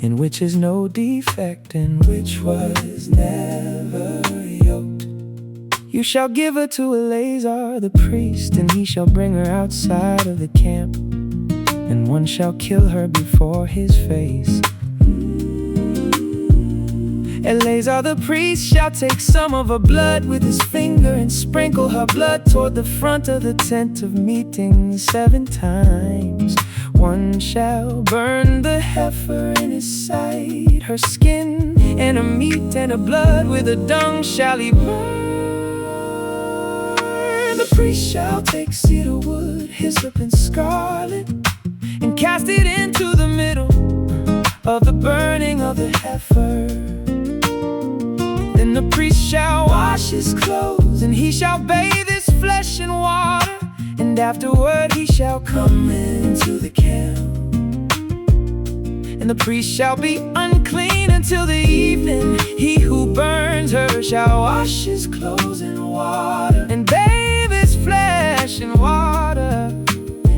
in which is no defect, and which was never yoked. You shall give her to Eleazar the priest, and he shall bring her outside of the camp, and one shall kill her before his face. Eleazar the priest shall take some of her blood with his finger and sprinkle her blood toward the front of the tent of meeting 7 times. One shall burn the heifer in his sight, her skin and her meat and her blood with the dung shall he burn. The priest shall take cedar wood, hyssop and scarlet, and cast it into the middle of the burning of the heifer. Then the priest shall wash his clothes, and he shall bathe his flesh in water, and afterward he shall come into the camp. And the priest shall be unclean until the evening. He who burns her shall wash his clothes in water, and bathe his flesh in water,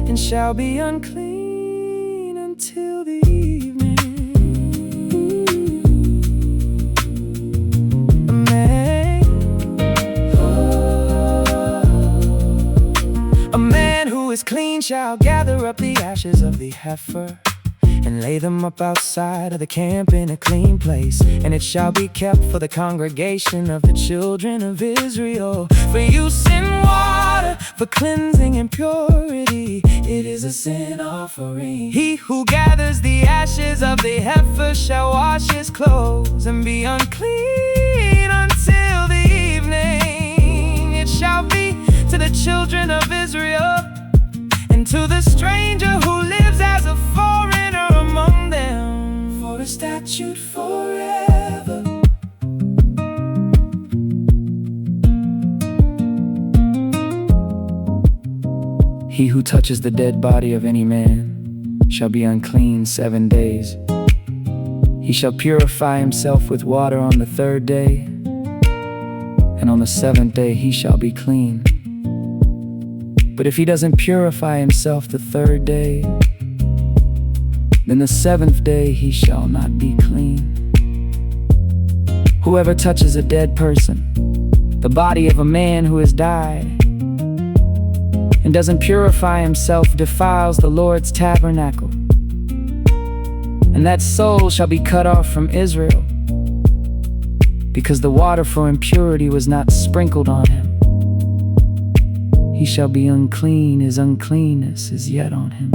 and shall be unclean until the evening. A man who is clean shall gather up the ashes of the heifer, and lay them up outside of the camp in a clean place, and it shall be kept for the congregation of the children of Israel, for use in water, for cleansing and purity. It is a sin offering. He who gathers the ashes of the heifer shall wash his clothes and be unclean until the evening. It shall be to the children of Israel, and to the stranger who lives as a foreigner among them, for a statute forever. He who touches the dead body of any man shall be unclean 7 days. He shall purify himself with water on the 3rd day, and on the 7th day he shall be clean. But if he doesn't purify himself the 3rd day, then the 7th day he shall not be clean. Whoever touches a dead person, the body of a man who has died, and doesn't purify himself defiles the Lord's tabernacle, and that soul shall be cut off from Israel, because the water for impurity was not sprinkled on him. He shall be unclean, his uncleanness is yet on him.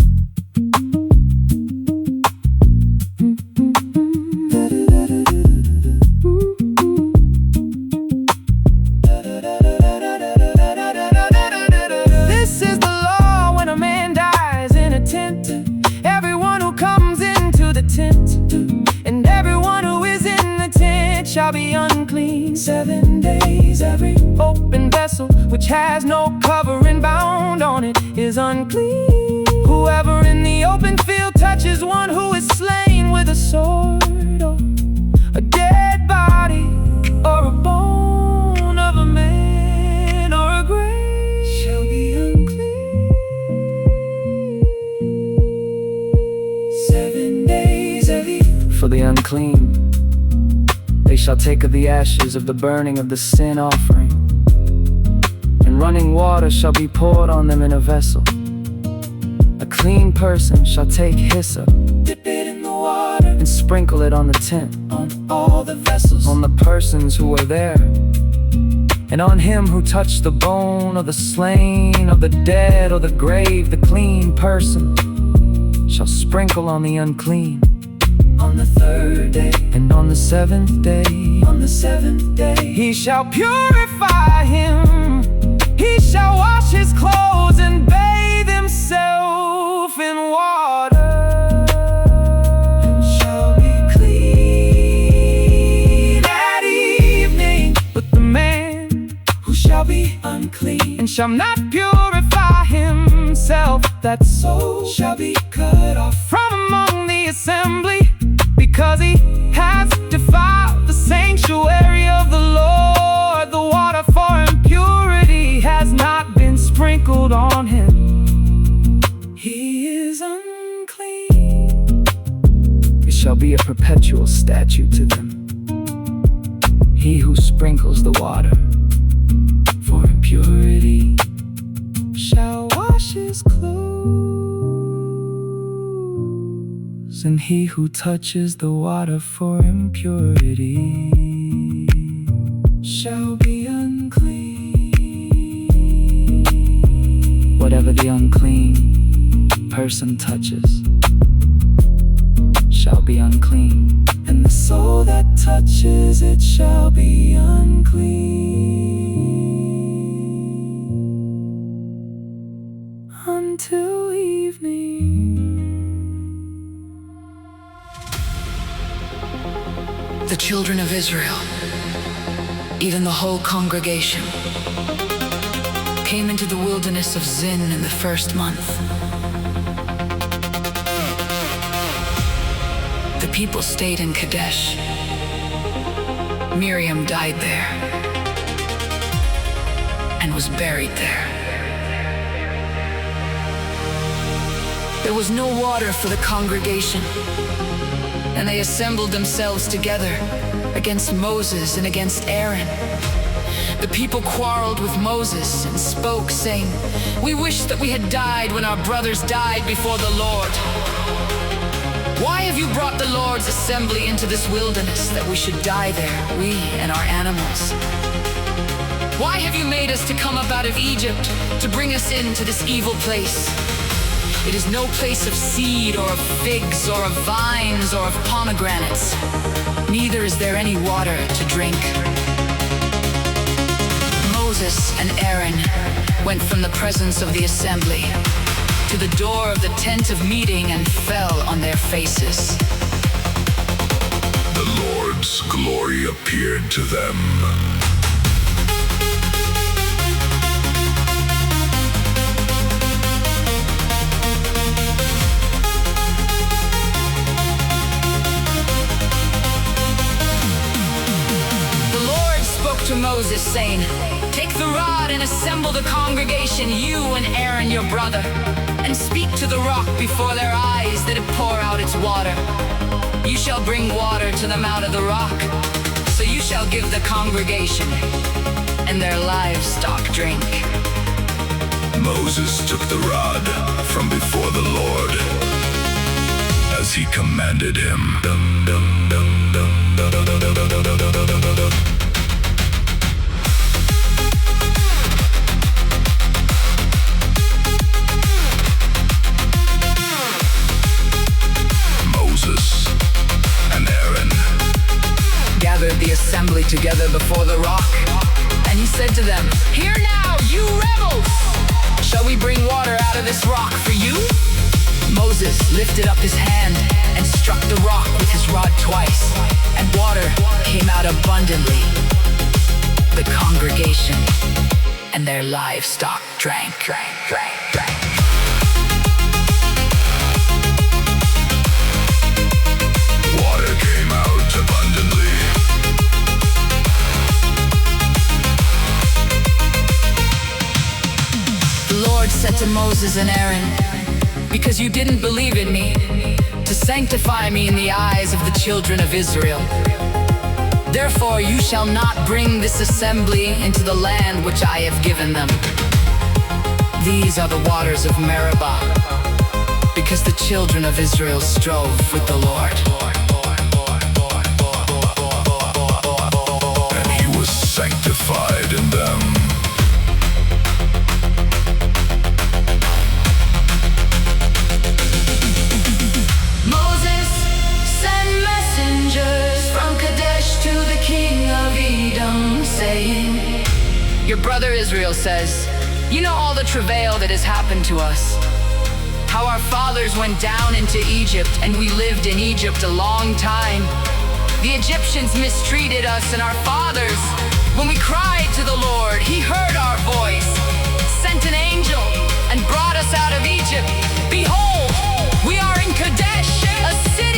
This is the law when a man dies in a tent. Everyone who comes into the tent, and everyone who is in the tent shall be unclean 7 days. Every open vessel which has no covering bound on it is unclean. Whoever in the open field touches one who is slain with a sword, or a dead body, or a bone of a man, or a grave, shall be unclean 7 days. For the unclean, they shall take of the ashes of the burning of the sin offering, and running water shall be poured on them in a vessel. A clean person shall take hyssop, dip it in the water, and sprinkle it on the tent, on all the vessels, on the persons who were there, and on him who touched the bone of the slain, of the dead, or the grave. The clean person shall sprinkle on the unclean on the 3rd day, and on the 7th day. On the 7th day he shall purify him. He shall wash his clothes and bathe himself in water, and shall be clean at evening. But the man who shall be unclean and shall not purify himself, that soul shall be cut off from among assembly, because he has defiled the sanctuary of the Lord. The water for impurity has not been sprinkled on him. He is unclean. It shall be a perpetual statute to them. He who sprinkles the water for impurity shall wash his clothes, and he who touches the water for impurity shall be unclean. Whatever the unclean person touches shall be unclean, and the soul that touches it shall be unclean until evening. The children of Israel, even the whole congregation, came into the wilderness of Zin in the first month. The people stayed in Kadesh. Miriam died there and was buried there. There was no water for the congregation, and they assembled themselves together against Moses and against Aaron. The people quarreled with Moses and spoke, saying, "We wish that we had died when our brothers died before the Lord. Why have you brought the Lord's assembly into this wilderness that we should die there, we and our animals? Why have you made us to come up out of Egypt to bring us into this evil place? It is no place of seed or of figs or of vines or of pomegranates. Neither is there any water to drink." Moses and Aaron went from the presence of the assembly to the door of the tent of meeting and fell on their faces. The Lord's glory appeared to them. The Lord spoke to Moses, saying, "Take the rod and assemble the congregation, you and Aaron your brother, and speak to the rock before their eyes that it pour out its water. You shall bring water to them out of the rock, so you shall give the congregation and their livestock drink." Moses took the rod from before the Lord, as he commanded him. Dum, dum, dum, dum, da, da, da, da, da, da, da, da, da, da. Gathered the assembly together before the rock, and he said to them, "Hear now, you rebels! Shall we bring water out of this rock for you?" Moses lifted up his hand and struck the rock with his rod twice, and water came out abundantly. The congregation and their livestock drank. Water came out abundantly. The Lord said to Moses and Aaron, "Because you didn't believe in me, to sanctify me in the eyes of the children of Israel, therefore you shall not bring this assembly into the land which I have given them. These are the waters of Meribah, because the children of Israel strove with the Lord." And he was sanctified in them. Moses sent messengers from Kadesh to the king of Edom, saying, Your brother Israel says, "You know all the travail that has happened to us, how our fathers went down into Egypt, and we lived in Egypt a long time. The Egyptians mistreated us and our fathers. When we cried to the Lord, he heard our voice, sent an angel, and brought us out of Egypt. Behold, we are in Kadesh, a city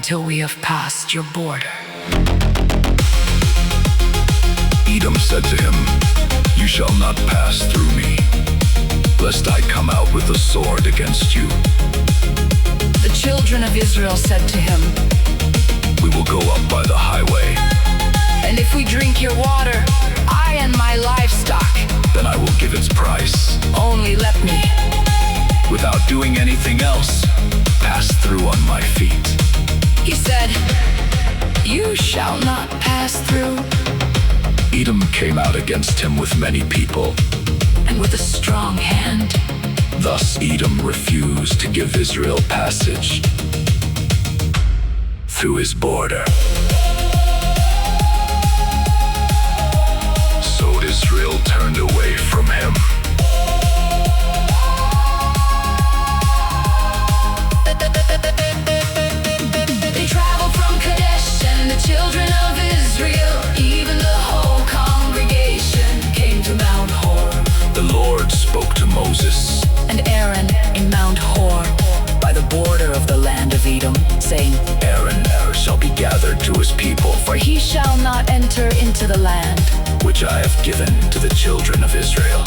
until we have passed your border. Edom said to him, "You shall not pass through me, lest I come out with a sword against you." The children of Israel said to him, "We will go up by the highway, and if we drink your water, I and my livestock, then I will give its price. Only let me, without doing anything else, pass through on my feet." He said, "You shall not pass through." Edom came out against him with many people, and with a strong hand. Thus Edom refused to give Israel passage through his border. So Israel turned away from him. They traveled from Kadesh, and the children of Israel, even the whole congregation, came to Mount Hor. The Lord spoke to Moses and Aaron in Mount Hor, by the border of the land of Edom, saying, Aaron shall be gathered to his people, for he shall not enter into the land which I have given to the children of Israel,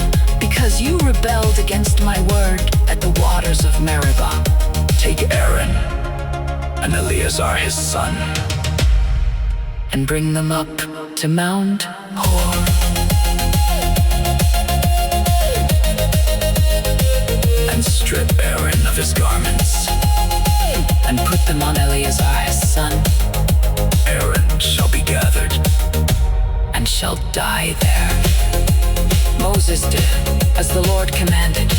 because you rebelled against my word at the waters of Meribah. Take Aaron and Eleazar his son, and bring them up to Mount Hor. And strip Aaron of his garments, and put them on Eleazar his son. Aaron shall be gathered, and shall die there. Moses did as the Lord commanded.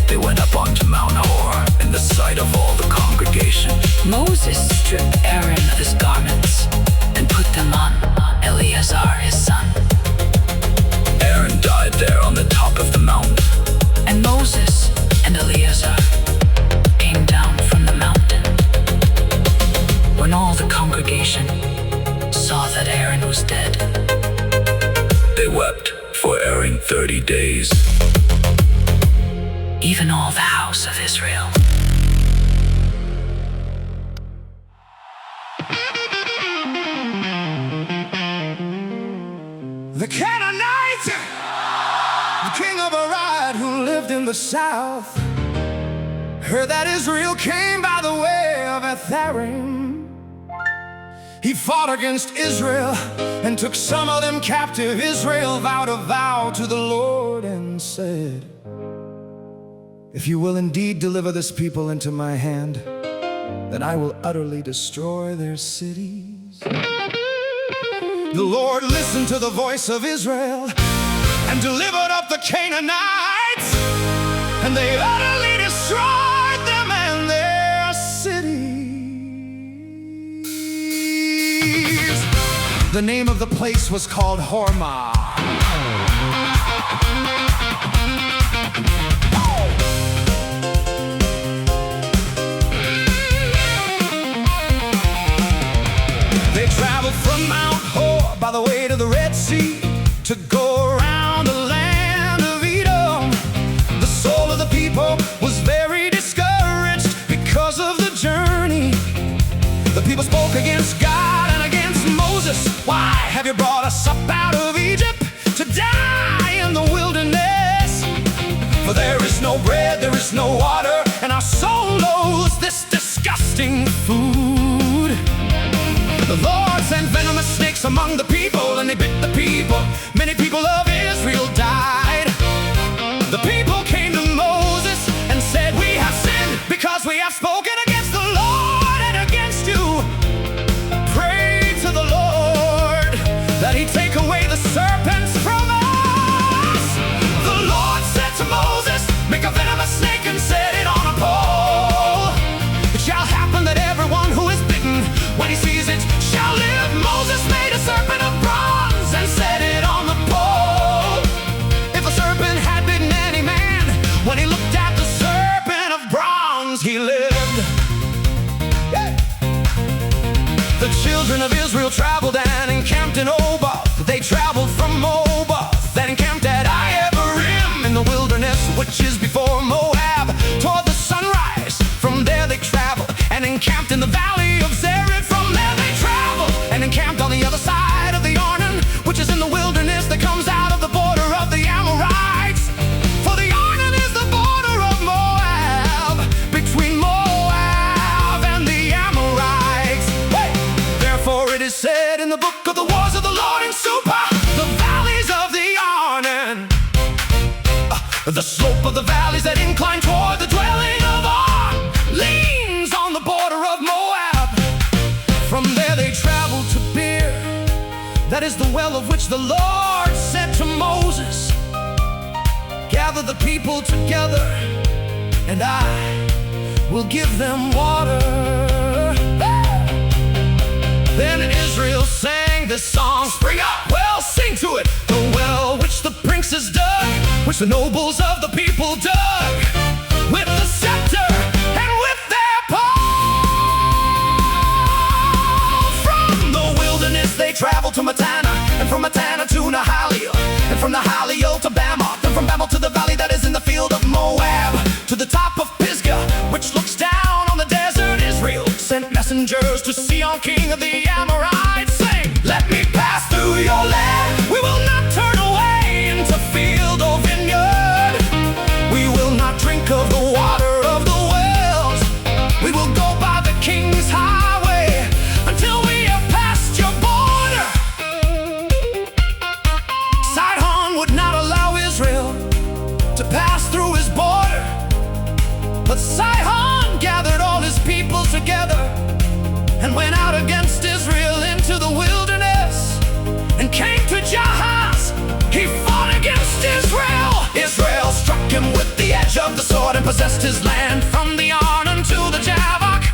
They went up onto Mount Hor in the sight of all the congregation. Moses stripped Aaron of his garments, and put them on Eleazar his son. Aaron died there on the top of the mountain. And Moses and Eleazar came down from the mountain. When all the congregation saw that Aaron was dead, they wept for Aaron 30 days. Even all the house of Israel. The Canaanite, the king of Arad who lived in the south, heard that Israel came by the way of Etharim. He fought against Israel and took some of them captive. Israel vowed a vow to the Lord and said, "If you will indeed deliver this people into my hand, then I will utterly destroy their cities." The Lord listened to the voice of Israel and delivered up the Canaanites, and they utterly destroyed them and their cities. The name of the place was called Hormah. They traveled from Mount Hor by the way to the Red Sea to go around the land of Edom. The soul of the people was very discouraged because of the journey. The people spoke against God and against Moses. "Why have you brought us up out of Egypt to die in the wilderness? For there is no bread, there is no water, and our soul loathes this disgusting food." The Lord sent venomous snakes among the people, and they bit the people. Many people of Israel died. The people came to Moses and said, "We have sinned because we have spoken against the Lord and against you. Pray to the Lord that he take away the serpents from us." The Lord said to Moses, "Make a venomous snake and set it on a pole. It shall happen that everyone who is bitten, when he sees it, shall live." Moses made a serpent of bronze The slope of the valleys that incline toward the dwelling of Ar leans on the border of Moab. From there they traveled to Beer, that is the well of which the Lord said to Moses, gather the people together, and I will give them water. Then Israel sang this song, spring up, well, sing to it. The well which the princes dug, which the nobles of the people dug, with the scepter and with their pole. From the wilderness they traveled to Matana, and from Matana to Nahaliel, and from Nahaliel to Bamoth, and from Bamoth to the valley that is in the field of Moab, to the top of Pisgah, which looks down on the desert. Israel sent messengers to Sion, king of the Amorites, saying, let me pass through your land. We will not turn away into field or vineyard. We will not drink of the water of the wells. We will go by the king's highway until we have passed your border. Sihon would not allow Israel to pass through his border, but Sihon gathered all his people together and went out against Israel into the wilderness, and came to Jahaz. He fought against Israel. Israel struck him with the edge of the sword and possessed his land from the Arnon to the Jabbok,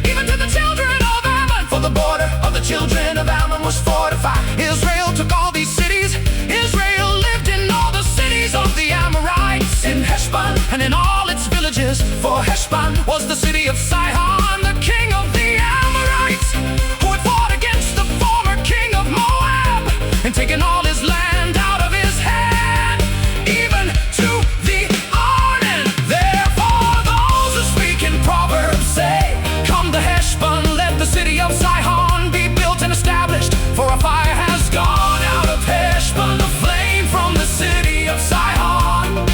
even to the children of Ammon, for the border of the children of Ammon was fortified. Israel took all these cities. Israel lived in all the cities of the Amorites, in Heshbon and in all its villages, for Heshbon was the city of Sihon, the king of the Amorites, who had fought against the former king of Moab and taken all his land out of his hand, even to the Arnon. Therefore those who speak in Proverbs say, come to Heshbon, let the city of Sihon be built and established, for a fire has gone out of Heshbon, a flame from the city of Sihon.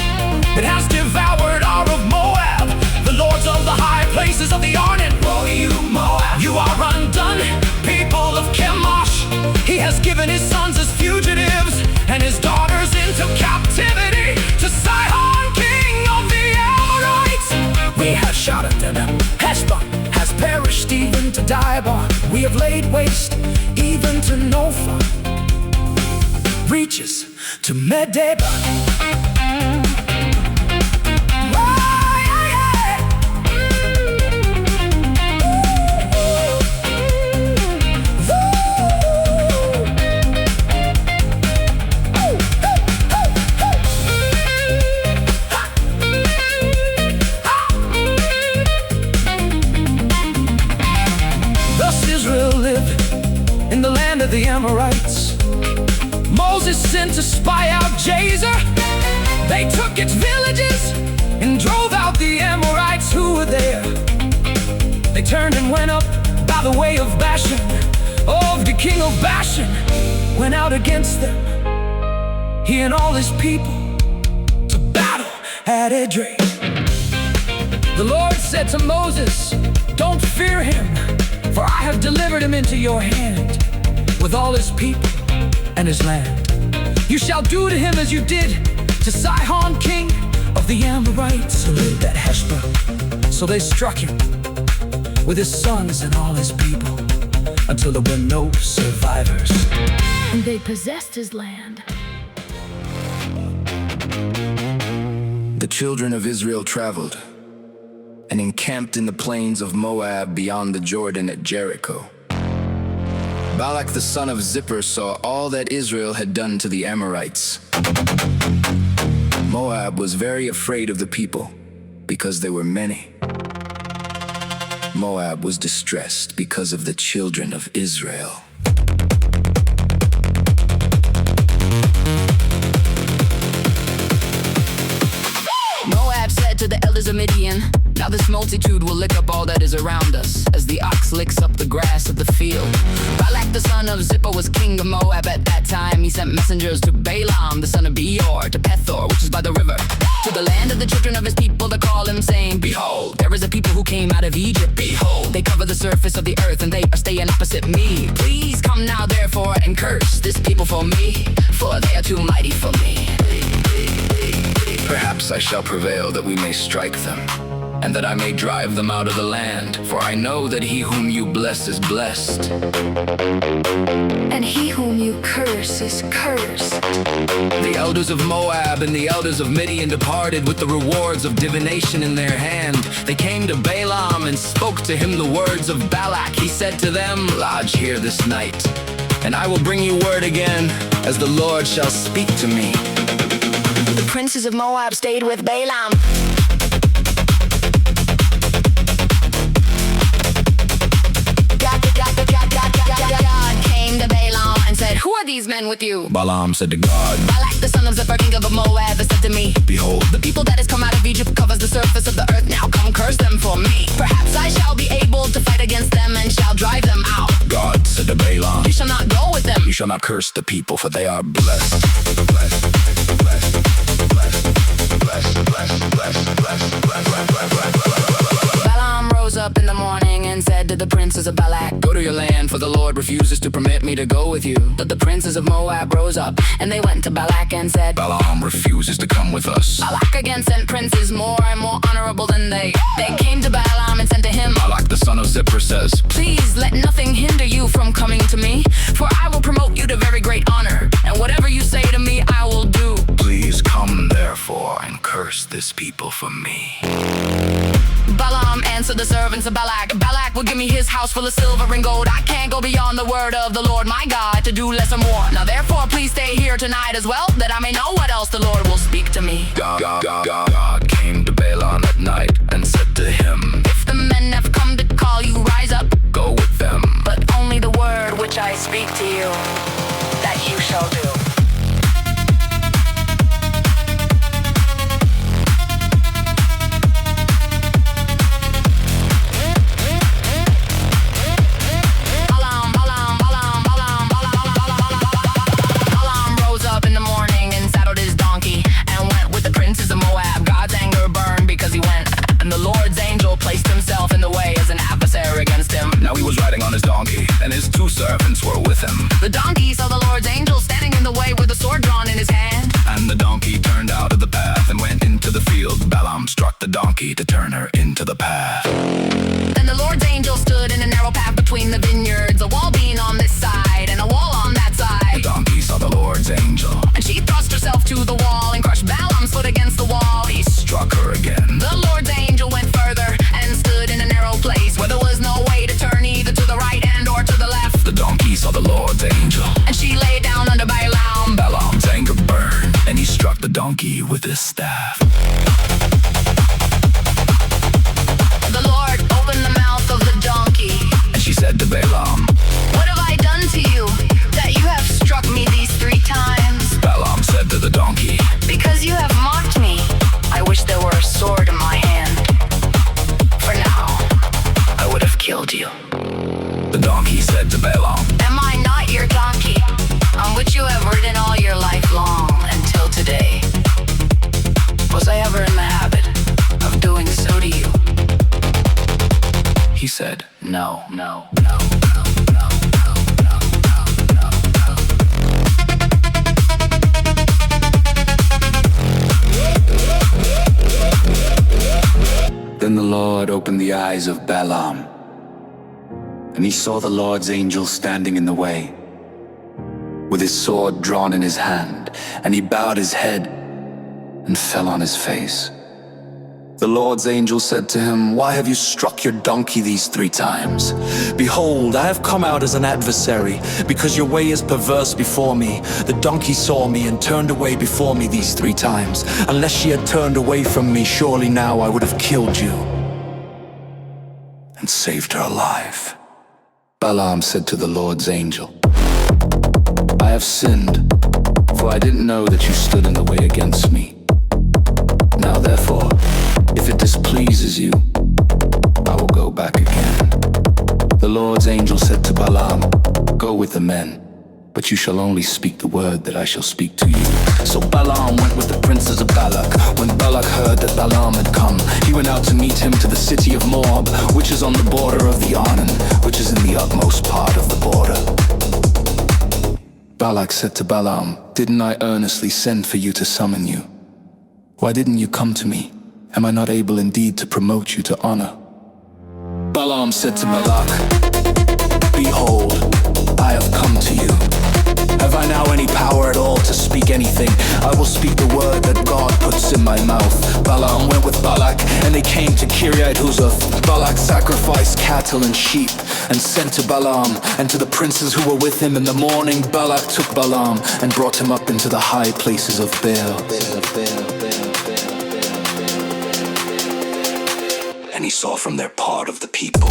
It has devoured Ar of Moab, the lords of the high places of the Arnon. Woe you Moab, you are undone, people of Chemosh. He has given his sons as fugitives and his daughters into captivity to Sihon, king of the Amorites. We have shouted to them. Heshbon has perished even to Dibon. We have laid waste even to Nophah, reaches to Medeba. In the land of the Amorites, Moses sent to spy out Jazer. They took its villages and drove out the Amorites who were there. They turned and went up by the way of Bashan. Of the king of Bashan went out against them, he and all his people, to battle at Edrei. The Lord said to Moses, don't fear him, for I have delivered him into your hand, with all his people and his land. You shall do to him as you did to Sihon, king of the Amorites, who lived at Heshbon. So they struck him with his sons and all his people, until there were no survivors. And they possessed his land. The children of Israel traveled and encamped in the plains of Moab beyond the Jordan at Jericho. Balak the son of Zippor saw all that Israel had done to the Amorites. Moab was very afraid of the people because they were many. Moab was distressed because of the children of Israel. Moab said to the elders of Midian, now this multitude will lick up all that is around us, as the ox licks up the grass of the field. Balak the son of Zippor was king of Moab at that time. He sent messengers to Balaam the son of Beor, to Pethor, which is by the river, to the land of the children of his people, to call him, saying, behold, there is a people who came out of Egypt. Behold, they cover the surface of the earth, and they are staying opposite me. Please come now therefore and curse this people for me, for they are too mighty for me. Perhaps perhaps I shall prevail that we may strike them, and that I may drive them out of the land. For I know that he whom you bless is blessed, and he whom you curse is cursed. The elders of Moab and the elders of Midian departed with the rewards of divination in their hand. They came to Balaam and spoke to him the words of Balak. He said to them, lodge here this night, and I will bring you word again, as the Lord shall speak to me. The princes of Moab stayed with Balaam. God came to Balaam and said, who are these men with you? Balaam said to God, Balak, the son of Zippor, king of Moab, has said to me, behold, the people that has come out of Egypt covers the surface of the earth. Now come curse them for me. Perhaps I shall be able to fight against them and shall drive them out. God said to Balaam, You shall not go with them. you shall not curse the people, for they are blessed. Blessed, blessed, blessed, blessed, blessed, blessed, blessed, blessed. Balaam rose up in the morning and said to the princes of Balak, Go to your land, for the Lord refuses to permit me to go with you. But the princes of Moab rose up, and they went to Balak and said, Balaam refuses to come with us. Balak again sent princes more and more honorable than they. They came to Balaam and said to him, Balak the son of Zippor says, Please let nothing hinder you from coming to me, for I will promote you to very great honor, and whatever you say to me I will do. Please come therefore and curse this people for me. Balaam answered the servants of Balak, Balak will give me his house full of silver and gold. I can't go beyond the word of the Lord my God to do less or more. Now therefore please stay here tonight as well, that I may know what else the Lord will speak to me. God came to Balaam at night and said to him, If the men have come to call you, rise up, go with them. but only the word which I speak to you, that you shall do. Now he was riding on his donkey, and his two servants were with him. The donkey saw the Lord's angel standing in the way with a sword drawn in his hand. And the donkey turned out of the path and went into the field. Balaam struck the donkey to turn her into the path. Then the Lord's angel stood in a narrow path between the vineyards, a wall being on this side and a wall on that side. The donkey saw the Lord's angel, and she thrust herself to the wall and crushed Balaam's foot against the wall. He struck her again. The Lord's angel went further and stood in a narrow place where there was no way to turn either to the right hand or to the left. The donkey saw the Lord's angel, and she lay down under Balaam. Balaam's anger burned, and he struck the donkey with his staff. The Lord opened the mouth of the donkey, and she said to Balaam, What have I done to you, that you have struck me these 3 times? Balaam said to the donkey, Because you have mocked me, I wish there were a sword in my hand. For now, I would have killed you. The donkey said to Balaam, Am I not your donkey, on which you have ridden all your life long until today? Was I ever in the habit of doing so to you? He said, No, no. Then the Lord opened the eyes of Balaam, and he saw the Lord's angel standing in the way, with his sword drawn in his hand, and he bowed his head and fell on his face. The Lord's angel said to him, Why have you struck your donkey these 3 times? Behold, I have come out as an adversary, because your way is perverse before me. The donkey saw me and turned away before me these 3 times. Unless she had turned away from me, surely now I would have killed you and saved her alive. Balaam said to the Lord's angel, I have sinned, for I didn't know that you stood in the way against me. Now therefore, if it displeases you, I will go back again. The Lord's angel said to Balaam, Go with the men, but you shall only speak the word that I shall speak to you. So Balaam went with the princes of Balak. When Balak heard that Balaam had come, he went out to meet him to the city of Moab, which is on the border of the Arnon, which is in the utmost part of the border. Balak said to Balaam, Didn't I earnestly send for you to summon you? Why didn't you come to me? Am I not able indeed to promote you to honor? Balaam said to Balak, behold, I have come to you. Have I now any power at all to speak anything? I will speak the word that God puts in my mouth. Balaam went with Balak, and they came to Kiriath Huzoth. Balak sacrificed cattle and sheep, and sent to Balaam and to the princes who were with him. In the morning Balak took Balaam and brought him up into the high places of Baal. And he saw from their part of the people.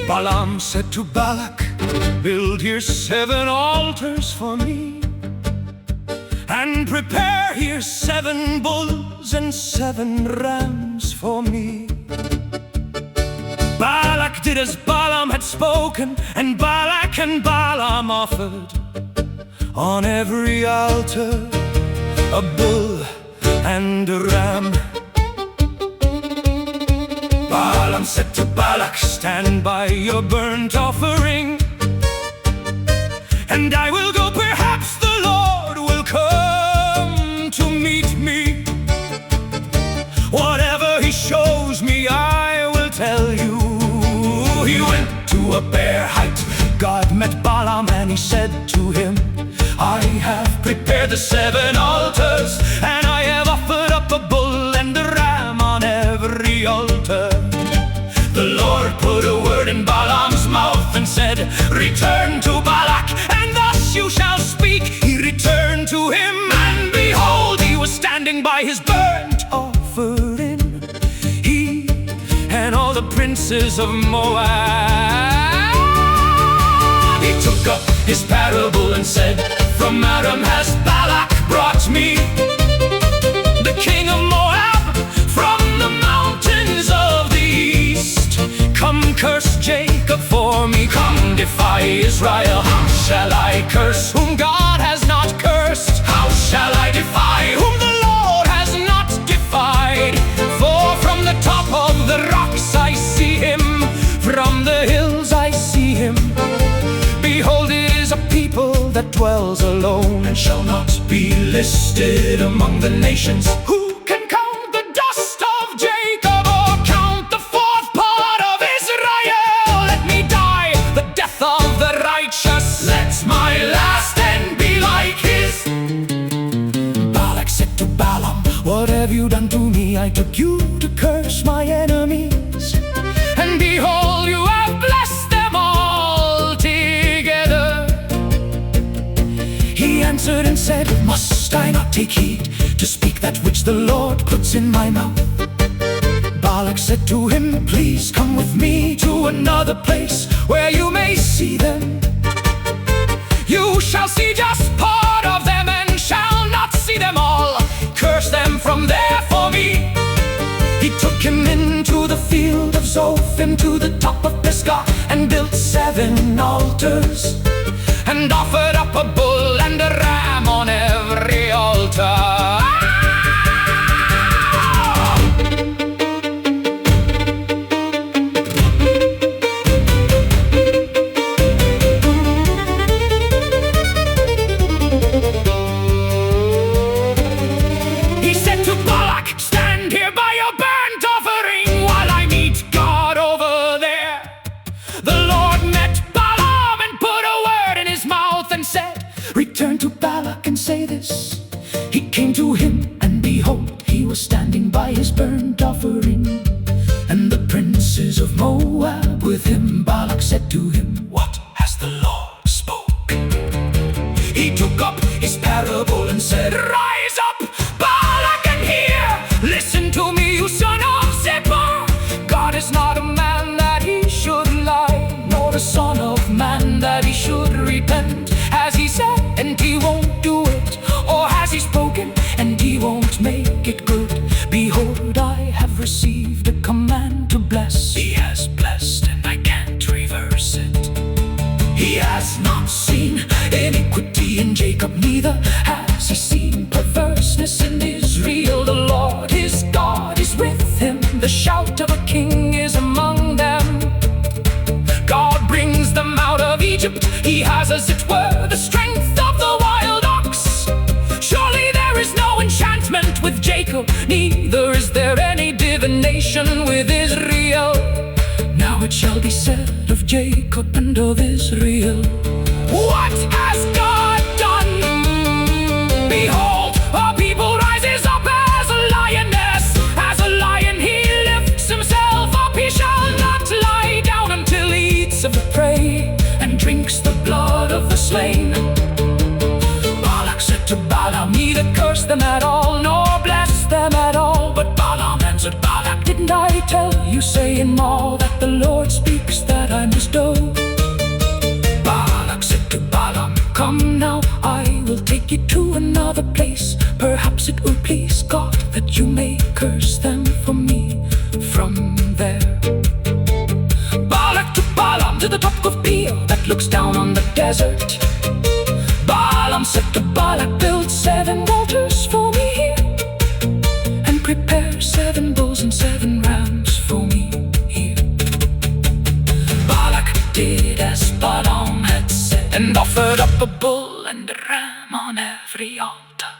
Balaam said to Balak, build here 7 altars for me, and prepare here 7 bulls and 7 rams for me. Balak did as Balaam had spoken, and Balak and Balaam offered on every altar a bull and a ram. Balaam said to Balak, stand by your burnt offering, and I will go, perhaps the Lord will come to meet me. Whatever he shows me, I will tell you. He went to a bare height. God met Balaam and he said to him, I have prepared the 7 altars, and I have offered up a bull and a ram on every altar. The Lord put a word in Balaam's mouth and said, return to Balak, and thus you shall speak. He returned to him, and behold, he was standing by his burnt offering, he and all the princes of Moab. He took up his parable and said, from Aram has Balak brought me, the king of Moab, from the mountains of the east. Come curse Jacob for me, come defy Israel. How shall I curse whom God has not cursed? How shall I defy whom the Lord has not defied? For from the top of the rocks I see him, from the hills I see him. Behold, it is a people that dwells alone, and shall not be listed among the nations. Who can count the dust of Jacob, or count the 4th part of Israel? Let me die the death of the righteous, let my last end be like his. Balak said to Balaam, what have you done to me? I took you to curse my enemies, and behold, you have blessed them all together. He answered and said, must I not take heed to speak that which the Lord puts in my mouth? Balak said to him, please come with me to another place where you may see them. You shall see just part of them, and shall not see them all. Curse them from there for me. He took him into the field of Zophim, to the top of Pisgah, and built 7 altars, and offered up a bull and a ram on every altar. He said to Balak, stand here by your burnt offering while I meet God over there. The Lord met Balaam and put a word in his mouth and said, return to Balak and say this. He came to him, and behold, he was standing by his burnt offering, and the princes of Moab with him. Balak said to him, what has the Lord spoken? He took up his parable and said, rise up, Balak, and hear. Listen to me, you son of God is not a man that he should lie, nor the son of man that he should repent? Has he said and he won't do it? Or has he spoken and he won't make it good? Behold, I have received a command to bless. He has blessed and I can't reverse it. He has not seen iniquity in Jacob, neither has he seen perverseness in Israel. The Lord his God is with him, the shout of a king is among them. God brings them out of Egypt, he has as it were the strength of the wild ox. Surely there is no enchantment with Jacob, neither is there any divination with Israel. Now it shall be said of Jacob and of Israel, what has God done? Behold, a people rises up as a lioness. As a lion he lifts himself up. He shall not lie down until he eats of the prey and drinks the blood of the slain. Balak said to Balaam, neither curse them at all, nor bless them at all. But Balaam answered Balak, didn't I tell you, saying all that the Lord speaks that I must do? Balak said to Balaam, come now, I will take you to another place. Perhaps it will please God that you may curse them for me from there. Balak took Balaam to the top of Peor that looks down on the desert. Balaam said to Balak, build 7 altars for me here, and prepare 7 bulls and 7 rams for me here. Balak did as Balaam had said, and offered up a bull and a ram on every altar.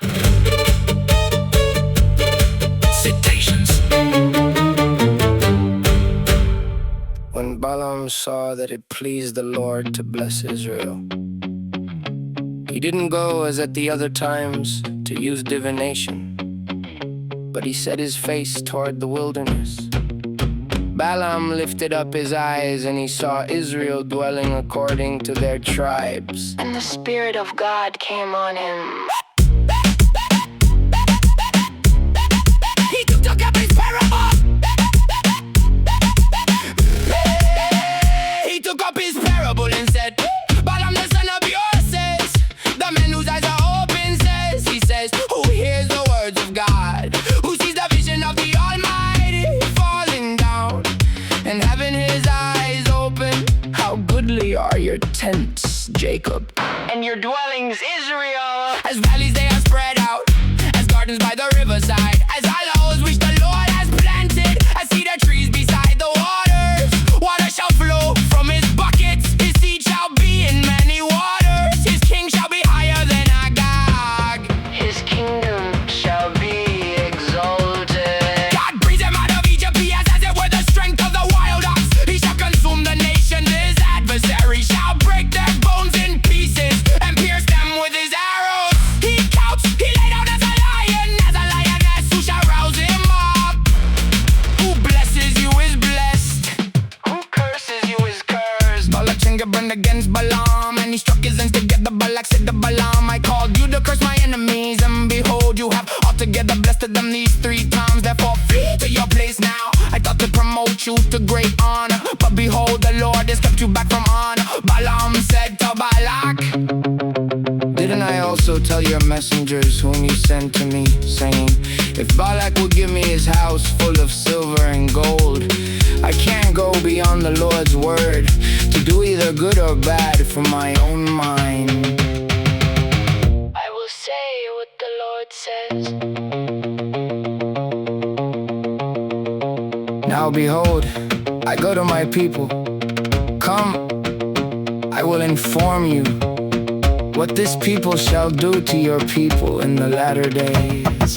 Citations. When Balaam saw that it pleased the Lord to bless Israel, he didn't go as at the other times to use divination, but he set his face toward the wilderness. Balaam lifted up his eyes and he saw Israel dwelling according to their tribes. And the Spirit of God came on him. He took up his parable. He took up his parable and said, Balaam the son of Beor says, the man whose eyes are open says, he says, who hears the words of God, who sees the vision of the Almighty falling down and having his eyes open. How goodly are your tents, Jacob, and your dwellings, Israel. As valleys they are spread out, as gardens by the riverside, as hollows which the Lord has planted, as cedar trees beside the waters. Water shall flow from his buckets, his seed shall be in many waters. His king shall be higher than Agag, His kingdom shall be exalted. God brings him out of Egypt, he has as it were the strength of the wild ox. He shall consume the nation, his adversary shall break their bones in pieces and pierce them with his arrows. He couched, he lay down as a lioness, who shall rouse him up? Who blesses you is blessed, Who curses you is cursed. Balak finger burned against Balaam, and he struck his ends together. Balak said to Balaam, I called you to curse my enemies, and behold, you have altogether blessed them these 3 times. Therefore flee to your place now. I thought to promote you to great honor, but behold, the Lord has kept you back from honor. Balaam said to Balak, Didn't I also tell your messengers whom you sent to me, saying, if Balak will give me his house full of silver and gold, I can't go beyond the Lord's word to do either good or bad for my own mind. I will say what the Lord says. Now behold, I go to my people. Come, I will inform you what this people shall do to your people in the latter days.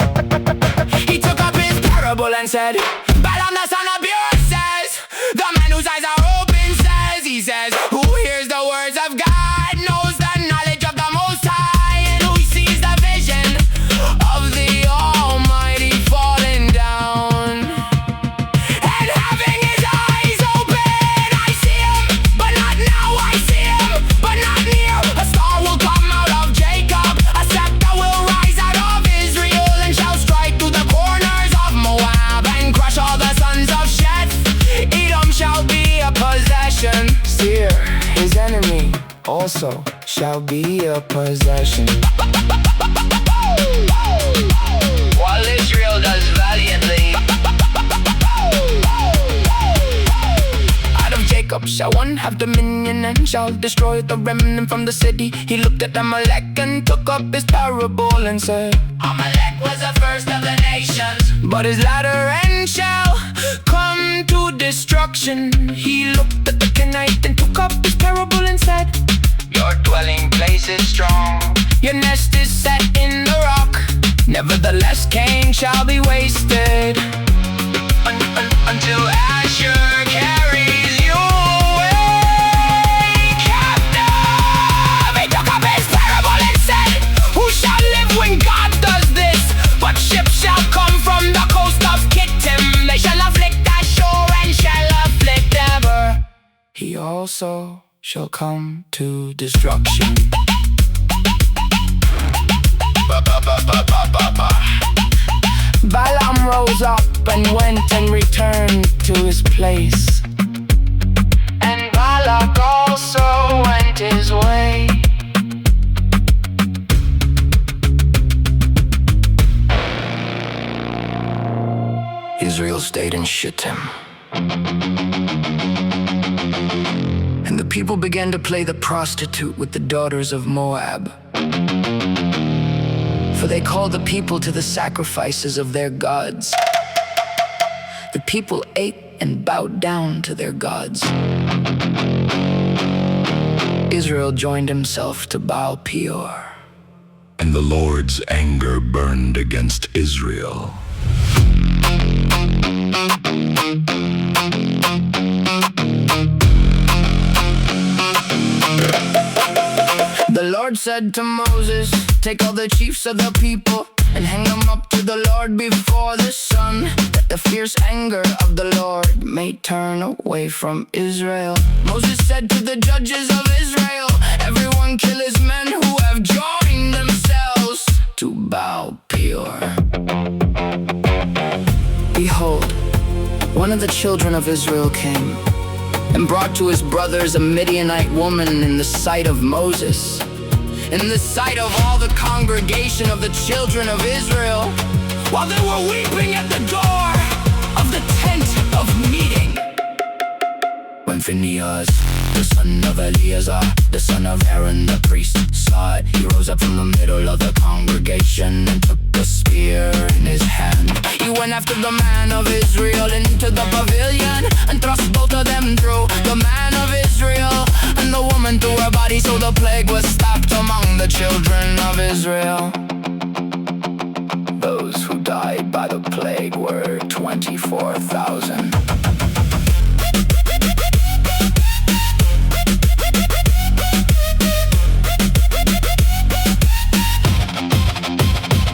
he took up his parable and said, Balaam the son of Beor says, the man whose eyes are open says, he says, who hears the words of God, knows the knowledge of the Most High, and who sees the vision of the Almighty falling down and having his eyes open. I see him, but not now. I see him, but not near. A star will come out of Jacob, a scepter will rise out of Israel, and shall strike through the corners of Moab and crush all the sons of Sheth. Edom shall be a possession. Seer, also shall be a possession. While Israel does valiantly, out of Jacob shall one have dominion, and shall destroy the remnant from the city. He looked at Amalek and took up his parable and said, Amalek was the first of the nations, but his latter end shall come to destruction. He looked at the Kenite and took up his parable and said, your dwelling place is strong, your nest is set in the rock. Nevertheless Cain shall be wasted until Asher carries you away captive. He took up his parable and said, who shall live when God does this? But ships shall come from the coast of Kittim. They shall afflict Ashur and shall afflict Eber. He also shall come to destruction. Balaam rose up and went and returned to his place, and Balak also went his way. Israel stayed in Shittim, and the people began to play the prostitute with the daughters of Moab. For they called the people to the sacrifices of their gods. The people ate and bowed down to their gods. Israel joined himself to Baal Peor. And the Lord's anger burned against Israel. The Lord said to Moses, take all the chiefs of the people and hang them up to the Lord before the sun, that the fierce anger of the Lord may turn away from Israel. Moses said to the judges of Israel, everyone kill his men who have joined themselves to Baal Peor. Behold, one of the children of Israel came and brought to his brothers a Midianite woman in the sight of Moses, in the sight of all the congregation of the children of Israel, while they were weeping at the door of the tent of meeting. When Phinehas, the son of Eleazar, the son of Aaron the priest, saw it, he rose up from the middle of the congregation and took a spear in his hand. He went after the man of Israel into the pavilion and thrust both of them through, the man of Israel and the woman through her body. So the plague was stopped among the children of Israel. Those who died by the plague were 24,000.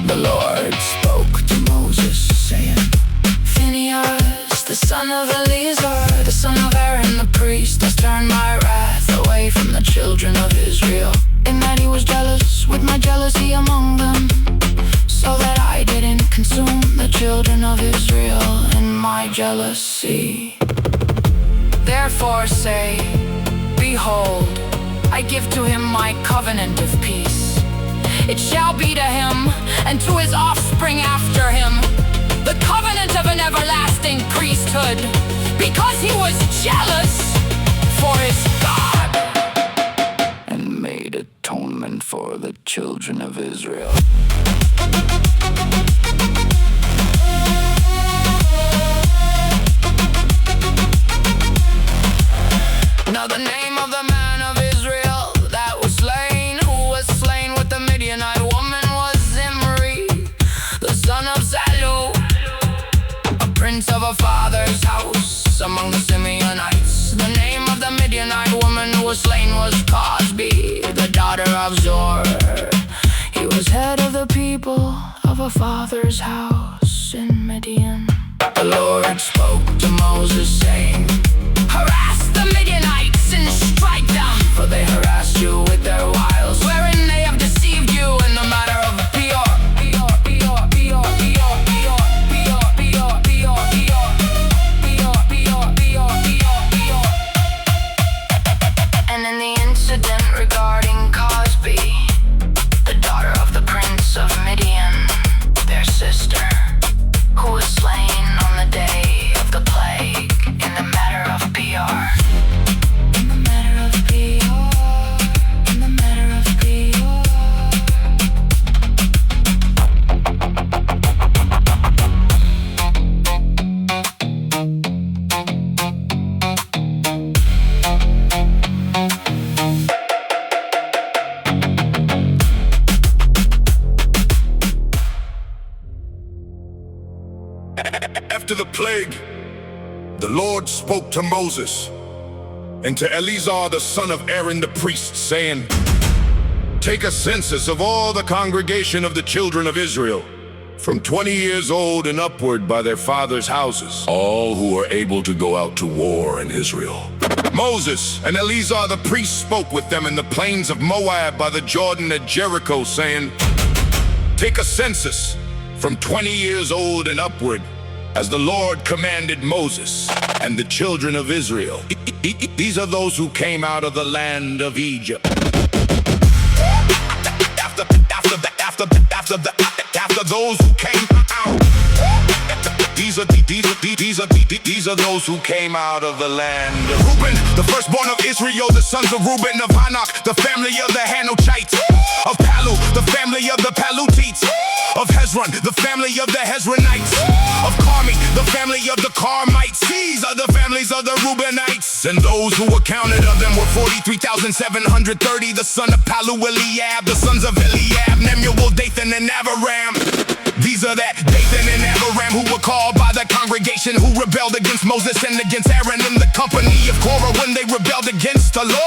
The Lord spoke to Moses, saying, Phinehas, the son of Eleazar, the son of Aaron the priest, has turned my wrath away from the children of Israel, in that he was jealous with my jealousy among them, so that I didn't consume the children of Israel in my jealousy. Therefore say, behold, I give to him my covenant of peace. It shall be to him and to his offspring after him the covenant of an everlasting priesthood, because he was jealous for his God and made atonement for the children of Israel. Now the name of the man of Israel that was slain, who was slain with the Midianite woman, was Zimri, the son of Salu, a prince of a father's house among the Simeonites. The name of the Midianite woman who was slain was Cosby, the daughter of Zor. He was head of the people of a father's house in Midian. The Lord spoke to Moses, saying, harass the Midianites and strike them, for they harassed you with their wiles, wherein they have deceived you in the matter of Peor. And in the incident plague, the Lord spoke to Moses and to Eleazar the son of Aaron the priest, saying, take a census of all the congregation of the children of Israel, from 20 years old and upward by their fathers' houses, all who are able to go out to war in Israel. Moses and Eleazar the priest spoke with them in the plains of Moab by the Jordan at Jericho, saying, take a census from 20 years old and upward, as the Lord commanded Moses and the children of Israel. These are those who came out of the land of Egypt. After those who came out, these are those who came out of the land of Reuben, the firstborn of Israel, the sons of Reuben, of Hanok, the family of the Hanochites, of Palu, the family of the Palutites, of Hezron, the family of the Hezronites, of Carmi, the family of the Carmites. These are the families of the Reubenites, and those who were counted of them were 43,730. The son of Palu, Eliab, the sons of Eliab, Nemuel, Dathan, and Abiram. These are that Dathan and Abiram who were called by the congregation, who rebelled against Moses and against Aaron in the company of Choro when they rebelled against the Lord.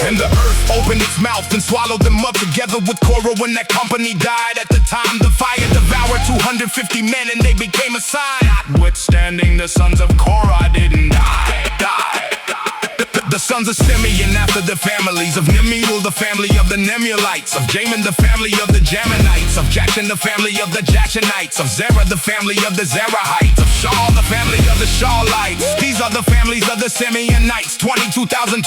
And the earth opened its mouth and swallowed them up together with Choro when that company died. At the time the fire devoured 250 men and they became a sign. Notwithstanding, the sons of Korah didn't die. The sons of Simeon after the families of Nemuel, the family of the Nemulites, of Jamin, the family of the Jaminites, of Jachin, the family of the Jachinites, of Zerah, the family of the Zerahites, of Shaul, the family of the Shaulites. These are the families of the Simeonites, 22,200.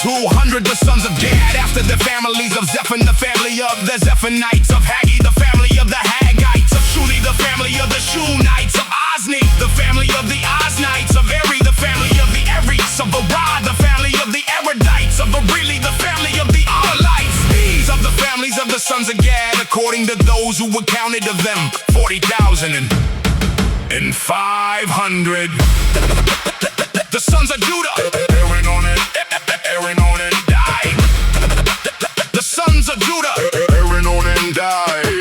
The sons of Gad after the families of Zephon, the family of the Zephonites, of Haggai, the family of the Haggites, of Shuli, the family of the Shunites, of Ozni, the family of the Oznites, of Eri, the family of the Erites, of Arad, the family of the Erudites, of Areli, the family of the Arlites. These are the families of the sons of Gad, according to those who were counted of them, 40,500. The sons of Judah, Aaron on it died. The sons of Judah, Aaron on and died.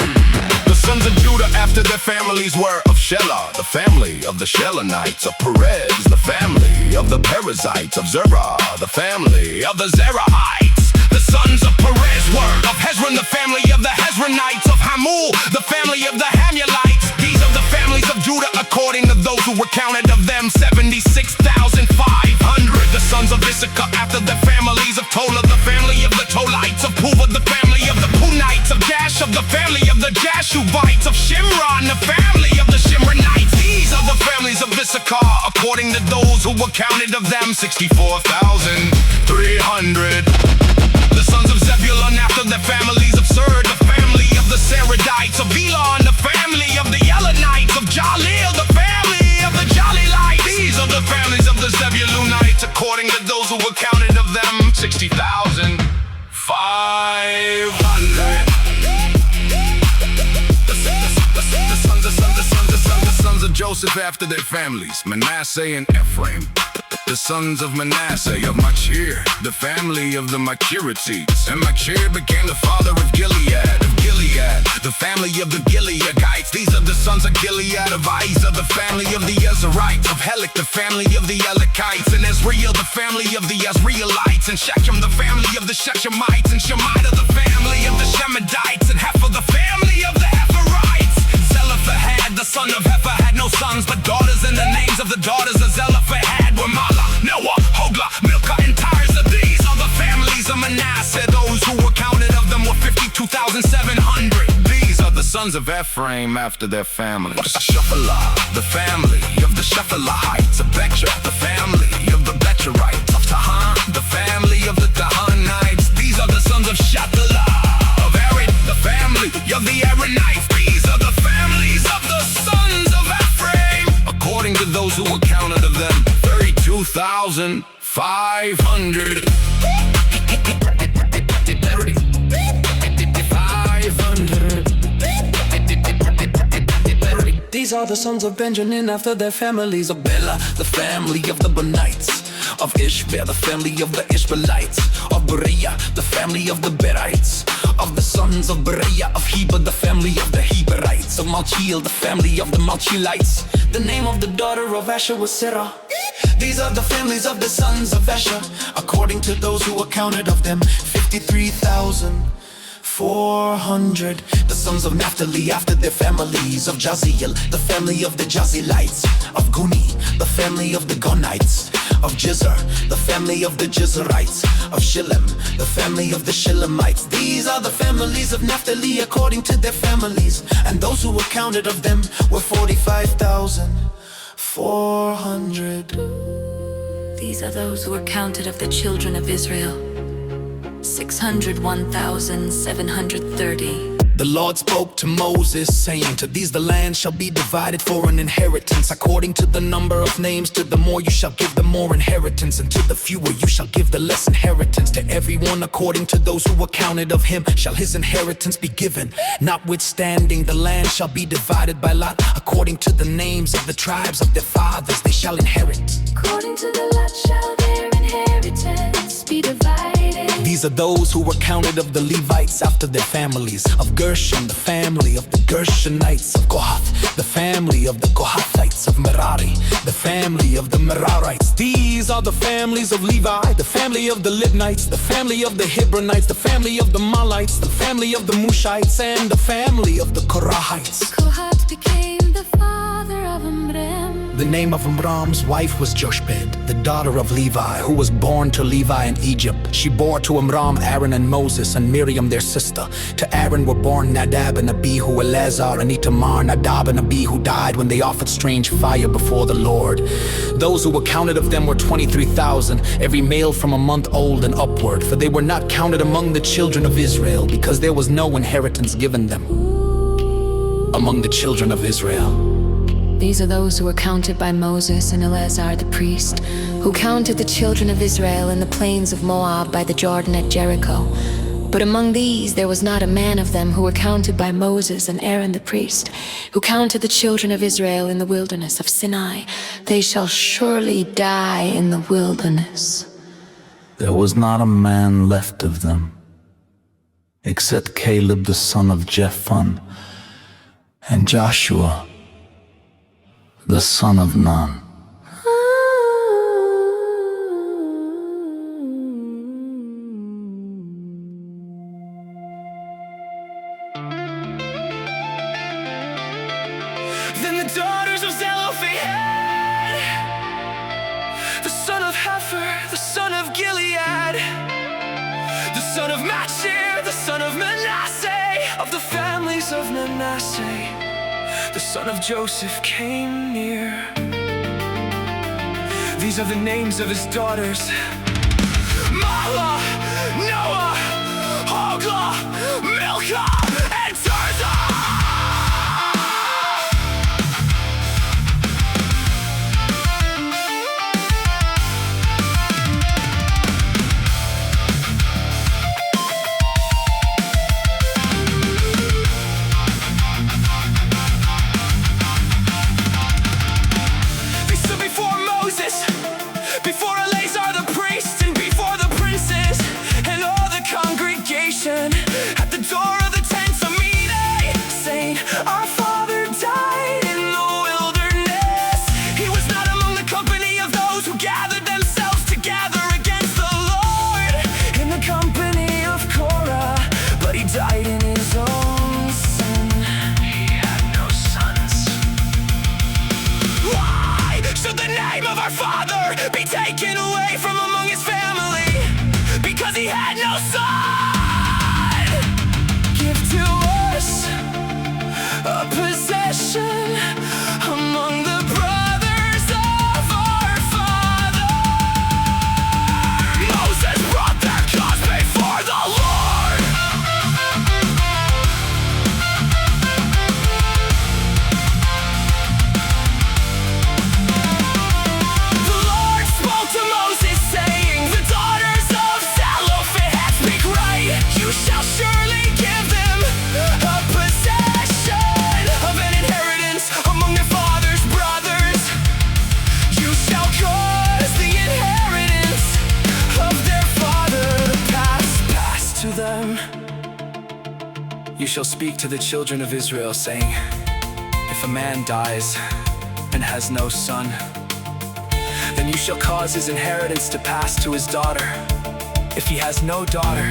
The sons of Judah after their families were of Shelah, the family of the Shelonites, of Perez, the family of the Perizzites, of Zerah, the family of the Zerahites. The sons of Perez were of Hezron, the family of the Hezronites, of Hamul, the family of the Hamulites. These are the families of Judah according to those who were counted of them, 76,500. The sons of Issachar after the families of Tola, the family of the Tolites, of Puva, the family of the Punites, of Jash, of the family of the Jashubites, of Shimron, the family of the Shimronites. These are the families of Issachar according to those who were counted of them, 64,300. The sons of Zebulun after the families of Sur, the family of the Seredites, of Elon, the family of the Elonites, of Jalil, the family of the Jalilites. These are the families of the Zebulunites according to those who were counted of them, 60,500. The sons of Joseph after their families, Manasseh and Ephraim. The sons of Manasseh, of Machir, the family of the Machirites. And Machir became the father of Gilead, the family of the Gileadites. These are the sons of Gilead, of Aiza, the family of the Ezerites, of Helik, the family of the Elikites, and Ezreal, the family of the Ezrealites, and Shechem, the family of the Shechemites, and Shemida, the family of the Shemadites, and Hefer, the family of the Heferites. Zelophehad, the son of Hefer, had no sons but daughters, and the names of the daughters of Zelophehad were Mala, Noah, Hogla, Milcah, and Tirzah. These are the families of Manasseh. Those who were counted of them were 52,700. These are the sons of Ephraim after their families. Shephelah, the family of the Shephelahites, of Betcher, the family of the Betcherites, of Tahan, the family of the Tahanites. These are the sons of Shepelah, of Aaron, the family of the Aaronites. These are the families of the sons of Ephraim according to those who were counted of them, 32,500. These are the sons of Benjamin after their families, of Bela, the family of the Benites, of Ishmael, the family of the Ishmaelites. Of Berea, the family of the Berites. Of the sons of Berea, of Heber, the family of the Heberites. Of Malchiel, the family of the Malchielites. The name of the daughter of Asher was Sarah. These are the families of the sons of Asher, according to those who were counted of them, 53,400. The sons of Naphtali after their families. Of Jaziel, the family of the Jazilites. Of Guni, the family of the Gonites. Of Jizr, the family of the Jizrites. Of Shillem, the family of the Shillemites. These are the families of Naphtali according to their families. And those who were counted of them were 45,400. These are those who were counted of the children of Israel, 601,730. The Lord spoke to Moses, saying, to these the land shall be divided for an inheritance, according to the number of names. To the more you shall give the more inheritance, and to the fewer you shall give the less inheritance. To everyone according to those who were counted of him shall his inheritance be given. Notwithstanding, the land shall be divided by lot, according to the names of the tribes of their fathers they shall inherit. According to the lot shall their inheritance be divided. These are those who were counted of the Levites after their families. Of Gershon, the family of the Gershonites. Of Kohath, the family of the Kohathites. Of Merari, the family of the Merarites. These are the families of Levi, the family of the Libnites, the family of the Hebronites, the family of the Malites, the family of the Mushites, and the family of the Korahites. Kohath became the father of Amram. The name of Amram's wife was Joshbed, the daughter of Levi, who was born to Levi in Egypt. She bore to Amram Aaron and Moses and Miriam their sister. To Aaron were born Nadab and Abihu, Eleazar and Itamar. Nadab and Abihu died when they offered strange fire before the Lord. Those who were counted of them were 23,000, every male from a month old and upward. For they were not counted among the children of Israel, because there was no inheritance given them among the children of Israel. These are those who were counted by Moses and Eleazar the priest, who counted the children of Israel in the plains of Moab by the Jordan at Jericho. But among these there was not a man of them who were counted by Moses and Aaron the priest, who counted the children of Israel in the wilderness of Sinai. They shall surely die in the wilderness. There was not a man left of them, except Caleb the son of Jephunneh, and Joshua the son of Nun. Then the daughters of Zelophehad, the son of Hefer, the son of Gilead, the son of Machir, the son of Manasseh, of the families of Manasseh, the son of Joseph came near. These are the names of his daughters: Mahlah, Noah, Hoglah, Milcah, and Tirzah. Before Eleazar the priest, and before the princes, and all the congregation, at the door of the tent of meeting, saying, our father died in the wilderness. He was not among the company of those who gathered themselves together against the Lord, in the company of Korah, but he died in his own sin. He had no sons. Why should the name of our father be taken away from among his family, because he had no son? Give to us a possession among the brothers of our father. Moses brought their cause before the Lord. The Lord spoke to Moses, saying, the daughters of Zelophehad speak right. You shall speak to the children of Israel, saying, if a man dies and has no son, then you shall cause his inheritance to pass to his daughter. If he has no daughter,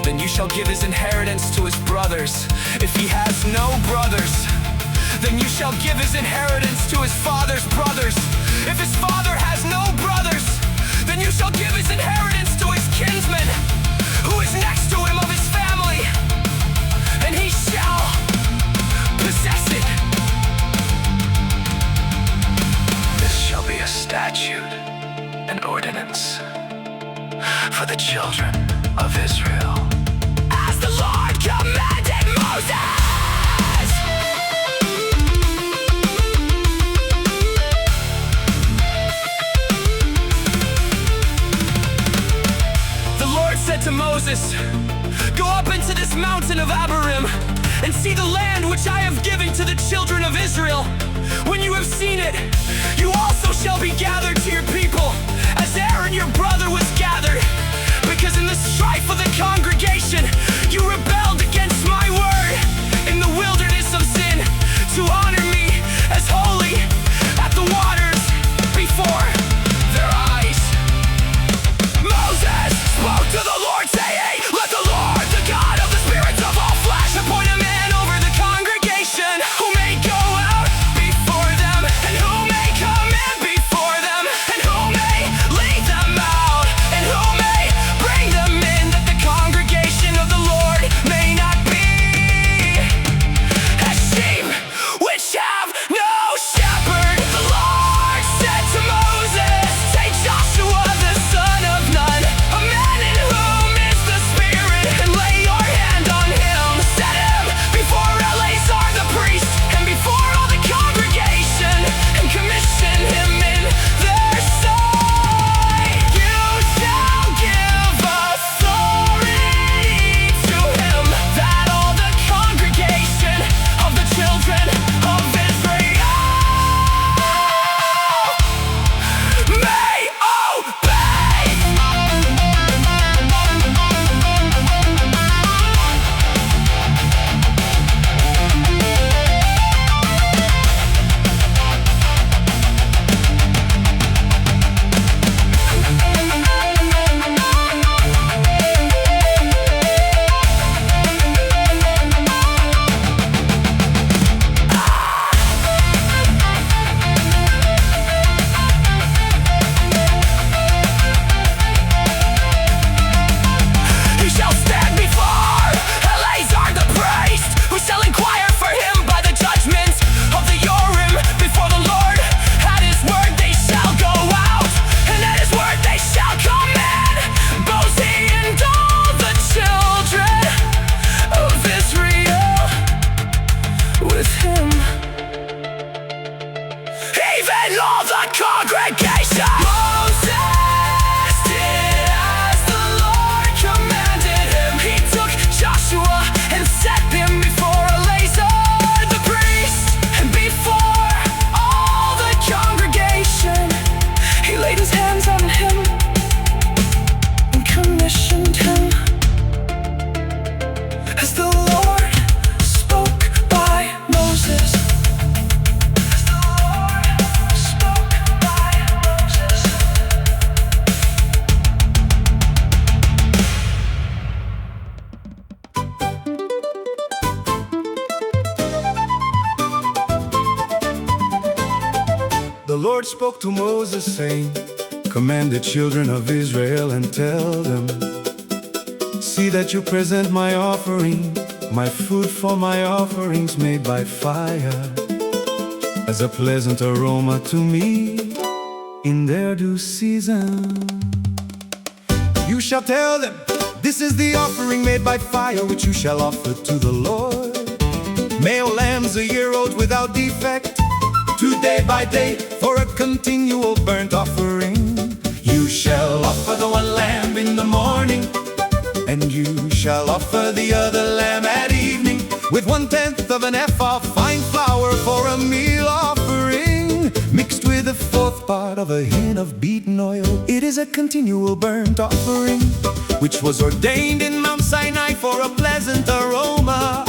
then you shall give his inheritance to his brothers. If he has no brothers, then you shall give his inheritance to his father's brothers. If his father has no brothers, then you shall give his inheritance to his kinsman, who is next to him of his family, and he shall possess it. This shall be a statute, an ordinance, for the children of Israel, as the Lord commanded Moses. Said to Moses, go up into this mountain of Abarim and see the land which I have given to the children of Israel. When you have seen it, you also shall be gathered to your people, as Aaron your brother was gathered, because in the strife of the congregation you rebelled against my word in the wilderness of sin, to honor me as holy at the waters before their eyes. Moses spoke to the Lord, saying, let the Lord, the God of the spirits of all flesh, appoint a man over the congregation, who may go out before them, and who may come in before them, and who may lead them out, and who may bring them in, that the congregation of the Lord may not be as sheep which have no shepherd. The Lord said to Moses, take Joshua the son of Nun, a man in whom is the Spirit, and lay your hand on him. Set him before Eleazar the priest, and before all the congregation, and commission him in their sight. You shall give authority to him, that all the congregation of the children of Israel may obey. He shall stand before Eleazar the priest, who shall inquire for him by the judgments of the Urim before the Lord. At his word they shall go out, and at his word they shall come in, both he and all the children of Israel with him, even all the congregation. Moses did as the Lord commanded him. He took Joshua and set him before Eleazar the priest, and before all the congregation. He laid his hands on him and commissioned him, as the Lord spoke by Moses. As the Lord spoke by Moses. The Lord spoke to Moses, saying, command the children of Israel and tell them, see that you present my offering, my food for my offerings made by fire, as a pleasant aroma to me in their due season. You shall tell them, this is the offering made by fire, which you shall offer to the Lord. Male lambs a year old without defect, 2 day by day, for a continual burnt offering. You shall offer the one lamb in the morning, and you shall offer the other lamb at evening, with 1/10 of an ephah of fine flour for a meal offering, mixed with a 1/4 part of a hin of beaten oil. It is a continual burnt offering. which was ordained in Mount Sinai for a pleasant aroma.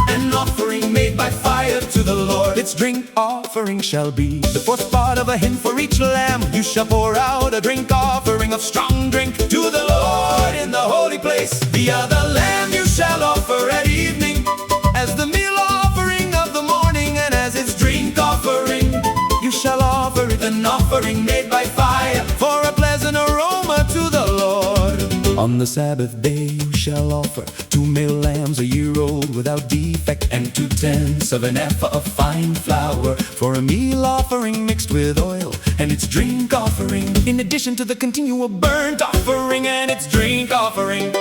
An offering made by fire to the Lord. Its drink offering shall be the fourth part of a hin for each lamb. You shall pour out a drink offering of strong drink to the Lord in the holy place. The other lamb you shall offer at evening as the meal offering of the morning, and as its drink offering you shall offer it an offering made by fire for a pleasant aroma to the Lord. On the Sabbath day you shall offer 2 male lambs a year old without defect, and 2/10 of an ephah of fine flour for a meal offering mixed with oil and its drink offering, in addition to the continual burnt offering and its drink offering.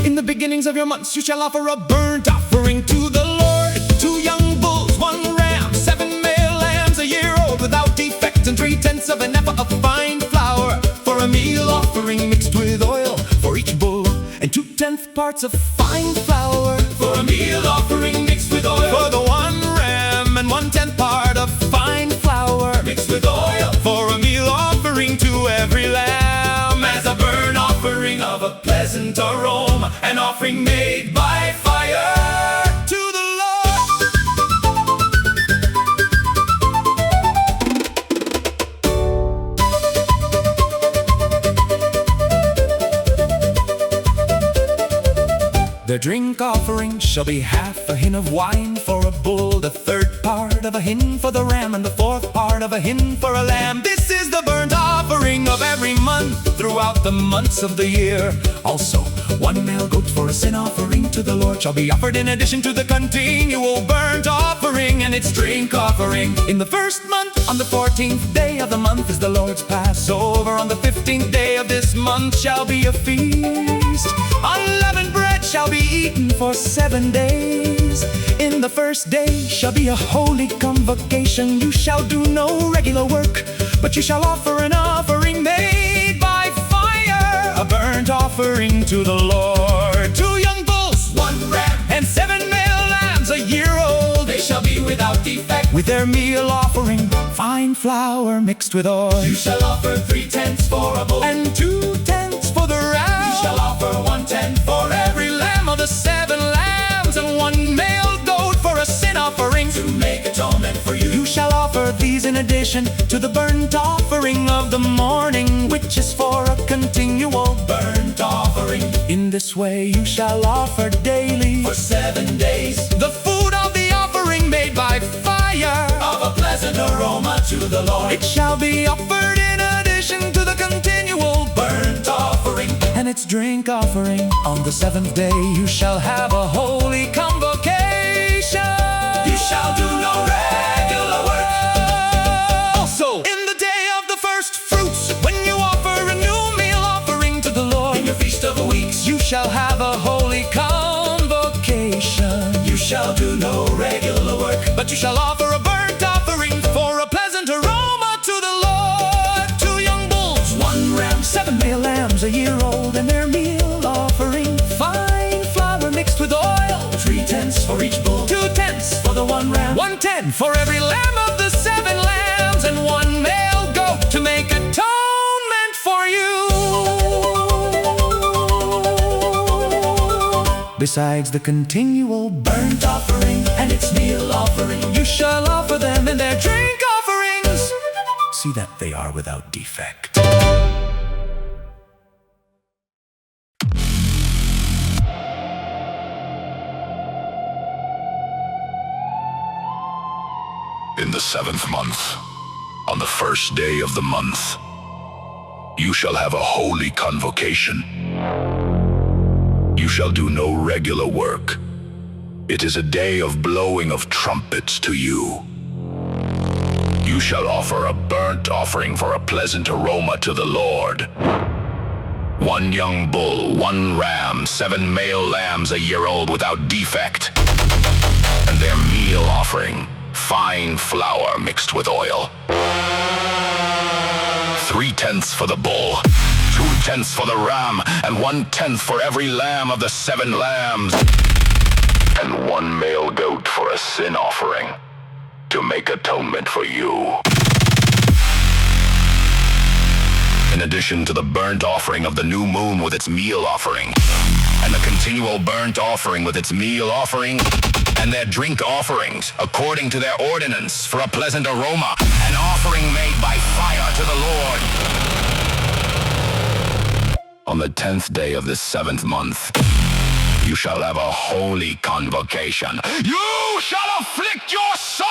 In the beginnings of your months you shall offer a burnt offering to the Lord. 2 young bulls, 1 ram, 7 male lambs a year old without defect, and 3/10 of an ephah of fine flour for a meal offering mixed with oil for each bull, and 2/10 parts of fine flour for a meal offering mixed with oil for the 1 ram, and 1/10 part of fine flour mixed with oil for a meal offering to every lamb, as a burnt offering of a pleasant aroma, an offering made by fire to the Lord. Their drink offering shall be half a hin of wine for a bull, the 3rd part of a hin for the ram, and the 4th part of a hin for a lamb. This is the burnt offering of every month throughout the months of the year. Also, 1 male goat for a sin offering to the Lord shall be offered in addition to the continual burnt offering and its drink offering. In the 1st month, on the 14th day of the month is the Lord's Passover. On the 15th day of this month shall be a feast. Unleavened bread shall be eaten for 7 days. In the 1st day shall be a holy convocation. You shall do no regular work, but you shall offer an offering made by fire, a burnt offering to the Lord. 2 young bulls, 1 ram, and 7 male lambs a year old. They shall be without defect, with their meal offering fine flour mixed with oil. You shall offer 3/10 for a bull, and 2/10 for the ram. You shall offer 1/10 for every lamb of the 7 lambs, and 1 male goat for a sin offering to make atonement for you. You shall offer these in addition to the burnt offering of the morning, which is for a continual burnt offering. In this way you shall offer daily for 7 days the food of the offering made by fire, of a pleasant aroma to the Lord. It shall be offered in addition to the continual burnt offering and its drink offering. On the 7th day you shall have a holy convocation. You shall do no regular work. Also, in the day of the first fruits, when you offer a new meal offering to the Lord, in your feast of weeks, you shall have a holy convocation. You shall do no regular work, but you shall offer a burnt offering for a pleasant aroma to the Lord. 2 young bulls, 1 ram, 7 male lambs a year old, and their meal offering fine flour mixed with oil. 3/10 for each bull, 2/10 for the 1 ram, 1/10 for every lamb of the 7 lambs, and 1 male goat to make atonement for you. Besides the continual burnt offering and its meal offering, you shall offer them in their drink offerings. See that they are without defect. In the 7th month, on the 1st day of the month, you shall have a holy convocation. You shall do no regular work. It is a day of blowing of trumpets to you. You shall offer a burnt offering for a pleasant aroma to the Lord. 1 young bull, 1 ram, 7 male lambs a year old without defect, and their meal offering fine flour mixed with oil. 3/10 for the bull, 2/10 for the ram, and 1/10 for every lamb of the 7 lambs, and 1 male goat for a sin offering to make atonement for you. in addition to the burnt offering of the new moon with its meal offering, and the continual burnt offering with its meal offering, and their drink offerings, according to their ordinance, for a pleasant aroma, an offering made by fire to the Lord. On the 10th day of this 7th month, you shall have a holy convocation. You shall afflict your souls!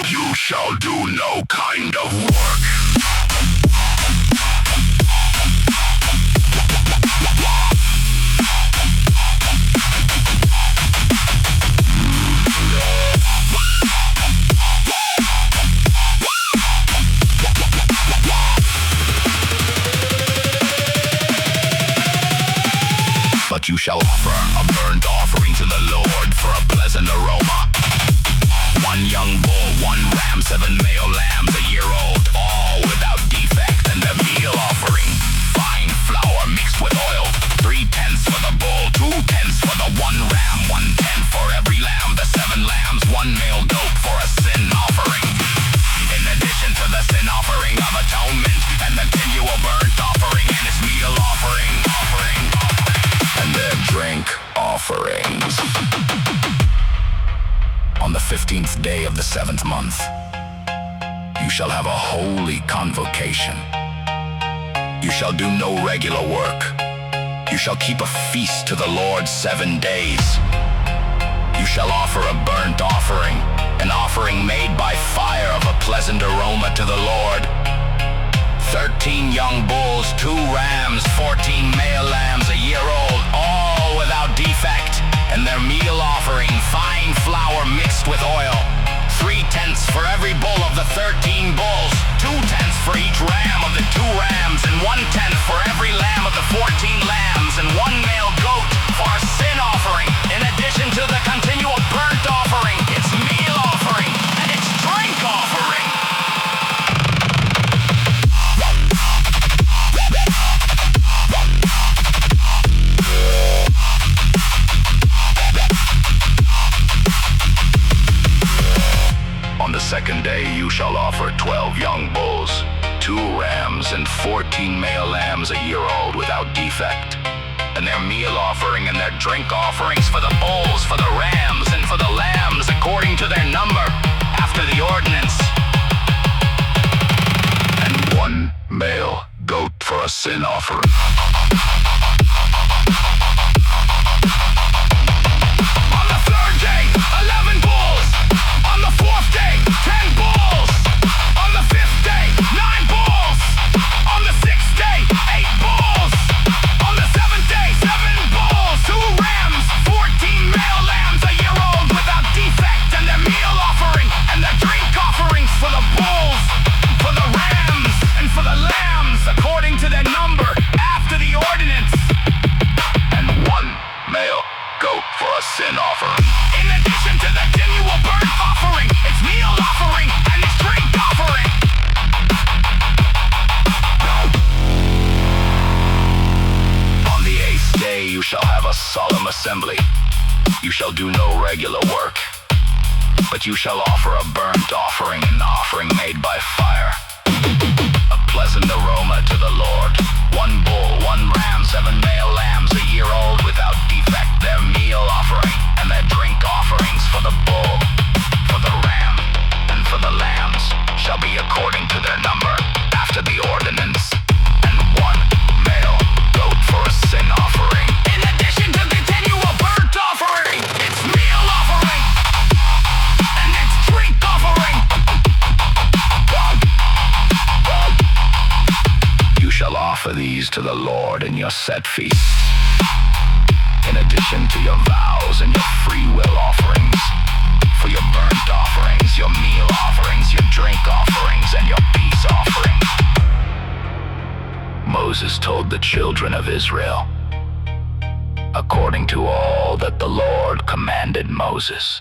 You shall do no kind of work. But you shall offer a burnt offering to the Lord for a pleasant aroma. 1 young bull, 1 ram, 7 male lambs, a year old, all without defect, and their meal offering. Fine flour mixed with oil, 3/10 for the bull, 2/10 for the 1 ram, 1/10 for every lamb, the 7 lambs, 1 male goat for a sin offering. In addition to the sin offering of atonement, and the continual burnt offering and its meal offering, and their drink offerings. On the 15th day of the 7th month, you shall have a holy convocation. You shall do no regular work. You shall keep a feast to the Lord 7 days. You shall offer a burnt offering, an offering made by fire of a pleasant aroma to the Lord. 13 young bulls, 2 rams, 14 male lambs, a year old, all without defect, and their meal offering, fine flour mixed with oil. 3/10 for every bull of the 13 bulls, 2/10 for each ram of the 2 rams, and 1/10 for every lamb of the 14 lambs, and 1 male goat for a sin offering, in addition to the continual burnt offering, its meal offering, and its drink offering. On the 2nd day you shall offer 12 young bulls, 2 rams, and 14 male lambs a year old without defect, and their meal offering and their drink offerings for the bulls, for the rams, and for the lambs according to their number, after the ordinance, and 1 male goat for a sin offering. On the 3rd day, 11 bulls. On the 4th day, 10 bulls. On the 5th day, 9 bulls. On the 6th day, 8 bulls. On the 7th day, 7 bulls. 2 rams, 14 male lambs, a year old without defect, and their meal offering and their drink offerings for the bulls, for the rams, and for the lambs according to their number, after the ordinance, and 1 male goat for a sin offering. In addition to the continual burnt offering, its meal offering, and its drink offering. On the 8th day you shall have a solemn assembly. You shall do no regular work, but you shall offer a burnt offering, an offering made by fire, a pleasant aroma to the Lord. 1 bull, 1 ram, 7 male lambs, a year old without defect, their meal offering, and their drink offerings for the bull, for the ram, and for the lambs, shall be according to their number, after the ordinance, and 1 male goat for a sin offering. In addition to continual burnt offering, its meal offering, and its drink offering. You shall offer these to the Lord in your set feasts, in addition to your vows and your free will offerings, for your burnt offerings, your meal offerings, your drink offerings, and your peace offerings. Moses told the children of Israel, according to all that the Lord commanded Moses.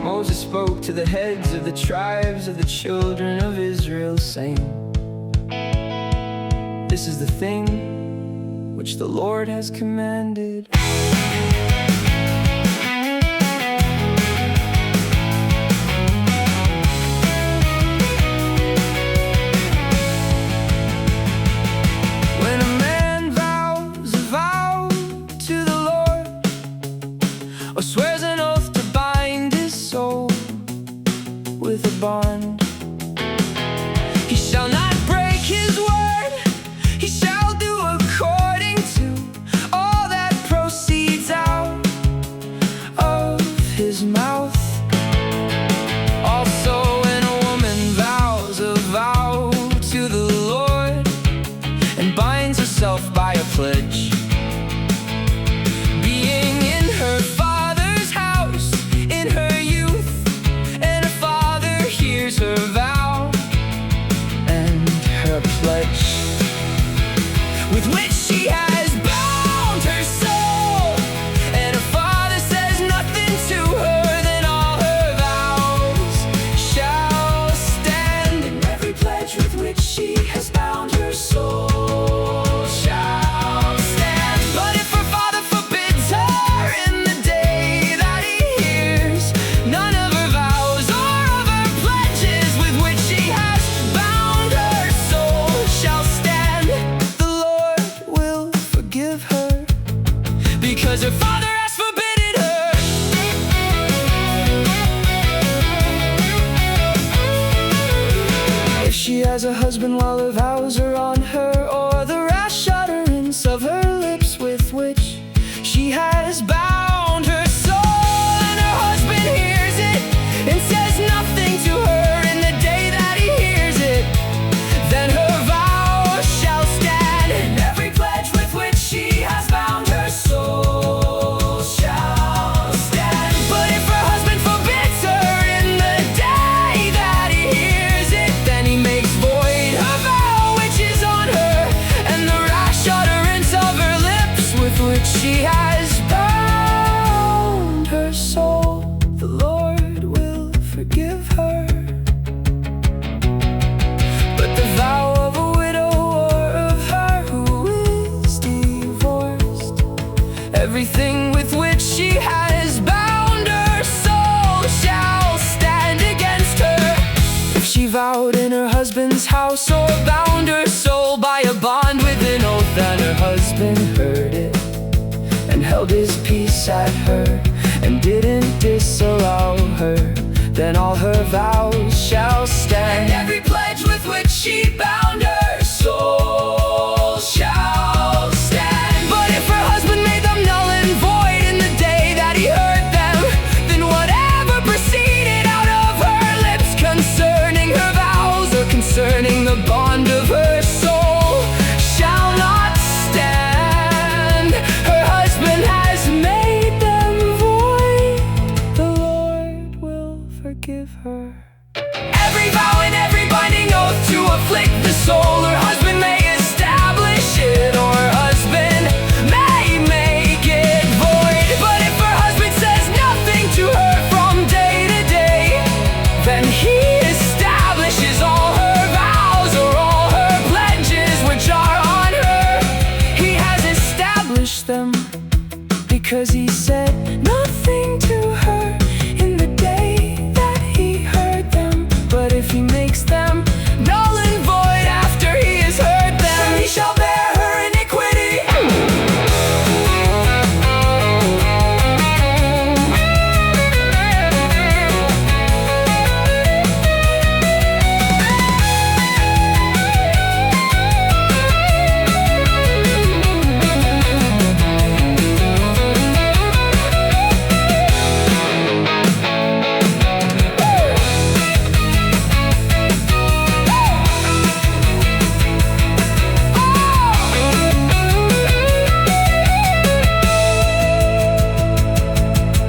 Moses spoke to the heads of the tribes of the children of Israel, saying, This is the thing which the Lord has commanded. When a man vows a vow to the Lord, or swears an oath to bind his soul with a bond, he shall not break his word. He shall do according to all that proceeds out of his mouth. Also, when a woman vows a vow to the Lord and binds herself by a pledge, being in her father's house in her youth, and her father hears her vow and her pledge, with which she has bound her soul, and her father says nothing to her, then all her vows shall stand, and every pledge with which she has bound her soul shall stand. But if her father forbids her in the day that he hears none of her vows or of her pledges with which she has bound her soul shall stand, the Lord will forgive her, because her father has forbidden her. If she has a husband while her vows are on her, or the rash utterance of her lips with which she has bound her soul, and her husband hears it and says nothing to her in the day that he hears it, then her vow shall stand, and every pledge with which she has bound her soul shall stand. But if her husband forbids her in the day that he hears it, then he makes void her vow which is on her, and the rash utterance of her lips with which she has bound her soul. The Lord will forgive her. But the vow of a widow or of her who is divorced, everything with which she has bound her soul shall stand against her. If she vowed in her husband's house, or bound her soul by a bond with an oath, and her husband heard it and held his peace at her and didn't disallow her, then all her vows shall stand, and every pledge with which she bound her soul shall stand. But if her husband made them null and void in the day that he heard them, then whatever proceeded out of her lips concerning her vows, or concerning the bond of her soul, shall not stand. Her husband has made them void. The Lord will forgive her. Every vow and every binding oath to afflict the soul, her husband may establish it, or her husband may make it void. But if her husband says nothing to her from day to day, then he establishes all her vows or all her pledges which are on her. He has established them, because he said nothing to her in the day that he heard them. But if he makes them null and void after he has heard them, then he shall bear her iniquity.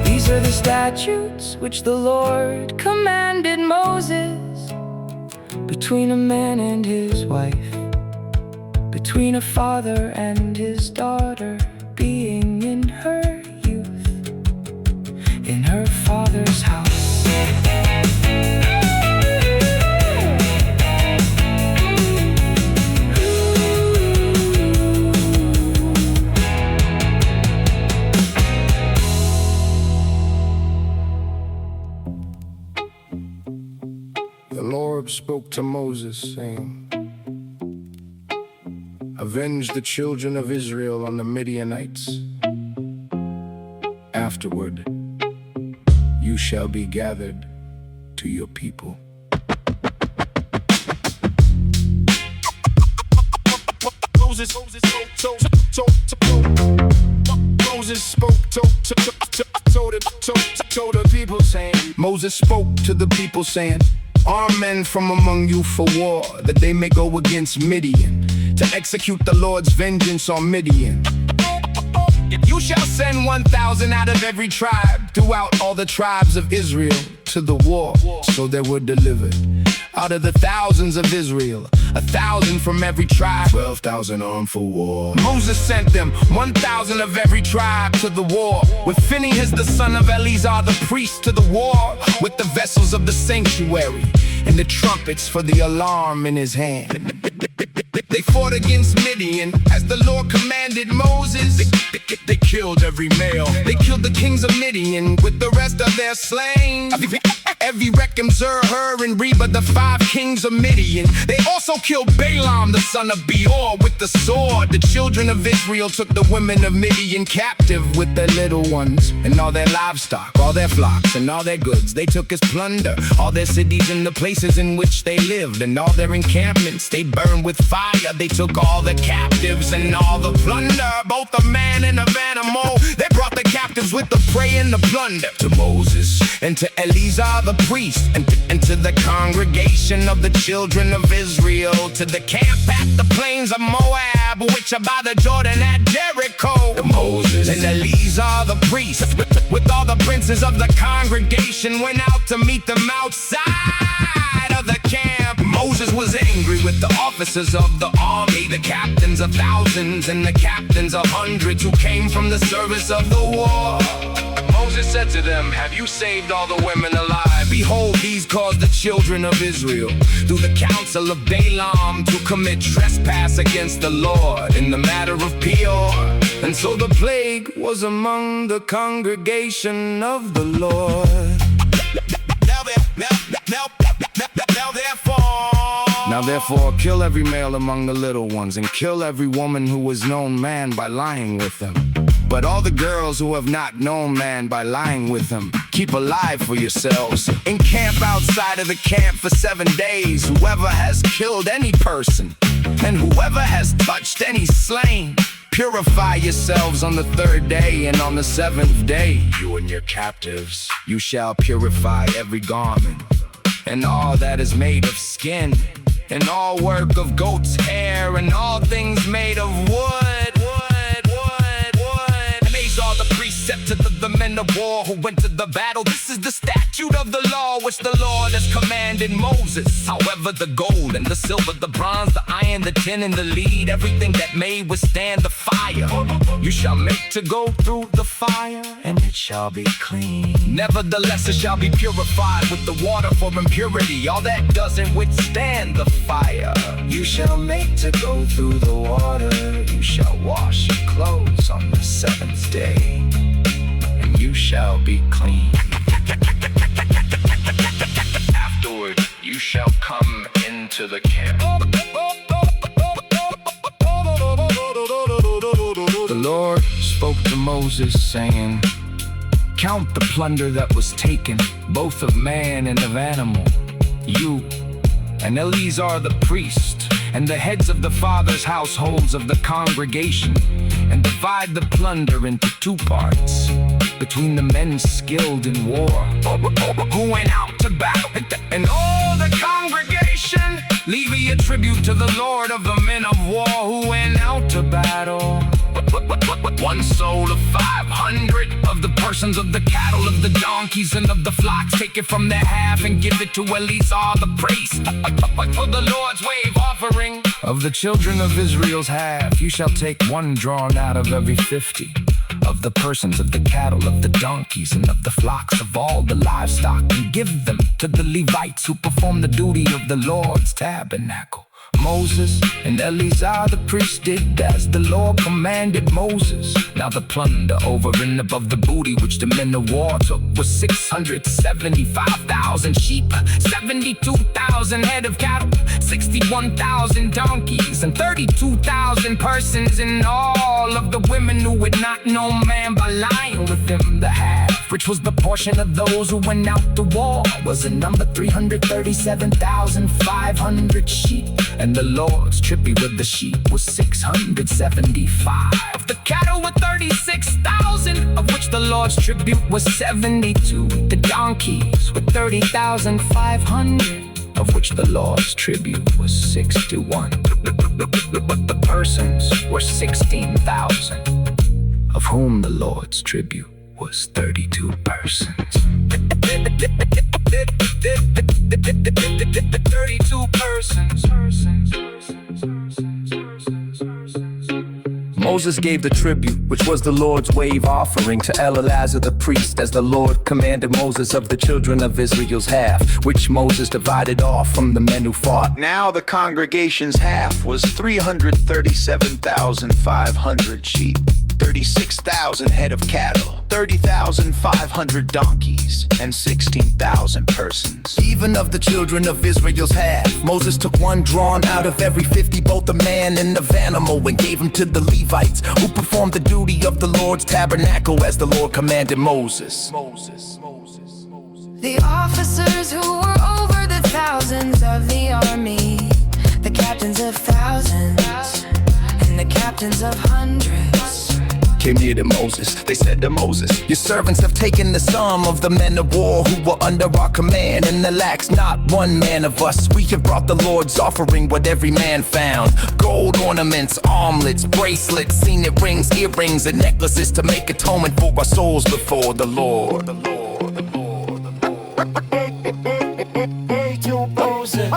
These are the statutes which the Lord commanded Moses, between a man and his wife, between a father and his daughter, being in her youth, in her father's house. spoke to Moses, saying, "Avenge the children of Israel on the Midianites. Afterward, you shall be gathered to your people." Moses spoke to the people, saying, Moses spoke to the people, saying, "Arm men from among you for war, that they may go against Midian, to execute the Lord's vengeance on Midian. You shall send 1,000 out of every tribe throughout all the tribes of Israel to the war." So they were delivered out of the thousands of Israel, 1,000 from every tribe, 12,000 armed for war. Moses sent them 1,000 of every tribe to the war, with Phinehas the son of Eleazar the priest to the war, with the vessels of the sanctuary and the trumpets for the alarm in his hand. They fought against Midian as the Lord commanded Moses. They killed every male. They killed the kings of Midian with the rest of their slain. Every Rechem, Zur, Hur, and Reba, the 5 kings of Midian. They also killed Balaam, the son of Beor, with the sword. The children of Israel took the women of Midian captive with their little ones, and all their livestock, all their flocks, and all their goods. They took as plunder all their cities and the places in which they lived, and all their encampments they burned with fire. They took all the captives and all the plunder, both of man and of animal. They brought the captives with the prey and the plunder to Moses and to Eleazar the priest, and to the congregation of the children of Israel, to the camp at the plains of Moab, which are by the Jordan at Jericho. Moses and Eleazar the priest, with all the princes of the congregation, went out to meet them outside of the camp. Moses was angry with the officers of the army, the captains of thousands and the captains of hundreds, who came from the service of the war. Moses said to them, "Have you saved all the women alive? Behold, these caused the children of Israel, through the counsel of Balaam, to commit trespass against the Lord in the matter of Peor. And so the plague was among the congregation of the Lord. Now therefore, kill every male among the little ones, and kill every woman who was known man by lying with them. But all the girls who have not known man by lying with them, keep alive for yourselves. Encamp outside of the camp for 7 days. Whoever has killed any person, and whoever has touched any slain, purify yourselves on the 3rd day, and on the 7th day, you and your captives, you shall purify every garment, and all that is made of skin, and all work of goat's hair, and all things made of wood. All the precepts to the men of war who went to the battle. This is the statute of the law which the Lord has commanded Moses. However, the gold and the silver, the bronze, the iron, the tin, and the lead, everything that may withstand the fire, you shall make to go through the fire, and it shall be clean. Nevertheless, it shall be purified with the water for impurity. All that doesn't withstand the fire, you shall make to go through the water. You shall wash your clothes on the 7th day, and you shall be clean. Afterward, you shall come into the camp. The Lord spoke to Moses, saying, "Count the plunder that was taken, both of man and of animal. You and Eleazar the priest, and the heads of the fathers' households of the congregation, and divide the plunder into 2 parts, between the men skilled in war, who went out to battle, and all the congregation, leave a tribute to the Lord of the men of war who went out to battle. 1 soul of 500 of the persons of the cattle, of the donkeys, and of the flocks, take it from their half and give it to Eleazar the priest, for the Lord's wave offering. Of the children of Israel's half, you shall take 1 drawn out of every 50, of the persons of the cattle, of the donkeys, and of the flocks, of all the livestock, and give them to the Levites who perform the duty of the Lord's tabernacle. Moses and Eleazar the priest did as the Lord commanded Moses. Now the plunder over and above the booty which the men of war took was 675,000 sheep, 72,000 head of cattle, 61,000 donkeys, and 32,000 persons. And all of the women who would not know man by lying with them. The half, which was the portion of those who went out to war, was a number 337,500 sheep. And the Lord's tribute with the sheep was 675. The cattle were 36,000, of which the Lord's tribute was 72. The donkeys were 30,500, of which the Lord's tribute was 61. But the persons were 16,000, of whom the Lord's tribute was 32 persons. 32 persons. Moses gave the tribute, which was the Lord's wave offering, to Eleazar the priest, as the Lord commanded Moses of the children of Israel's half, which Moses divided off from the men who fought. Now the congregation's half was 337,500 sheep, 36,000 head of cattle, 30,500 donkeys, and 16,000 persons. Even of the children of Israel's half, Moses took one drawn out of every 50, both a man and of animal, and gave him to the Levites, who performed the duty of the Lord's tabernacle as the Lord commanded Moses. The officers who were over the thousands of the army, the captains of thousands, and the captains of hundreds, came near to Moses. They said to Moses, your servants have taken the sum of the men of war who were under our command, and there lacks not one man of us. We have brought the Lord's offering, what every man found: gold ornaments, armlets, bracelets, signet rings, earrings, and necklaces, to make atonement for our souls before the Lord.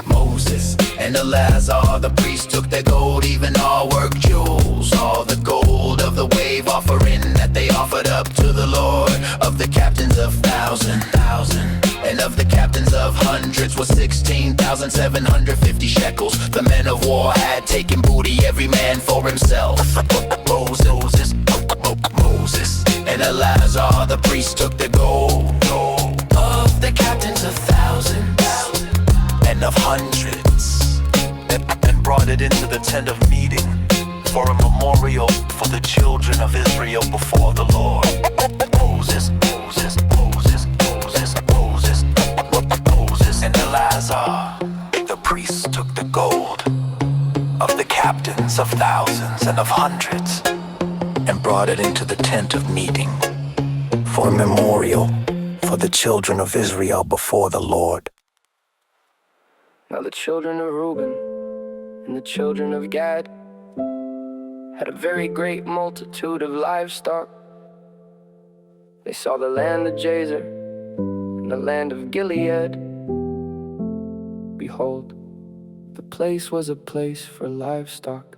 Moses and Eleazar the priest took their gold, even all work jewels, all the gold of the wave offering that they offered up to the Lord. Of the captains of thousand, and of the captains of hundreds was 16,750 shekels. The men of war had taken booty, every man for himself. Moses and Eleazar the priest took the gold of the captains of thousands and of hundreds, and brought it into the tent of meeting for a memorial for the children of Israel before the Lord. Moses and Eleazar the priests took the gold of the captains of thousands and of hundreds, and brought it into the tent of meeting for a memorial for the children of Israel before the Lord. Now the children of Reuben and the children of Gad had a very great multitude of livestock. They saw the land of Jazer and the land of Gilead. Behold, the place was a place for livestock.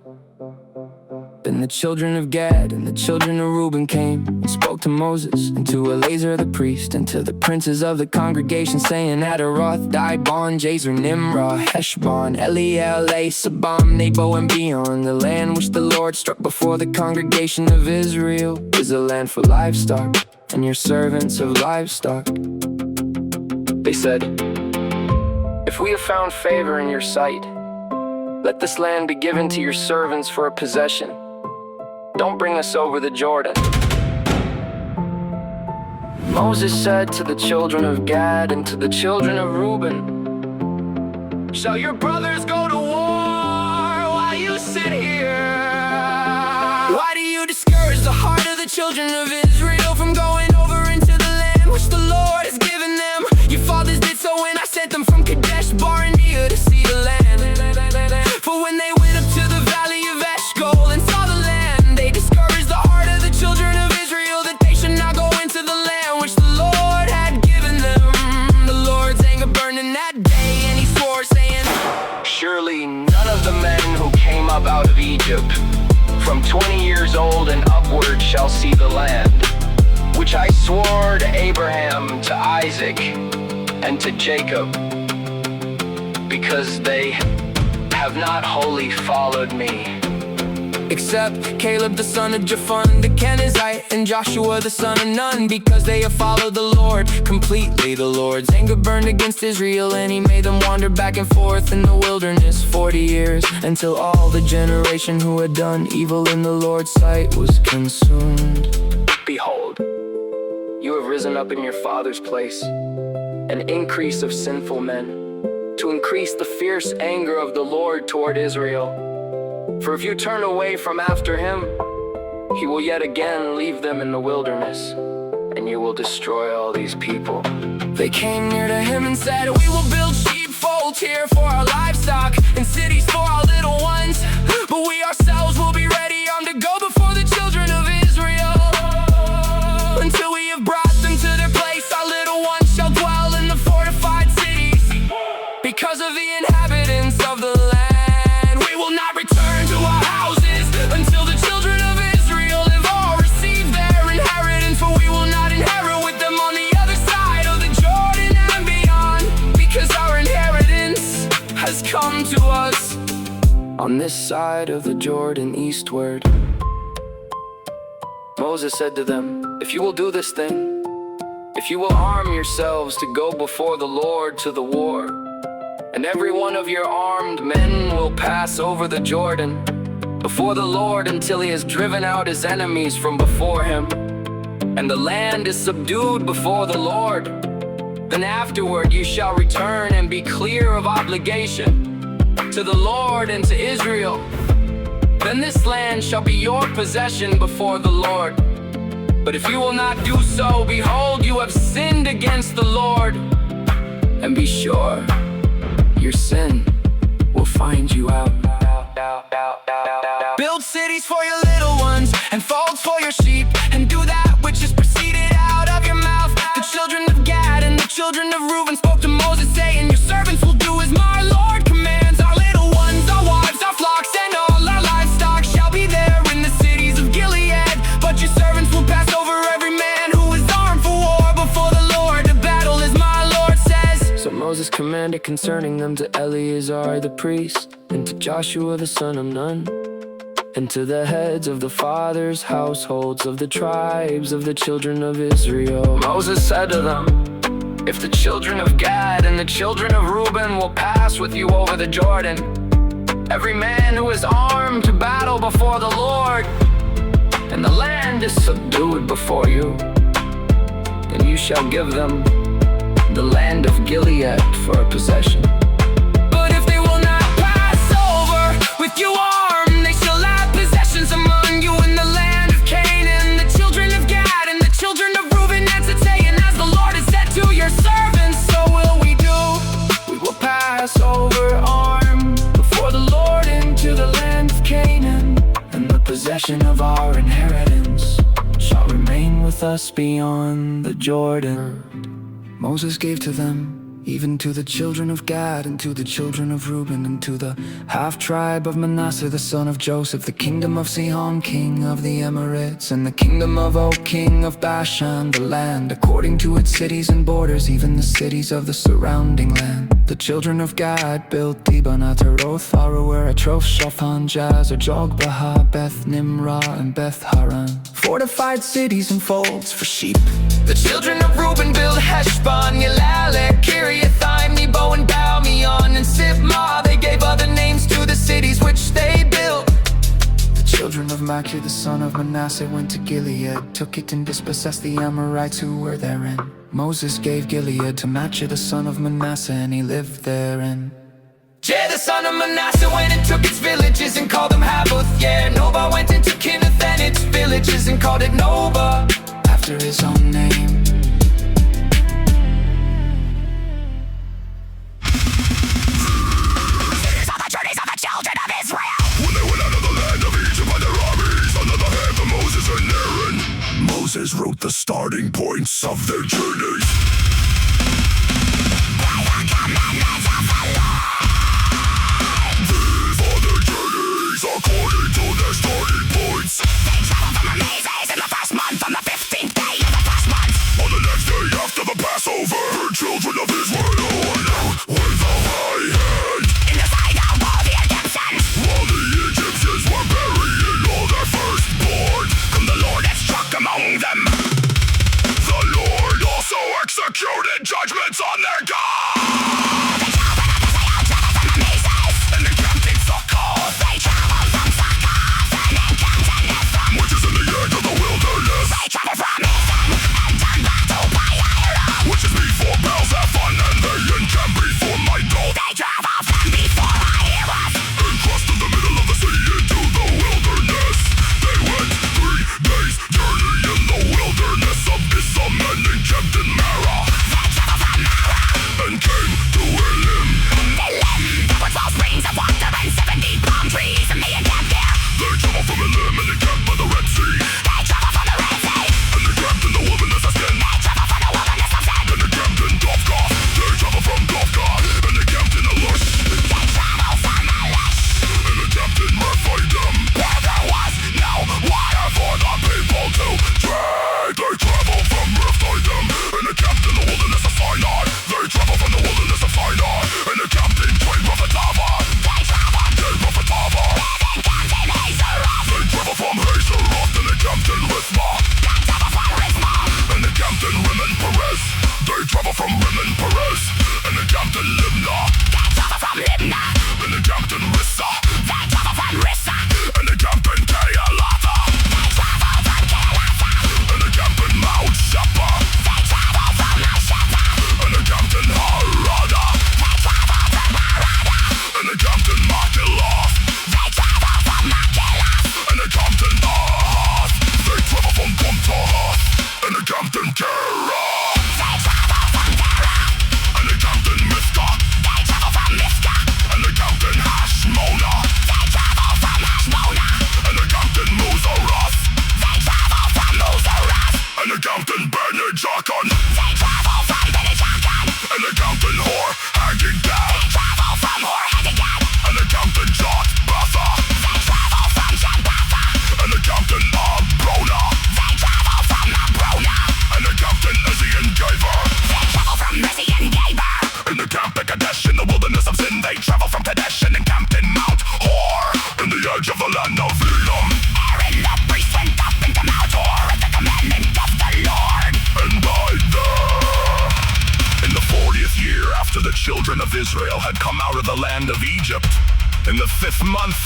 Then the children of Gad and the children of Reuben came and spoke to Moses and to Eleazar the priest and to the princes of the congregation, saying, Adaroth, Dibon, Jazer, Nimrah, Heshbon, Eliel, Sabam, Nebo, and Beon. The land which the Lord struck before the congregation of Israel is a land for livestock, and your servants of livestock. They said, if we have found favor in your sight, let this land be given to your servants for a possession. Don't bring us over the Jordan. Moses said to the children of Gad and to the children of Reuben, shall your brothers go to war while you sit here? Why do you discourage the heart of the children of Israel from going over into the land which the Lord has given them? Your fathers did so when I sent them from Kadesh Barnea to see the land. For when they went up to the valley of Eshcol and saw the land, they discouraged the heart of the children of Israel, that they should not go into the land which the Lord had given them. The Lord's anger burned in that day, and he swore, saying, surely none of the men who came up out of Egypt from 20 years old and upward shall see the land, which I swore to Abraham, to Isaac, and to Jacob, because they have not wholly followed me. Except Caleb the son of Jephunneh the Kenizzite, and Joshua the son of Nun, because they have followed the Lord completely. The Lord's anger burned against Israel, and he made them wander back and forth in the wilderness 40 years, until all the generation who had done evil in the Lord's sight was consumed. Behold, you have risen up in your father's place, an increase of sinful men, to increase the fierce anger of the Lord toward Israel. For if you turn away from after him, he will yet again leave them in the wilderness, and you will destroy all these people. They came near to him and said, we will build sheepfolds here for our livestock, and cities for our little ones, but we ourselves will be ready armed to go before the children of Israel. Until we have brought them to their place, our little ones shall dwell in the fortified cities. Because of the inhabitants of the land, we will not return to our houses until the children of Israel have all received their inheritance. For we will not inherit with them on the other side of the Jordan and beyond, because our inheritance has come to us on this side of the Jordan eastward. Moses said to them, if you will do this thing, if you will arm yourselves to go before the Lord to the war, and every one of your armed men will pass over the Jordan before the Lord until he has driven out his enemies from before him, and the land is subdued before the Lord, then afterward you shall return and be clear of obligation to the Lord and to Israel. Then this land shall be your possession before the Lord. But if you will not do so, behold, you have sinned against the Lord, and be sure your sin will find you out. Build cities for your little ones, and folds for your sheep, and do that which is proceeded out of your mouth. The children of Gad and the children of Reuben spoke to Moses, saying, your servants will do as my Lord commands. Our little ones, our wives, our flocks, and all our livestock shall be there in the cities of Gilead. But your servants will pass over every man who is armed for war before the Lord to battle, as my Lord says. So Moses commanded concerning them to Eleazar the priest, and to Joshua the son of Nun, and to the heads of the fathers' households of the tribes of the children of Israel. Moses said to them, if the children of Gad and the children of Reuben will pass with you over the Jordan, every man who is armed to battle before the Lord, and the land is subdued before you, then you shall give them the land of Gilead for a possession. But if they will not pass over with you armed, they shall have possessions among you in the land of Canaan. The children of Gad and the children of Reuben answered, saying, as the Lord has said to your servants, so will we do. We will pass over armed before the Lord into the land of Canaan, and the possession of our inheritance shall remain with us beyond the Jordan. Moses gave to them, even to the children of Gad, and to the children of Reuben, and to the half-tribe of Manasseh the son of Joseph, the kingdom of Sihon king of the Amorites, and the kingdom of Og king of Bashan, the land according to its cities and borders, even the cities of the surrounding land. The children of Gad built Dibon, Ataroth, Aroer, Atroth, Shophan, Jazer, Jogbaha, Beth Nimrah, and Beth Haran, fortified cities and folds for sheep. The children of Reuben built Heshbon, Yelelek, Kiriathaim, Nebo, and Baalmeon, and Sibmah. They gave other names to the cities which they built. The children of Machir, the son of Manasseh, went to Gilead, took it and dispossessed the Amorites who were therein. Moses gave Gilead to Machir, the son of Manasseh, and he lived therein. Jer, the son of Manasseh, went and took its villages and called them Havoth. Yeah, Noba went and took Kinneth and its villages and called it Noba, after his own name. These are the journeys of the children of Israel. When they went out of the land of Egypt by their armies, under the hand of Moses and Aaron, Moses wrote the starting points of their journeys. By the commandments of the Lord. These are their journeys according to their starting points. They traveled from Amazes in the first month, on the 15th day of the first month. On the next day after the Passover, the children of Israel went out with a high hand in the sight of all the Israel had come out of the land of Egypt. In the 5th month,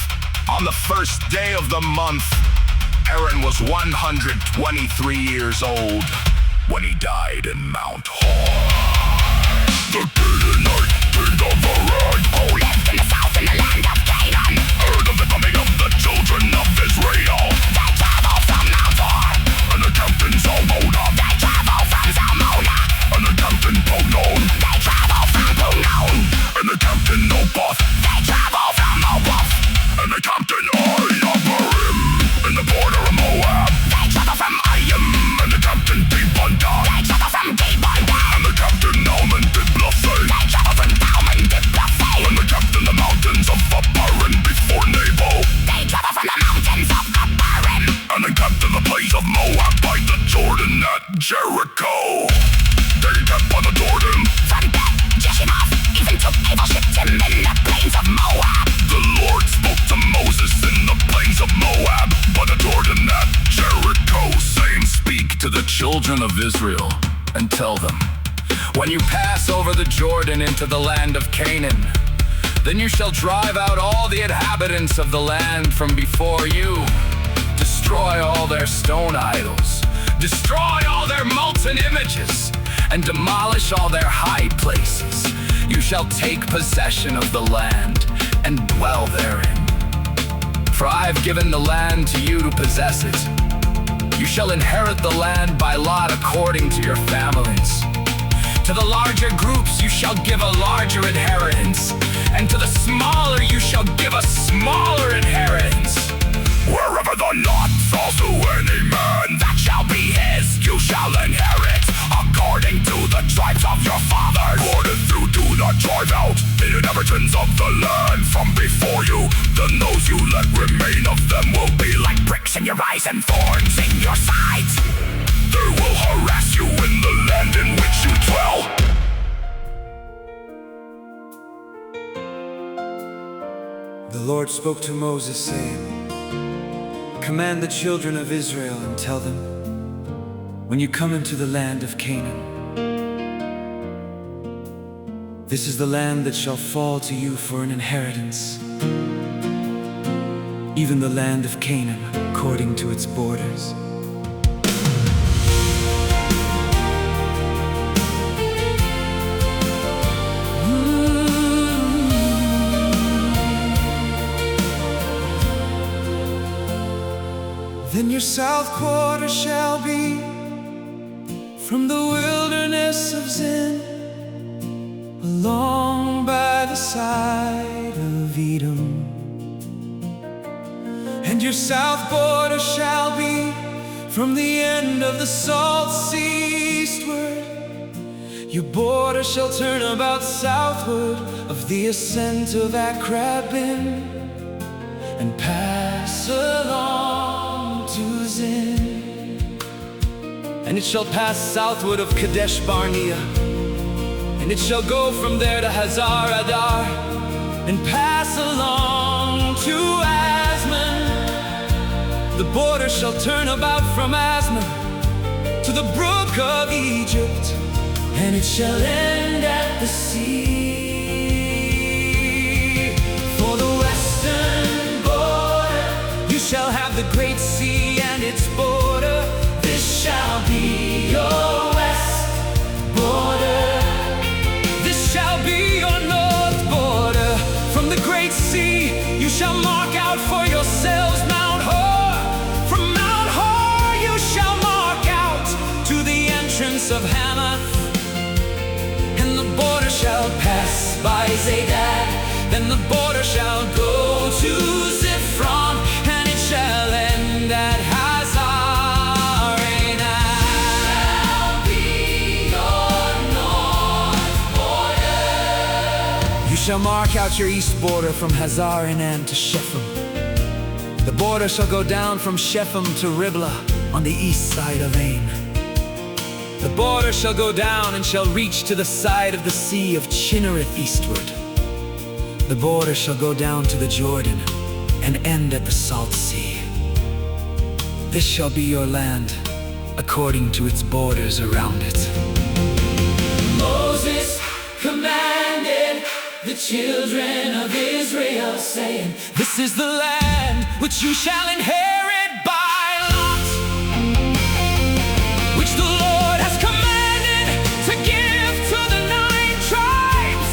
on the 1st day of the month, Aaron was 123 years old when he died in Mount Hor. The Canaanite king of Haran, who lived in the south in the land of Canaan, heard of the coming of the children of Israel. They travel from Mount Hor, and the captain Zalmona. They travel from Zalmona, and the captain Ponon. They travel from Ponon, and the captain Noboth. They travel from Noboth, and the captain Ayabarim, in the border of Moab. They travel from Ayim, and the captain Dibanda. They travel from Dibanda, and the captain Naaman Diblathai. They travel from Naaman Diblathai, and the captain the mountains of Abarim before Nebo. They travel from the mountains of Abarim, and the captain the place of Moab by the Jordan at Jericho. They kept on the Jordan from Beth Jeshimoth, even to Abel shipped him in the plains of Moab. The Lord spoke to Moses in the plains of Moab by the Jordan at Jericho, saying, "Speak to the children of Israel and tell them, when you pass over the Jordan into the land of Canaan, then you shall drive out all the inhabitants of the land from before you. Destroy all their stone idols, destroy all their molten images, and demolish all their high places. You shall take possession of the land and dwell therein. For I have given the land to you to possess it. You shall inherit the land by lot according to your families. To the larger groups you shall give a larger inheritance, and to the smaller you shall give a smaller inheritance. Wherever the lot falls to any man, that shall be his, you shall inherit, according to the tribes of your fathers. For if you do not drive out the inhabitants of the land from before you, then those you let remain of them will be like bricks in your eyes and thorns in your sides. They will harass you in the land in which you dwell." The Lord spoke to Moses, saying, "Command the children of Israel and tell them, when you come into the land of Canaan, this is the land that shall fall to you for an inheritance, even the land of Canaan according to its borders. Then your south quarter shall be from the wilderness of Zin, along by the side of Edom. And your south border shall be from the end of the salt sea eastward. Your border shall turn about southward of the ascent of Akrabim, and pass along to Zin. And it shall pass southward of Kadesh Barnea, and it shall go from there to Hazar Adar, and pass along to Asman. The border shall turn about from Asman to the brook of Egypt, and it shall end at the sea. For the western border you shall have the great sea and its border. This shall be your west border. This shall be your north border. From the great sea you shall mark out for yourselves Mount Hor. From Mount Hor you shall mark out to the entrance of Hamath. And the border shall pass by Zedad. Then the border shall go to Ziphron, and it shall end at Hazar Enan. Shall be your north border. You shall mark out your east border from Hazar Enan to Shephem. The border shall go down from Shephem to Riblah on the east side of Ain. The border shall go down and shall reach to the side of the sea of Chinnereth eastward. The border shall go down to the Jordan and end at the Salt Sea. This shall be your land according to its borders around it. Moses commanded the children of Israel, saying, this is the land which you shall inherit by lot, which the Lord has commanded to give to the 9 tribes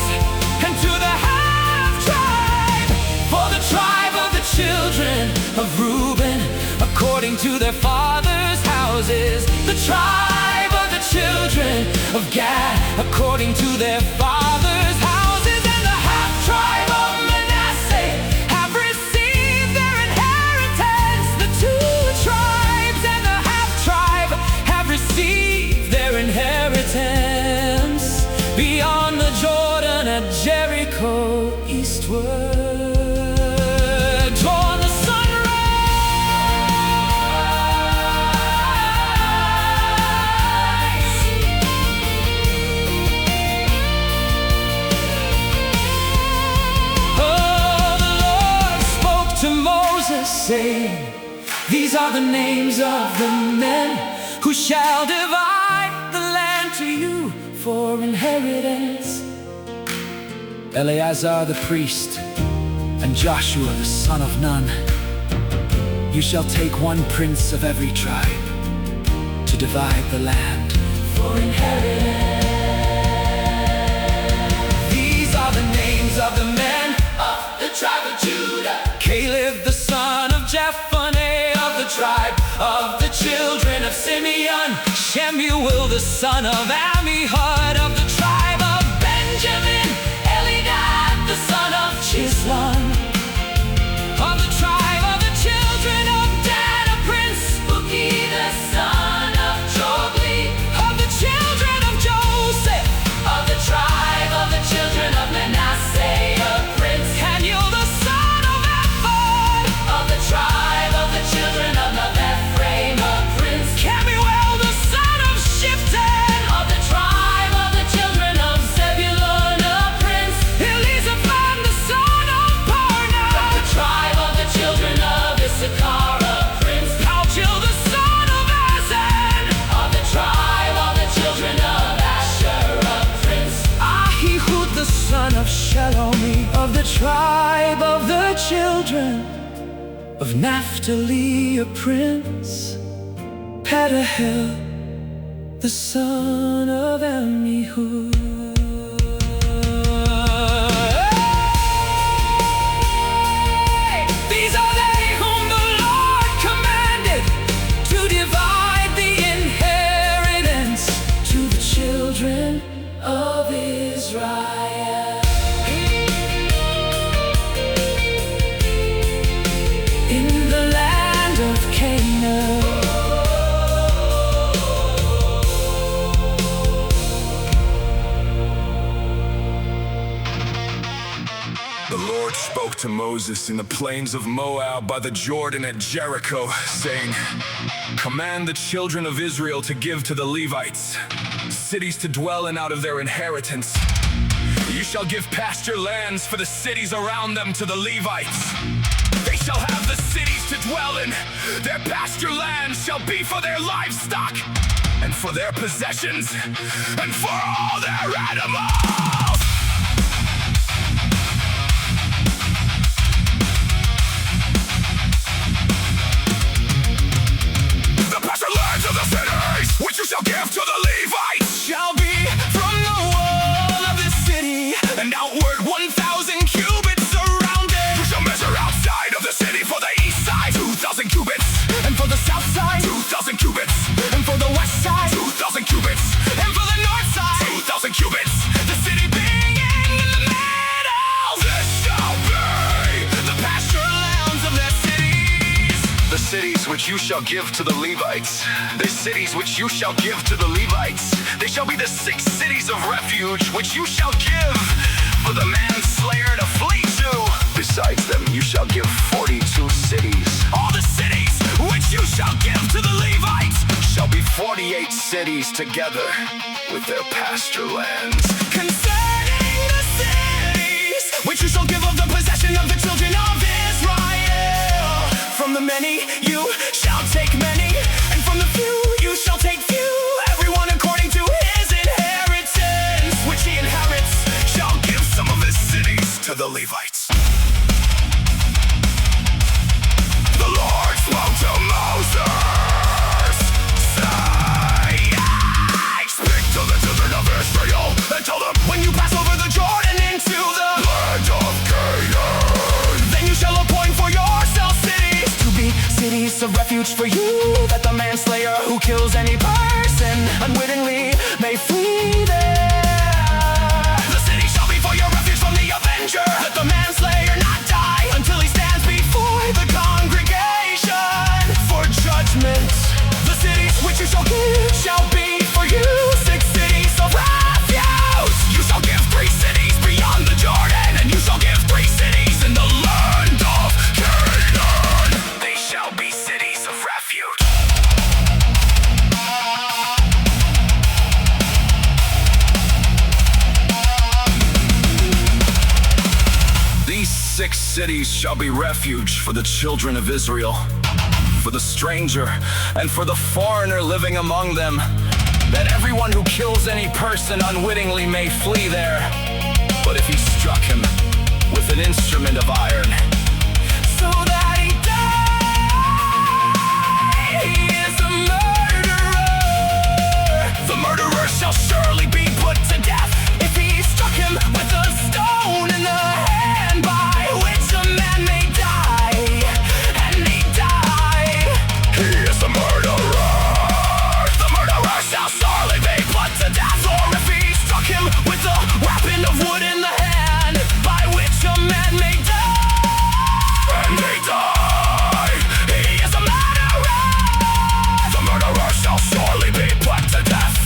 and to the half-tribe. For the tribe of the children of Reuben, according to their fathers' houses, the tribe of the children of Gad, according to their fathers' houses, and the half-tribe of Manasseh have received their inheritance. The 2 tribes and the half-tribe have received their inheritance beyond the Jordan at Jericho eastward. Saying, these are the names of the men who shall divide the land to you for inheritance. Eleazar the priest and Joshua the son of Nun. You shall take 1 prince of every tribe to divide the land for inheritance. These are the names of the men of the tribe of Judah. Caleb the son of Jephunneh of the tribe of the children of Simeon. Shemuel the son of Ammihud of the tribe of Benjamin. Eliab the son of Chislon of the tribe of the children of Dan, a prince. Buki the son of Jogli of the children of Joseph of the tribe of the children of Manasseh, a prince. Daniel the son of Ephod of the tribe of the children of Ephraim, a prince. Kemuel the son of Shiftan of the tribe of the children of Zebulun, a prince. Elizaphan the son of Parna of the tribe of the children of Issachar, a prince. Paltiel the son of Azan of the tribe of the children of Asher, a prince. Ahihud the son of Shelomi of the tribe of the children of Naphtali, a prince. Pedahel the son of Ammihud. These are they whom the Lord commanded to divide the inheritance to the children of Israel. In the land of Canaan. The Lord spoke to Moses in the plains of Moab by the Jordan at Jericho, saying, command the children of Israel to give to the Levites cities to dwell in out of their inheritance. You shall give pasture lands for the cities around them to the Levites. They shall have the cities to dwell in. Their pasture lands shall be for their livestock, and for their possessions, and for all their animals. The pasture lands of the cities, which you shall give to the Levites, shall be from the wall of the city, and outward 1,000 cubits around it. You shall measure outside of the city for the east side, 2,000 cubits, and for the south side, 2,000 cubits, and for the west side, 2,000 cubits, and for the north side, 2,000 cubits. The city being in the middle. This shall be the pasture lands of their cities. The cities which you shall give to the Levites, the cities which you shall give to the Levites, they shall be the 6 cities of refuge which you shall give for the manslayer to flee to. Besides them you shall give 42 cities. All the cities which you shall give to the Levites shall be 48 cities together with their pasture lands. Concerning the cities which you shall give of the possession of the children of Israel, from the many you shall take many, and from the few you shall take few, everyone according to his inheritance which he inherits shall give some of his cities. Levites. The Lord spoke to Moses, saying, speak to the children of Israel and tell them, when you pass over the Jordan into the land of Canaan, then you shall appoint for yourselves cities to be cities of refuge for you, that the manslayer who kills any person unwittingly may flee there. The city shall be for your refuge from the avenger, Let the manslayer not die until he stands before the congregation for judgment. the cities which you shall give Shall be for you 6 cities of refuge. You shall give 3 cities beyond the Jordan, and you shall give 3 cities in the land of Canaan. They shall be cities of refuge. These 6 cities shall be refuge for the children of Israel, for the stranger and for the foreigner living among them, that everyone who kills any person unwittingly may flee there. But if he struck him with an instrument of iron, So that he die, he is a murderer. the murderer shall surely be put to death. If he struck him with a stone in the hand, by which a man may die, and he died. He is the murderer. The murderer shall surely be put to death. Or if he struck him with a weapon of wood in the hand, by which a man may die, And he die. He is a murderer. The murderer shall surely be put to death.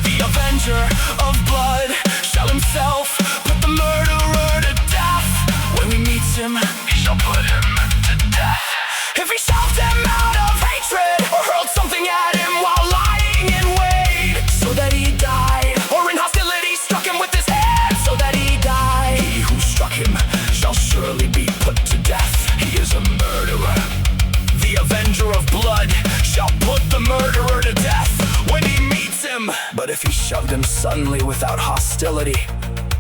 the avenger of blood shall himself put the murderer to death. When he meets him, He shall put him to death. if he shoved him out of hatred, or hurled something at him while lying in wait, so that he died, or in hostility struck him with his hand, so that he died. He who struck him shall surely be put to death. He is a murderer. The avenger of blood shall put the murderer to death when he meets him. But if he shoved him suddenly without hostility,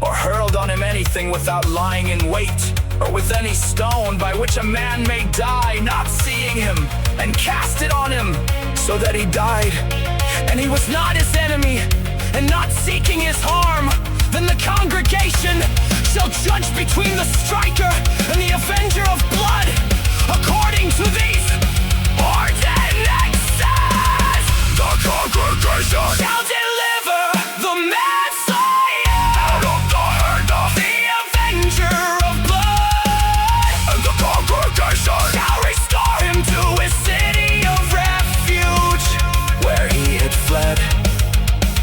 or hurled on him anything without lying in wait, Or with any stone by which a man may die, not seeing him, and cast it on him, so that he died, and he was not his enemy, and not seeking his harm, then the congregation shall judge between the striker and the avenger of blood, according to these ordinances. the congregation Shall deliver the manslayer out of the hand of the avenger of blood, and the congregation shall restore him to his city of refuge, where he had fled.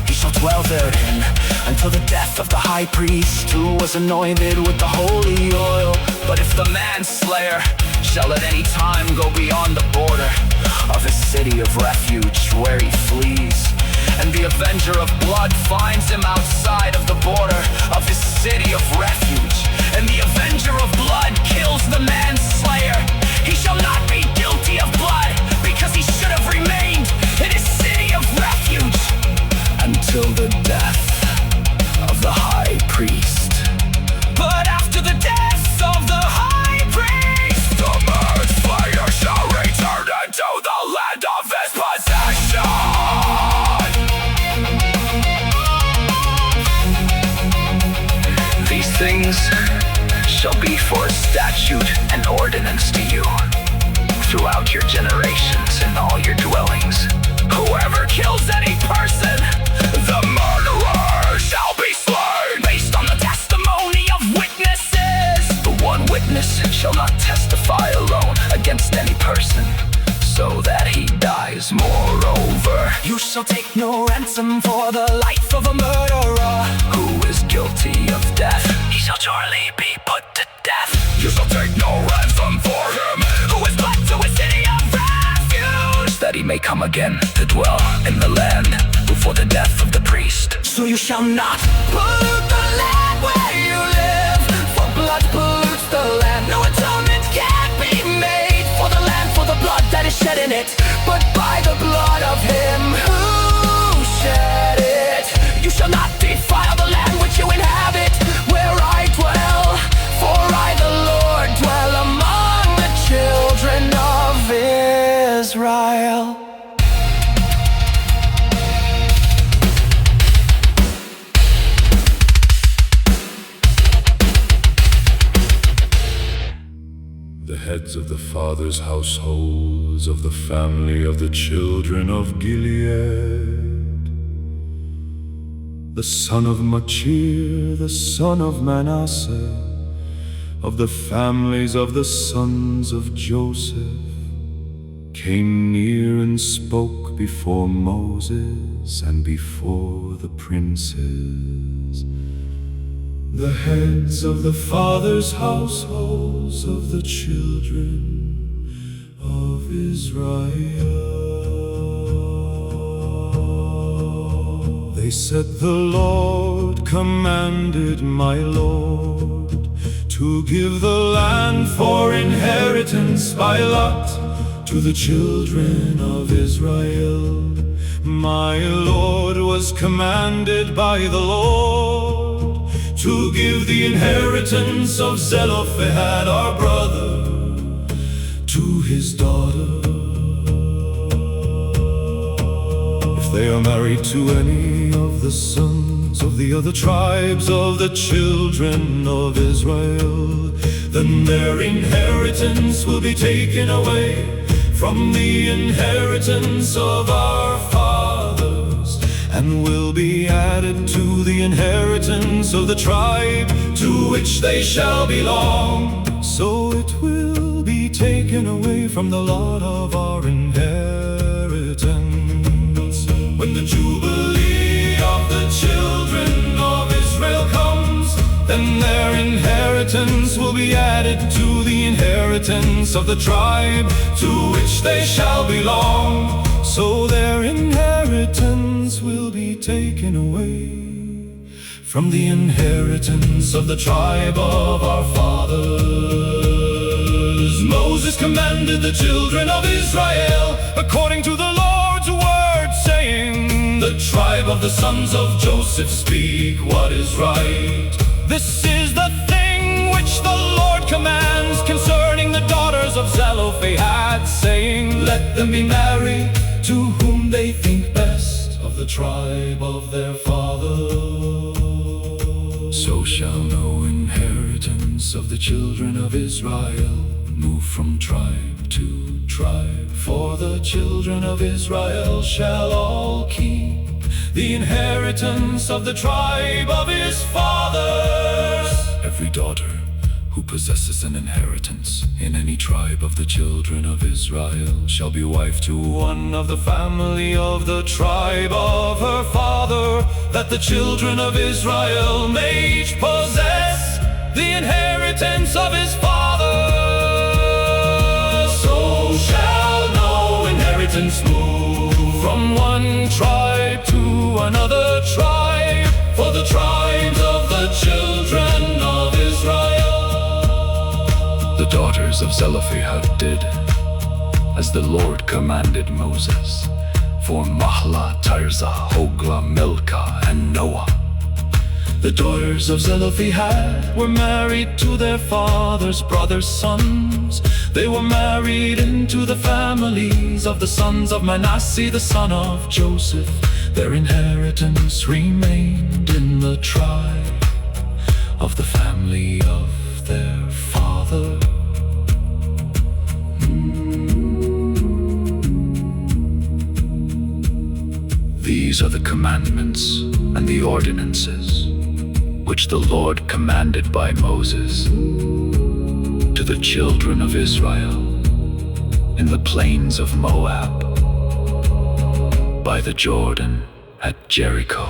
he shall dwell therein until the death of the high priest, who was anointed with the holy oil. But if the manslayer shall at any time go beyond the border of his city of refuge where he flees, and the avenger of blood finds him outside of the border of his city of refuge, and the avenger of blood kills the manslayer, He shall not be guilty of blood, because he should have remained in his city of refuge until the death of the high priest. But after the death of the high priest, The manslayer shall return into the land of his possession. These things shall be for a statute and ordinance to you throughout your generations in all your dwellings. whoever kills any person, The murderer shall be slain based on the testimony of witnesses. The one witness shall not testify alone against any person, so that he dies. Moreover, You shall take no ransom for the life of a murderer. who is guilty of death, He shall surely be put to death. you shall take no ransom for him, Who is led to a city of refuge, that he may come again to dwell in the land before the death of the priest. so you shall not pollute the land where you live, for blood pollutes the land. No atonement can be made for the land, for the blood that is shed in it, but by the blood of him who shed it. You shall not defile the land which you inhabit, where I dwell, for I heads of the fathers' households of the family of the children of Gilead. The son of Machir, the son of Manasseh, of the families of the sons of Joseph, came near and spoke before Moses and before the princes, the heads of the fathers' households of the children of Israel. They said, the Lord commanded my Lord to give the land for inheritance by lot to the children of Israel. My Lord was commanded by the Lord to give the inheritance of Zelophehad our brother to his daughter. If they are married to any of the sons of the other tribes of the children of Israel, then their inheritance will be taken away from the inheritance of our fathers, and will be added to the inheritance of the tribe to which they shall belong. So it will be taken away from the lot of our inheritance. When the Jubilee of the children of Israel comes, then their inheritance will be added to the inheritance of the tribe to which they shall belong. So their inheritance will be taken away from the inheritance of the tribe of our fathers. Moses commanded the children of Israel according to the Lord's word, saying, the tribe of the sons of Joseph speak what is right. This is the thing which the Lord commands concerning the daughters of Zelophehad, saying, let them be married to whom they think best of the tribe of their father. So shall no inheritance of the children of Israel move from tribe to tribe, for the children of Israel shall all keep the inheritance of the tribe of his fathers. Every daughter who possesses an inheritance in any tribe of the children of Israel shall be wife to one of the family of the tribe of her father, that the children of Israel may each possess the inheritance of his father. So shall no inheritance move from one tribe to another tribe, for the tribes of the children of Israel. The daughters of Zelophehad did as the Lord commanded Moses, for Mahlah, Tirzah, Hoglah, Milcah, and Noah. The daughters of Zelophehad were married to their father's brothers' sons. They were married into the families of the sons of Manasseh, the son of Joseph. Their inheritance remained in the tribe of the family of their father. These are the commandments and the ordinances which the Lord commanded by Moses to the children of Israel in the plains of Moab, by the Jordan at Jericho.